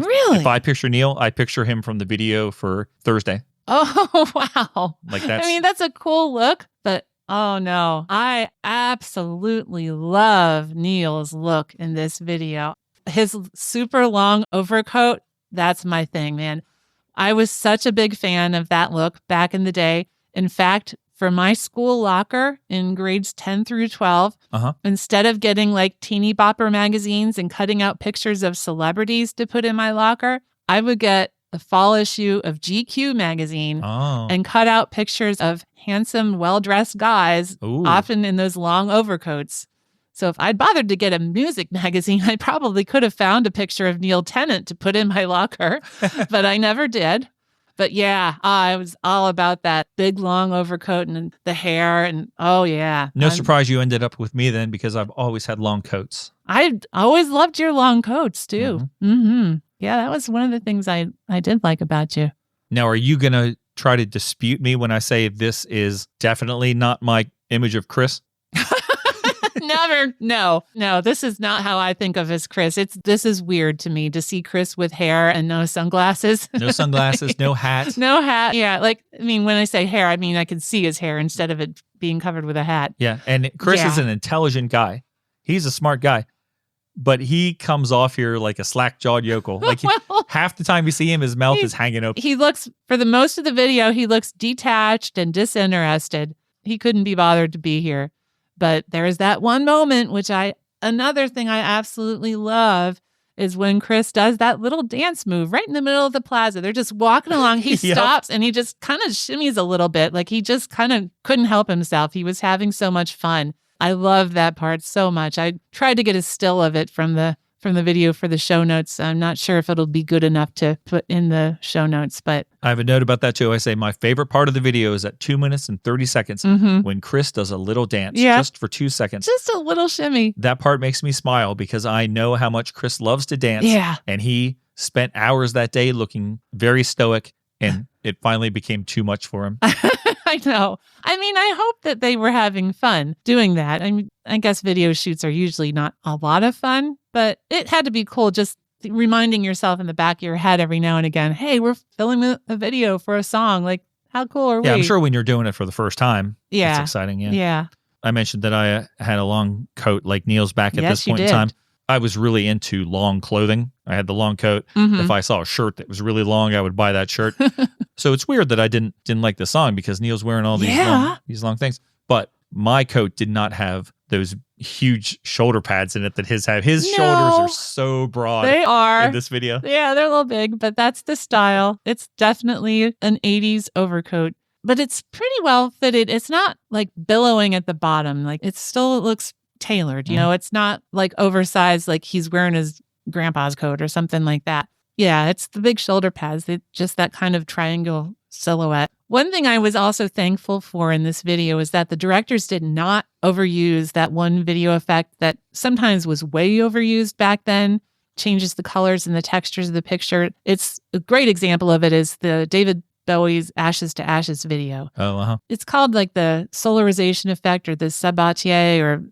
picture Neil, I picture him from the video for Thursday. Oh, wow. Like that's... I mean, that's a cool look, but oh no. I absolutely love Neil's look in this video. His super long overcoat, that's my thing, man. I was such a big fan of that look back in the day. In fact, for my school locker in grades 10 through 12, instead of getting like teeny bopper magazines and cutting out pictures of celebrities to put in my locker, I would get the fall issue of GQ magazine and cut out pictures of handsome, well-dressed guys, often in those long overcoats. So if I'd bothered to get a music magazine, I probably could have found a picture of Neil Tennant to put in my locker, but I never did. But yeah, I was all about that big, long overcoat and the hair. And oh, yeah. No surprise you ended up with me then because I've always had long coats. I always loved your long coats too. Yeah, that was one of the things I did like about you. Now, are you going to try to dispute me when I say this is definitely not my image of Chris? Never. No, this is not how I think of as Chris. This is weird to me to see Chris with hair and no sunglasses. No sunglasses, no hat. No hat. Yeah. Like, I mean, when I say hair, I mean, I can see his hair instead of it being covered with a hat. Yeah. And Chris is an intelligent guy. He's a smart guy. But he comes off here like a slack-jawed yokel. Like half the time you see him, his mouth is hanging open. He looks, for the most of the video, he looks detached and disinterested. He couldn't be bothered to be here. But there's that one moment, another thing I absolutely love is when Chris does that little dance move right in the middle of the plaza. They're just walking along. He stops and he just kind of shimmies a little bit. Like he just kind of couldn't help himself. He was having so much fun. I love that part so much. I tried to get a still of it from the video for the show notes. I'm not sure if it'll be good enough to put in the show notes, but I have a note about that too. I say my favorite part of the video is at 2 minutes and 30 seconds when Chris does a little dance just for 2 seconds. Just a little shimmy. That part makes me smile because I know how much Chris loves to dance. Yeah. And he spent hours that day looking very stoic, and it finally became too much for him. I know. I mean, I hope that they were having fun doing that. I mean, I guess video shoots are usually not a lot of fun, but it had to be cool just reminding yourself in the back of your head every now and again, hey, we're filming a video for a song. Like, how cool are we? Yeah, I'm sure when you're doing it for the first time, it's exciting. Yeah. I mentioned that I had a long coat like Neil's back at this point in time. I was really into long clothing. I had the long coat. If I saw a shirt that was really long, I would buy that shirt. So it's weird that I didn't like the song because Neil's wearing all these long things. But my coat did not have those huge shoulder pads in it that his have. His shoulders are so broad. They are. In this video. Yeah, they're a little big, but that's the style. It's definitely an 80s overcoat, but it's pretty well fitted. It's not like billowing at the bottom. Like it still looks tailored, you know, it's not like oversized, like he's wearing his grandpa's coat or something like that. Yeah, it's the big shoulder pads. It's just that kind of triangle silhouette. One thing I was also thankful for in this video is that the directors did not overuse that one video effect that sometimes was way overused back then, changes the colors and the textures of the picture. It's a great example of it is the David Bowie's Ashes to Ashes video. It's called like the solarization effect or the Sabatier or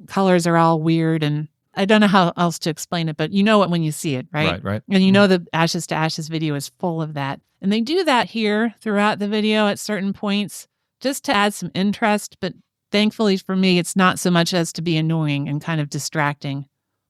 colors are all weird, and I don't know how else to explain it, but you know it when you see it, right? Right. And you know the Ashes to Ashes video is full of that. And they do that here throughout the video at certain points just to add some interest, but thankfully for me, it's not so much as to be annoying and kind of distracting.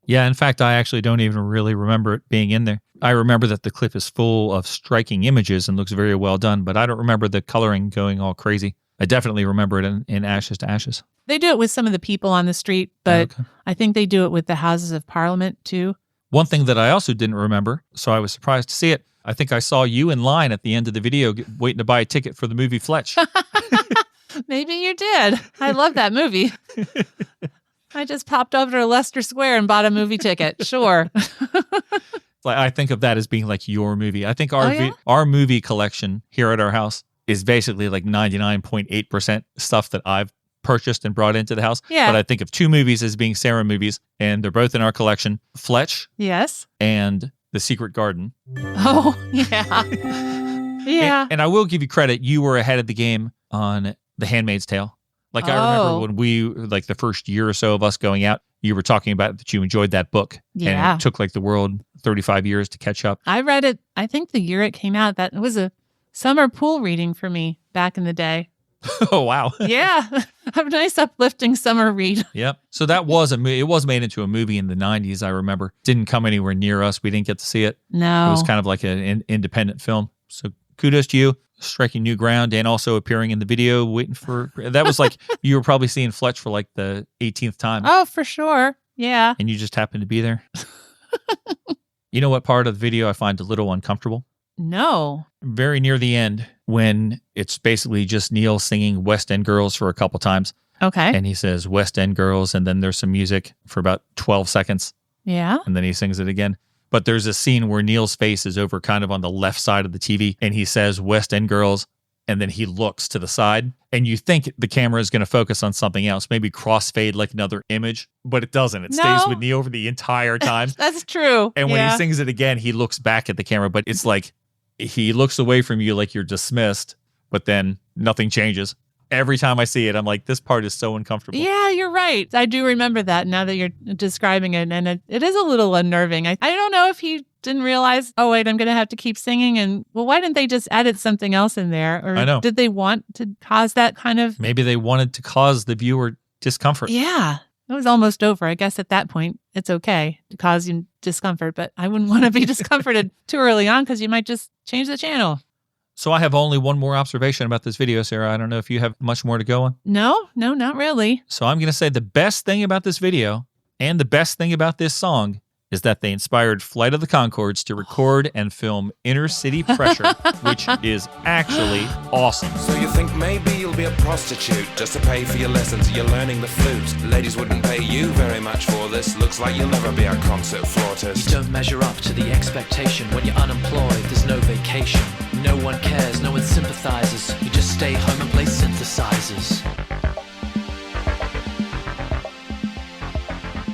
Yeah, in fact, I actually don't even really remember it being in there. I remember that the clip is full of striking images and looks very well done, but I don't remember the coloring going all crazy. I definitely remember it in Ashes to Ashes. They do it with some of the people on the street, but I think they do it with the Houses of Parliament too. One thing that I also didn't remember, so I was surprised to see it, I think I saw you in line at the end of the video waiting to buy a ticket for the movie Fletch. Maybe you did. I love that movie. I just popped over to Leicester Square and bought a movie ticket. Sure. I think of that as being like your movie. I think our movie collection here at our house is basically like 99.8% stuff that I've purchased and brought into the house. Yeah. But I think of two movies as being Sarah movies, and they're both in our collection, Fletch and The Secret Garden. Oh, yeah. Yeah. And I will give you credit. You were ahead of the game on The Handmaid's Tale. Like I remember when we, like the first year or so of us going out, you were talking about that you enjoyed that book. Yeah. And it took like the world 35 years to catch up. I read it, I think the year it came out. That was a summer pool reading for me back in the day. Oh, wow. Yeah. A nice uplifting summer read. Yep. So that was it was made into a movie in the 90s, I remember. Didn't come anywhere near us. We didn't get to see it. No. It was kind of like an independent film. So kudos to you, striking new ground and also appearing in the video, waiting for, that was like, you were probably seeing Fletch for like the 18th time. Oh, for sure. Yeah. And you just happened to be there. You know what part of the video I find a little uncomfortable? No. Very near the end, when it's basically just Neil singing West End Girls for a couple times. Okay. And he says West End Girls, and then there's some music for about 12 seconds. Yeah. And then he sings it again. But there's a scene where Neil's face is over kind of on the left side of the TV, and he says West End Girls, and then he looks to the side, and you think the camera is going to focus on something else, maybe crossfade like another image, but it doesn't. It stays with Neil for the entire time. That's true. And when he sings it again, he looks back at the camera, but it's like he looks away from you like you're dismissed, but then nothing changes. Every time I see it, I'm like, this part is so uncomfortable. Yeah, you're right. I do remember that now that you're describing it. And it is a little unnerving. I don't know if he didn't realize, oh, wait, I'm going to have to keep singing. And well, why didn't they just edit something else in there? Or I know. Did they want to cause that kind of? Maybe they wanted to cause the viewer discomfort. Yeah. It was almost over. I guess at that point, it's okay to cause you discomfort. But I wouldn't want to be discomforted too early on because you might just change the channel. So I have only one more observation about this video, Sarah. I don't know if you have much more to go on. No, not really. So I'm going to say the best thing about this video and the best thing about this song is that they inspired Flight of the Conchords to record and film Inner City Pressure, which is actually awesome. So you think maybe you'll be a prostitute just to pay for your lessons, you're learning the flute. Ladies wouldn't pay you very much for this. Looks like you'll never be a concert flautist. You don't measure up to the expectation. When you're unemployed, there's no vacation. No one cares, no one sympathizes. You just stay home and play synthesizers.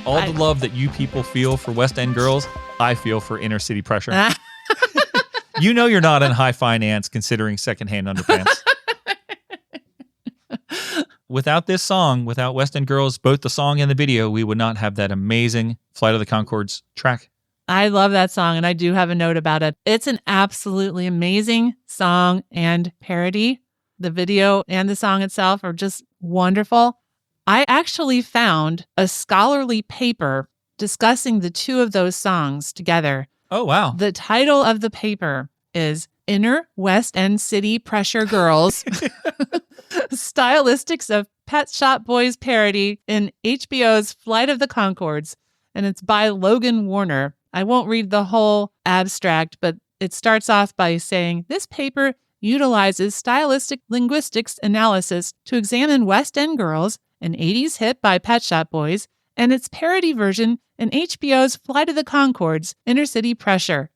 All the love that you people feel for West End girls, I feel for Inner City Pressure. You know you're not in high finance considering secondhand underpants. Without this song, without West End Girls, both the song and the video, we would not have that amazing Flight of the Conchords track. I love that song, and I do have a note about it. It's an absolutely amazing song and parody. The video and the song itself are just wonderful. I actually found a scholarly paper discussing the two of those songs together. Oh, wow. The title of the paper is Inner West End City Pressure Girls, Stylistics of Pet Shop Boys Parody in HBO's Flight of the Conchords, and it's by Logan Warner. I won't read the whole abstract, but it starts off by saying, this paper utilizes stylistic linguistics analysis to examine West End Girls, an 80s hit by Pet Shop Boys, and its parody version in HBO's Flight of the Conchords, Inner City Pressure.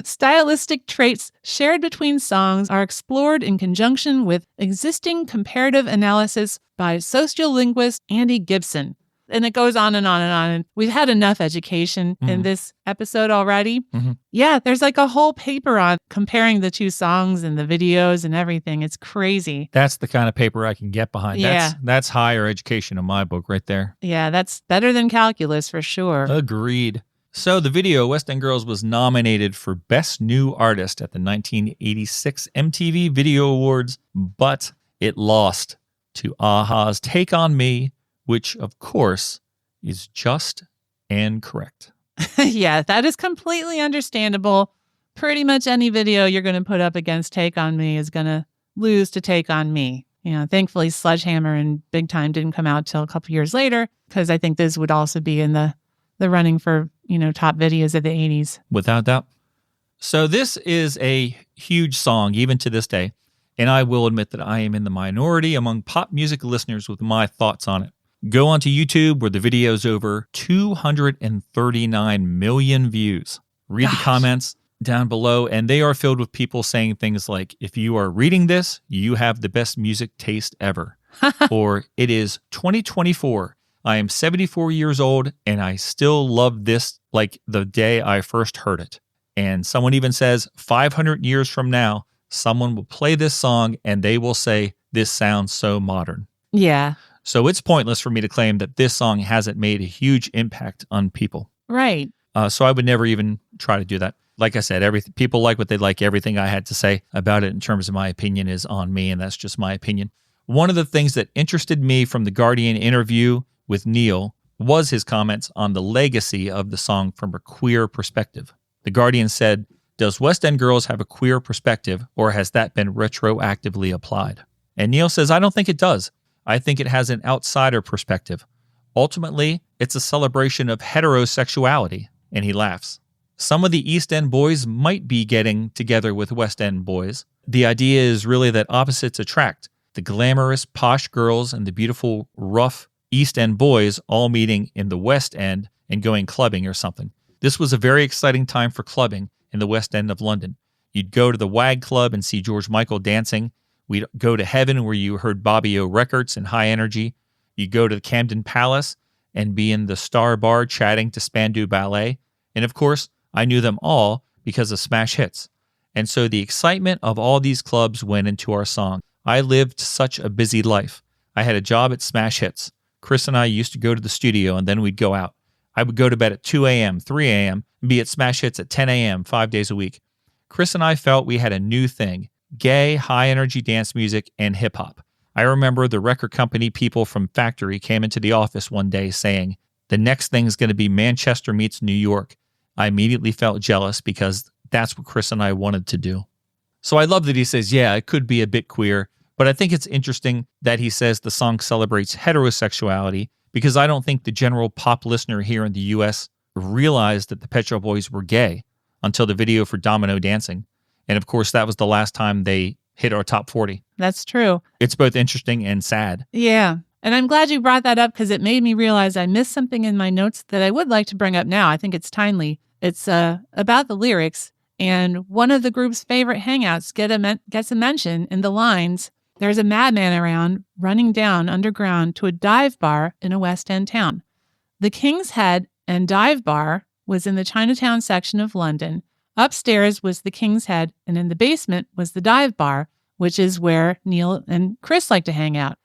Stylistic traits shared between songs are explored in conjunction with existing comparative analysis by sociolinguist Andy Gibson. And it goes on and on and on. And we've had enough education in this episode already. Mm-hmm. Yeah, there's like a whole paper on comparing the two songs and the videos and everything. It's crazy. That's the kind of paper I can get behind. Yeah. That's higher education in my book right there. Yeah, that's better than calculus for sure. Agreed. So the video, West End Girls, was nominated for Best New Artist at the 1986 MTV Video Awards, but it lost to a-ha's Take On Me, which, of course, is just and correct. Yeah, that is completely understandable. Pretty much any video you're going to put up against Take On Me is going to lose to Take On Me. You know, thankfully, Sledgehammer and Big Time didn't come out till a couple years later, because I think this would also be in the running for, you know, top videos of the 80s. Without doubt. So this is a huge song, even to this day, and I will admit that I am in the minority among pop music listeners with my thoughts on it. Go onto YouTube where the video is over 239 million views. Read the comments down below, and they are filled with people saying things like, if you are reading this, you have the best music taste ever. Or, it is 2024. I am 74 years old, and I still love this like the day I first heard it. And someone even says, 500 years from now, someone will play this song, and they will say, this sounds so modern. Yeah. So it's pointless for me to claim that this song hasn't made a huge impact on people. Right. So I would never even try to do that. Like I said, people like what they like. Everything I had to say about it in terms of my opinion is on me, and that's just my opinion. One of the things that interested me from the Guardian interview with Neil was his comments on the legacy of the song from a queer perspective. The Guardian said, does West End Girls have a queer perspective, or has that been retroactively applied? And Neil says, I don't think it does. I think it has an outsider perspective. Ultimately, it's a celebration of heterosexuality, and he laughs. Some of the East End boys might be getting together with West End boys. The idea is really that opposites attract. The glamorous, posh girls and the beautiful, rough East End boys all meeting in the West End and going clubbing or something. This was a very exciting time for clubbing in the West End of London. You'd go to the Wag Club and see George Michael dancing. We'd go to Heaven, where you heard Bobby O records and High Energy. You'd go to the Camden Palace and be in the Star Bar chatting to Spandau Ballet. And of course, I knew them all because of Smash Hits. And so the excitement of all these clubs went into our song. I lived such a busy life. I had a job at Smash Hits. Chris and I used to go to the studio and then we'd go out. I would go to bed at 2 a.m., 3 a.m., and be at Smash Hits at 10 a.m., 5 days a week. Chris and I felt we had a new thing, gay, high-energy dance music and hip-hop. I remember the record company people from Factory came into the office one day saying, the next thing's going to be Manchester meets New York. I immediately felt jealous because that's what Chris and I wanted to do. So I love that he says, yeah, it could be a bit queer, but I think it's interesting that he says the song celebrates heterosexuality because I don't think the general pop listener here in the U.S. realized that the Pet Shop Boys were gay until the video for Domino Dancing. And of course, that was the last time they hit our top 40. That's true. It's both interesting and sad. Yeah. And I'm glad you brought that up because it made me realize I missed something in my notes that I would like to bring up now. I think it's timely. It's about the lyrics. And one of the group's favorite hangouts gets a mention in the lines, there's a madman around running down underground to a dive bar in a West End town. The King's Head and Dive Bar was in the Chinatown section of London. Upstairs was the King's Head, and in the basement was the dive bar, which is where Neil and Chris like to hang out.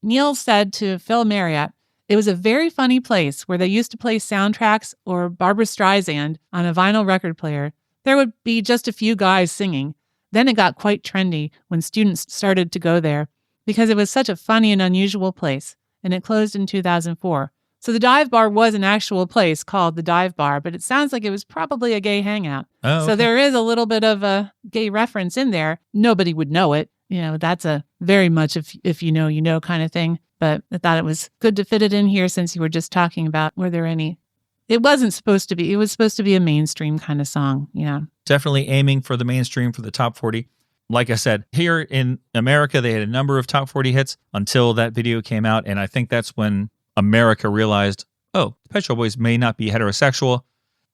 Neil said to Phil Marriott, it was a very funny place where they used to play soundtracks or Barbra Streisand on a vinyl record player. There would be just a few guys singing. Then it got quite trendy when students started to go there because it was such a funny and unusual place, and it closed in 2004. So the dive bar was an actual place called the Dive Bar, but it sounds like it was probably a gay hangout. Oh, okay. So there is a little bit of a gay reference in there. Nobody would know it. You know, that's a very much if you know, you know kind of thing. But I thought it was good to fit it in here since you were just talking about were there any. It wasn't supposed to be. It was supposed to be a mainstream kind of song. Yeah. Definitely aiming for the mainstream for the top 40. Like I said, here in America, they had a number of top 40 hits until that video came out. And I think that's when America realized, oh, the Pet Shop Boys may not be heterosexual.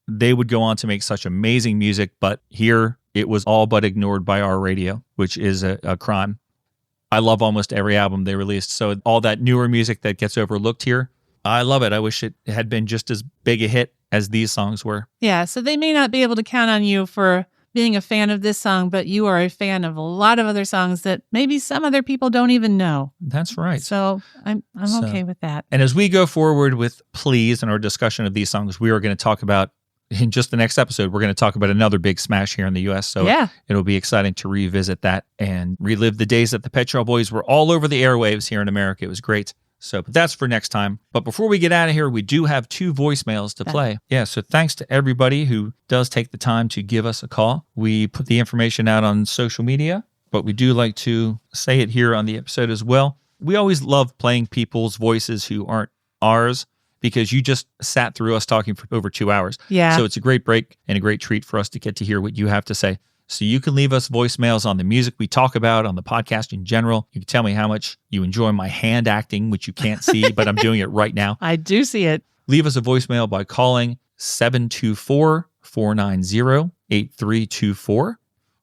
They would go on to make such amazing music, but here it was all but ignored by our radio, which is a crime. I love almost every album they released. So all that newer music that gets overlooked here, I love it. I wish it had been just as big a hit as these songs were. Yeah, so they may not be able to count on you for being a fan of this song, but you are a fan of a lot of other songs that maybe some other people don't even know. That's right. So I'm okay with that. And as we go forward with Please and our discussion of these songs, we are going to talk about, in just the next episode, we're going to talk about another big smash here in the U.S. So yeah, it'll be exciting to revisit that and relive the days that the Pet Shop Boys were all over the airwaves here in America. It was great. So, but that's for next time. But before we get out of here, we do have 2 voicemails to play. Yeah, so thanks to everybody who does take the time to give us a call. We put the information out on social media, but we do like to say it here on the episode as well. We always love playing people's voices who aren't ours because you just sat through us talking for over 2 hours. Yeah. So it's a great break and a great treat for us to get to hear what you have to say. So you can leave us voicemails on the music we talk about, on the podcast in general. You can tell me how much you enjoy my hand acting, which you can't see, but I'm doing it right now. I do see it. Leave us a voicemail by calling 724-490-8324,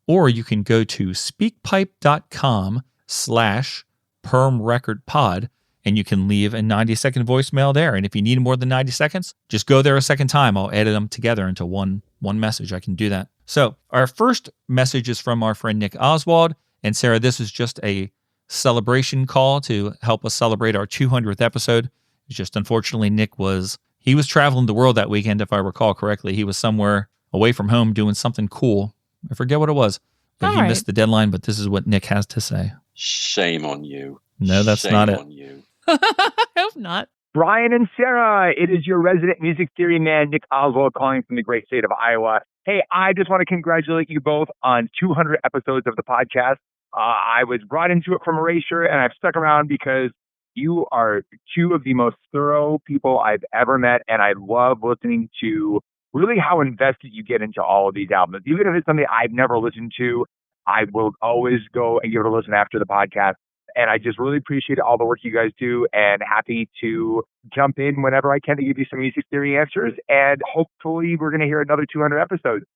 or you can go to speakpipe.com/permrecordpod, and you can leave a 90-second voicemail there. And if you need more than 90 seconds, just go there a second time. I'll edit them together into one message. I can do that. So our first message is from our friend Nick Oswald. And Sarah, this is just a celebration call to help us celebrate our 200th episode. It's just unfortunately, Nick was traveling the world that weekend, if I recall correctly. He was somewhere away from home doing something cool. I forget what it was, but he missed the deadline. But this is what Nick has to say. Shame on you. No, that's Shame not it. on you. I hope not. Brian and Sarah, it is your resident music theory man, Nick Oswald, calling from the great state of Iowa. Hey, I just want to congratulate you both on 200 episodes of the podcast. I was brought into it from Erasure, and I've stuck around because you are 2 of the most thorough people I've ever met, and I love listening to really how invested you get into all of these albums. Even if it's something I've never listened to, I will always go and give it a listen after the podcast. And I just really appreciate all the work you guys do, and happy to jump in whenever I can to give you some music theory answers. And hopefully we're going to hear another 200 episodes.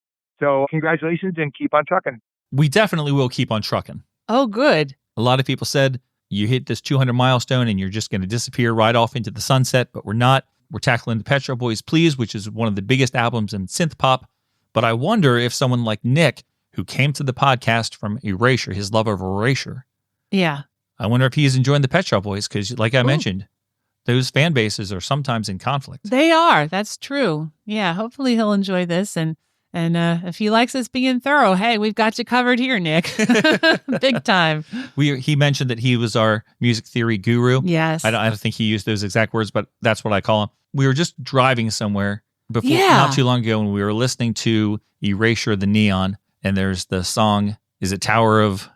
So congratulations and keep on trucking. We definitely will keep on trucking. Oh, good. A lot of people said you hit this 200 milestone and you're just going to disappear right off into the sunset, but we're not. We're tackling the Pet Shop Boys Please, which is one of the biggest albums in synth pop. But I wonder if someone like Nick, who came to the podcast from Erasure, his love of Erasure. Yeah. I wonder if he's enjoying the Pet Shop Boys because, like I mentioned, those fan bases are sometimes in conflict. They are. That's true. Yeah. Hopefully he'll enjoy this. And if he likes us being thorough, hey, we've got you covered here, Nick. Big time. He mentioned that he was our music theory guru. Yes. I don't think he used those exact words, but that's what I call him. We were just driving somewhere before, not too long ago, and we were listening to Erasure the Neon, and there's the song, is it Tower of,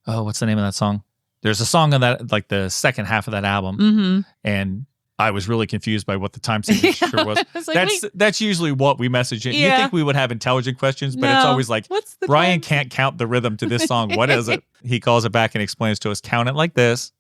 what's the name of that song? There's a song on that, like the second half of that album, and I was really confused by what the time signature was. That's usually what we message in. You think we would have intelligent questions, but it's always like, Brian can't count the rhythm to this song. What is it? He calls it back and explains to us, count it like this.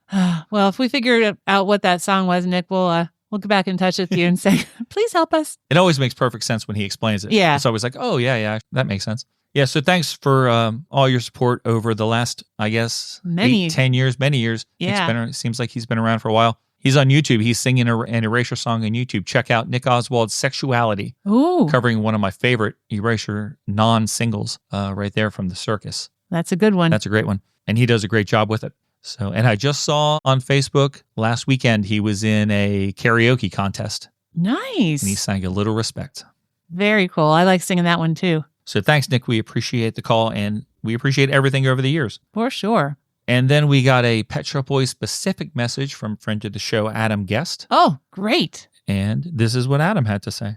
Well, if we figure out what that song was, Nick, we'll get back in touch with you and say, please help us. It always makes perfect sense when he explains it. Yeah. It's always like, oh, yeah, that makes sense. Yeah, so thanks for all your support over the last, I guess, 10 years, many years. Yeah. It seems like he's been around for a while. He's on YouTube. He's singing an Erasure song on YouTube. Check out Nick Oswald's Sexuality, covering one of my favorite Erasure non-singles right there from the circus. That's a good one. That's a great one. And he does a great job with it. So, and I just saw on Facebook last weekend, he was in a karaoke contest. Nice. And he sang A Little Respect. Very cool. I like singing that one too. So thanks, Nick. We appreciate the call, and we appreciate everything over the years. For sure. And then we got a Pet Shop Boys specific message from friend of the show, Adam Guest. Oh, great. And this is what Adam had to say.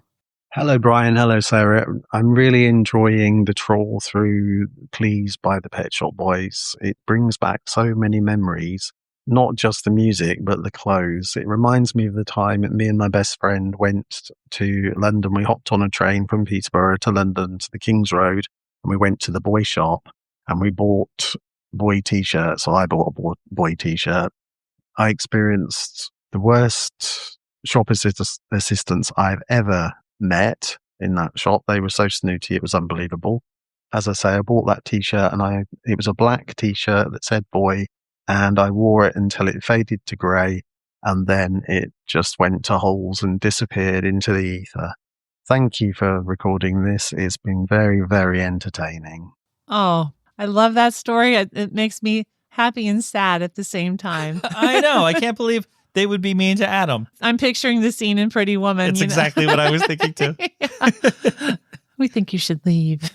Hello, Brian. Hello, Sarah. I'm really enjoying the trawl through Please by the Pet Shop Boys. It brings back so many memories, not just the music, but the clothes. It reminds me of the time me and my best friend went to London. We hopped on a train from Peterborough to London to the King's Road, and we went to the boy shop and we bought boy t-shirts. So I bought a boy t-shirt. I experienced the worst shop assistants I've ever met in that shop. They were so snooty, it was unbelievable. As I say, I bought that t-shirt, and it was a black t-shirt that said boy, and I wore it until it faded to grey, and then it just went to holes and disappeared into the ether. Thank you for recording this. It's been very, very entertaining. Oh, I love that story. It makes me happy and sad at the same time. I know. I can't believe they would be mean to Adam. I'm picturing the scene in Pretty Woman. It's exactly what I was thinking too. We think you should leave.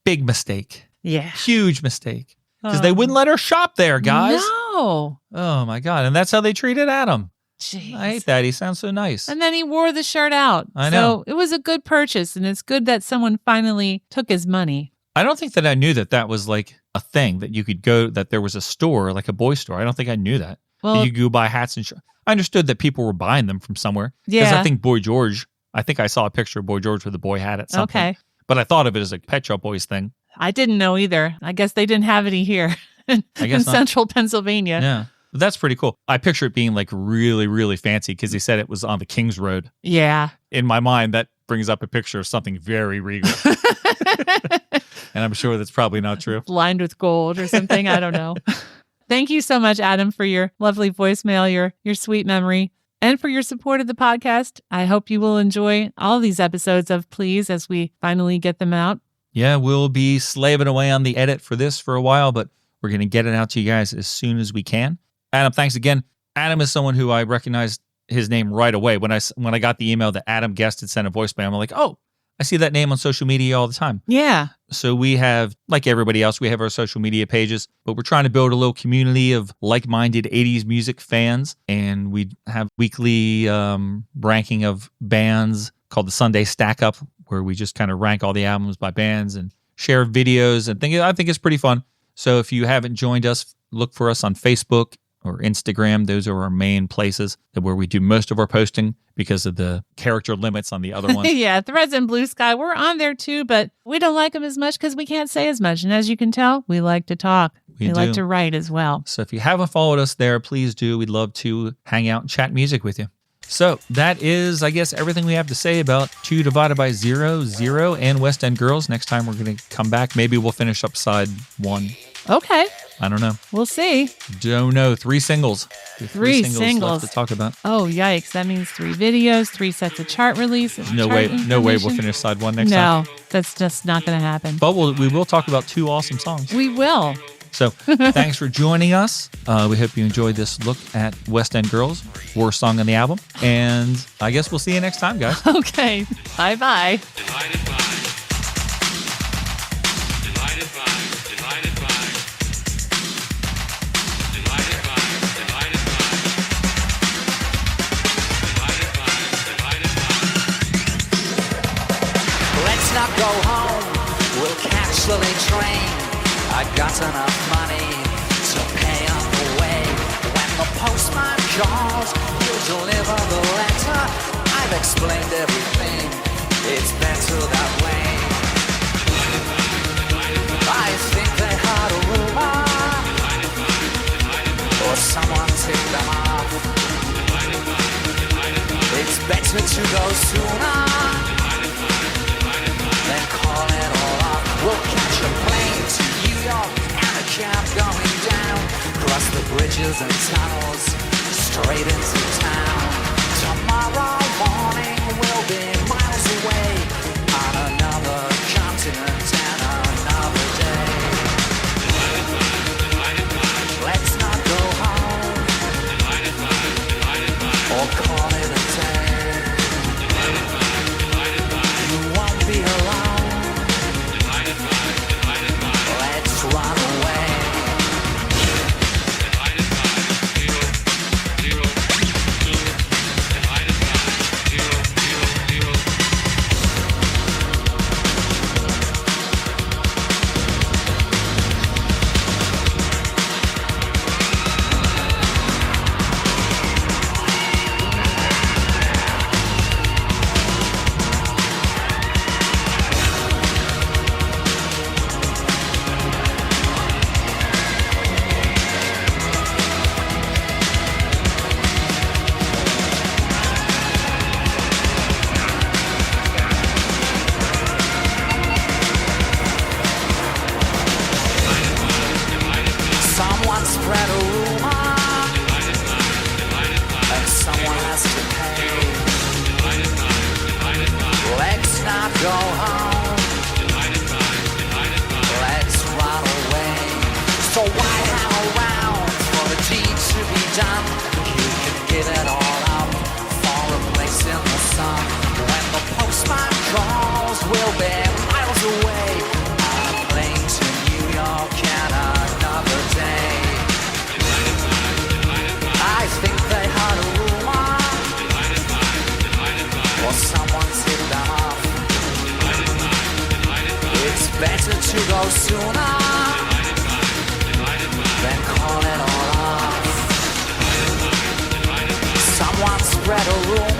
Big mistake. Yeah. Huge mistake. Because they wouldn't let her shop there, guys. No. Oh, my God. And that's how they treated Adam. Jeez. I hate that. He sounds so nice. And then he wore the shirt out. I know. So it was a good purchase, and it's good that someone finally took his money. I don't think that I knew that was like a thing, that you could go, that there was a store, like a boy store. I don't think I knew that. Well, you could go buy hats and I understood that people were buying them from somewhere. Because Yeah. I think Boy George, I think I saw a picture of Boy George with a boy hat at some point. But I thought of it as a Pet Shop Boys thing. I didn't know either. I guess they didn't have any here in central Pennsylvania. Yeah. But that's pretty cool. I picture it being like really, really fancy because he said it was on the King's Road. Yeah. In my mind, that brings up a picture of something very regal. And I'm sure that's probably not true. Lined with gold or something. I don't know. Thank you so much, Adam, for your lovely voicemail, your sweet memory, and for your support of the podcast. I hope you will enjoy all these episodes of Please as we finally get them out. Yeah, we'll be slaving away on the edit for this for a while, but we're going to get it out to you guys as soon as we can. Adam, thanks again. Adam is someone who I recognized his name right away. When I got the email that Adam Guest had sent a voicemail, I'm like, oh, I see that name on social media all the time. Yeah. So we have, like everybody else, we have our social media pages, but we're trying to build a little community of like-minded 80s music fans. And we have weekly ranking of bands called the Sunday Stack Up, where we just kind of rank all the albums by bands and share videos and things. I think it's pretty fun. So if you haven't joined us, look for us on Facebook or Instagram. Those are our main places where we do most of our posting because of the character limits on the other ones. Yeah, Threads and Blue Sky, we're on there too, but we don't like them as much because we can't say as much. And as you can tell, we like to talk. We like to write as well. So if you haven't followed us there, please do. We'd love to hang out and chat music with you. So that is, I guess, everything we have to say about 2 divided by 0, 0, and West End Girls. Next time we're going to come back. Maybe we'll finish up side 1. Okay. I don't know. We'll see. Don't know. 3 singles. Three singles singles left to talk about. Oh, yikes. That means 3 videos, 3 sets of chart releases. No way we'll finish side 1 next time. No, that's just not going to happen. But we will talk about 2 awesome songs. We will. So thanks for joining us. We hope you enjoyed this look at West End Girls, worst song on the album. And I guess we'll see you next time, guys. Okay. Bye-bye. Let's not go home, we'll catch the late train. I got enough money to pay on the way. When the postman calls, he'll deliver the letter. I've explained everything, it's better that way. I think they heard a rumor, or someone tipped them off. It's better to go sooner then call it all off. We'll catch a plane to New York and a cab going down. Cross the bridges and tunnels straight into town. Tomorrow morning we'll be miles away on another continent and another day. Let's not go home or call it a day. You won't be alone. Let's run away. Someone spread a rumor, and someone has to pay. Let's not go home. Let's run away. So why hang around for the deed to be done? You can give it all up for a place in the sun. When the postman calls, we'll be miles away on a plane to New York and another day. I think they heard a rumor, or someone tipped them off. It's better to go sooner than call it all off. Someone spread a rumor,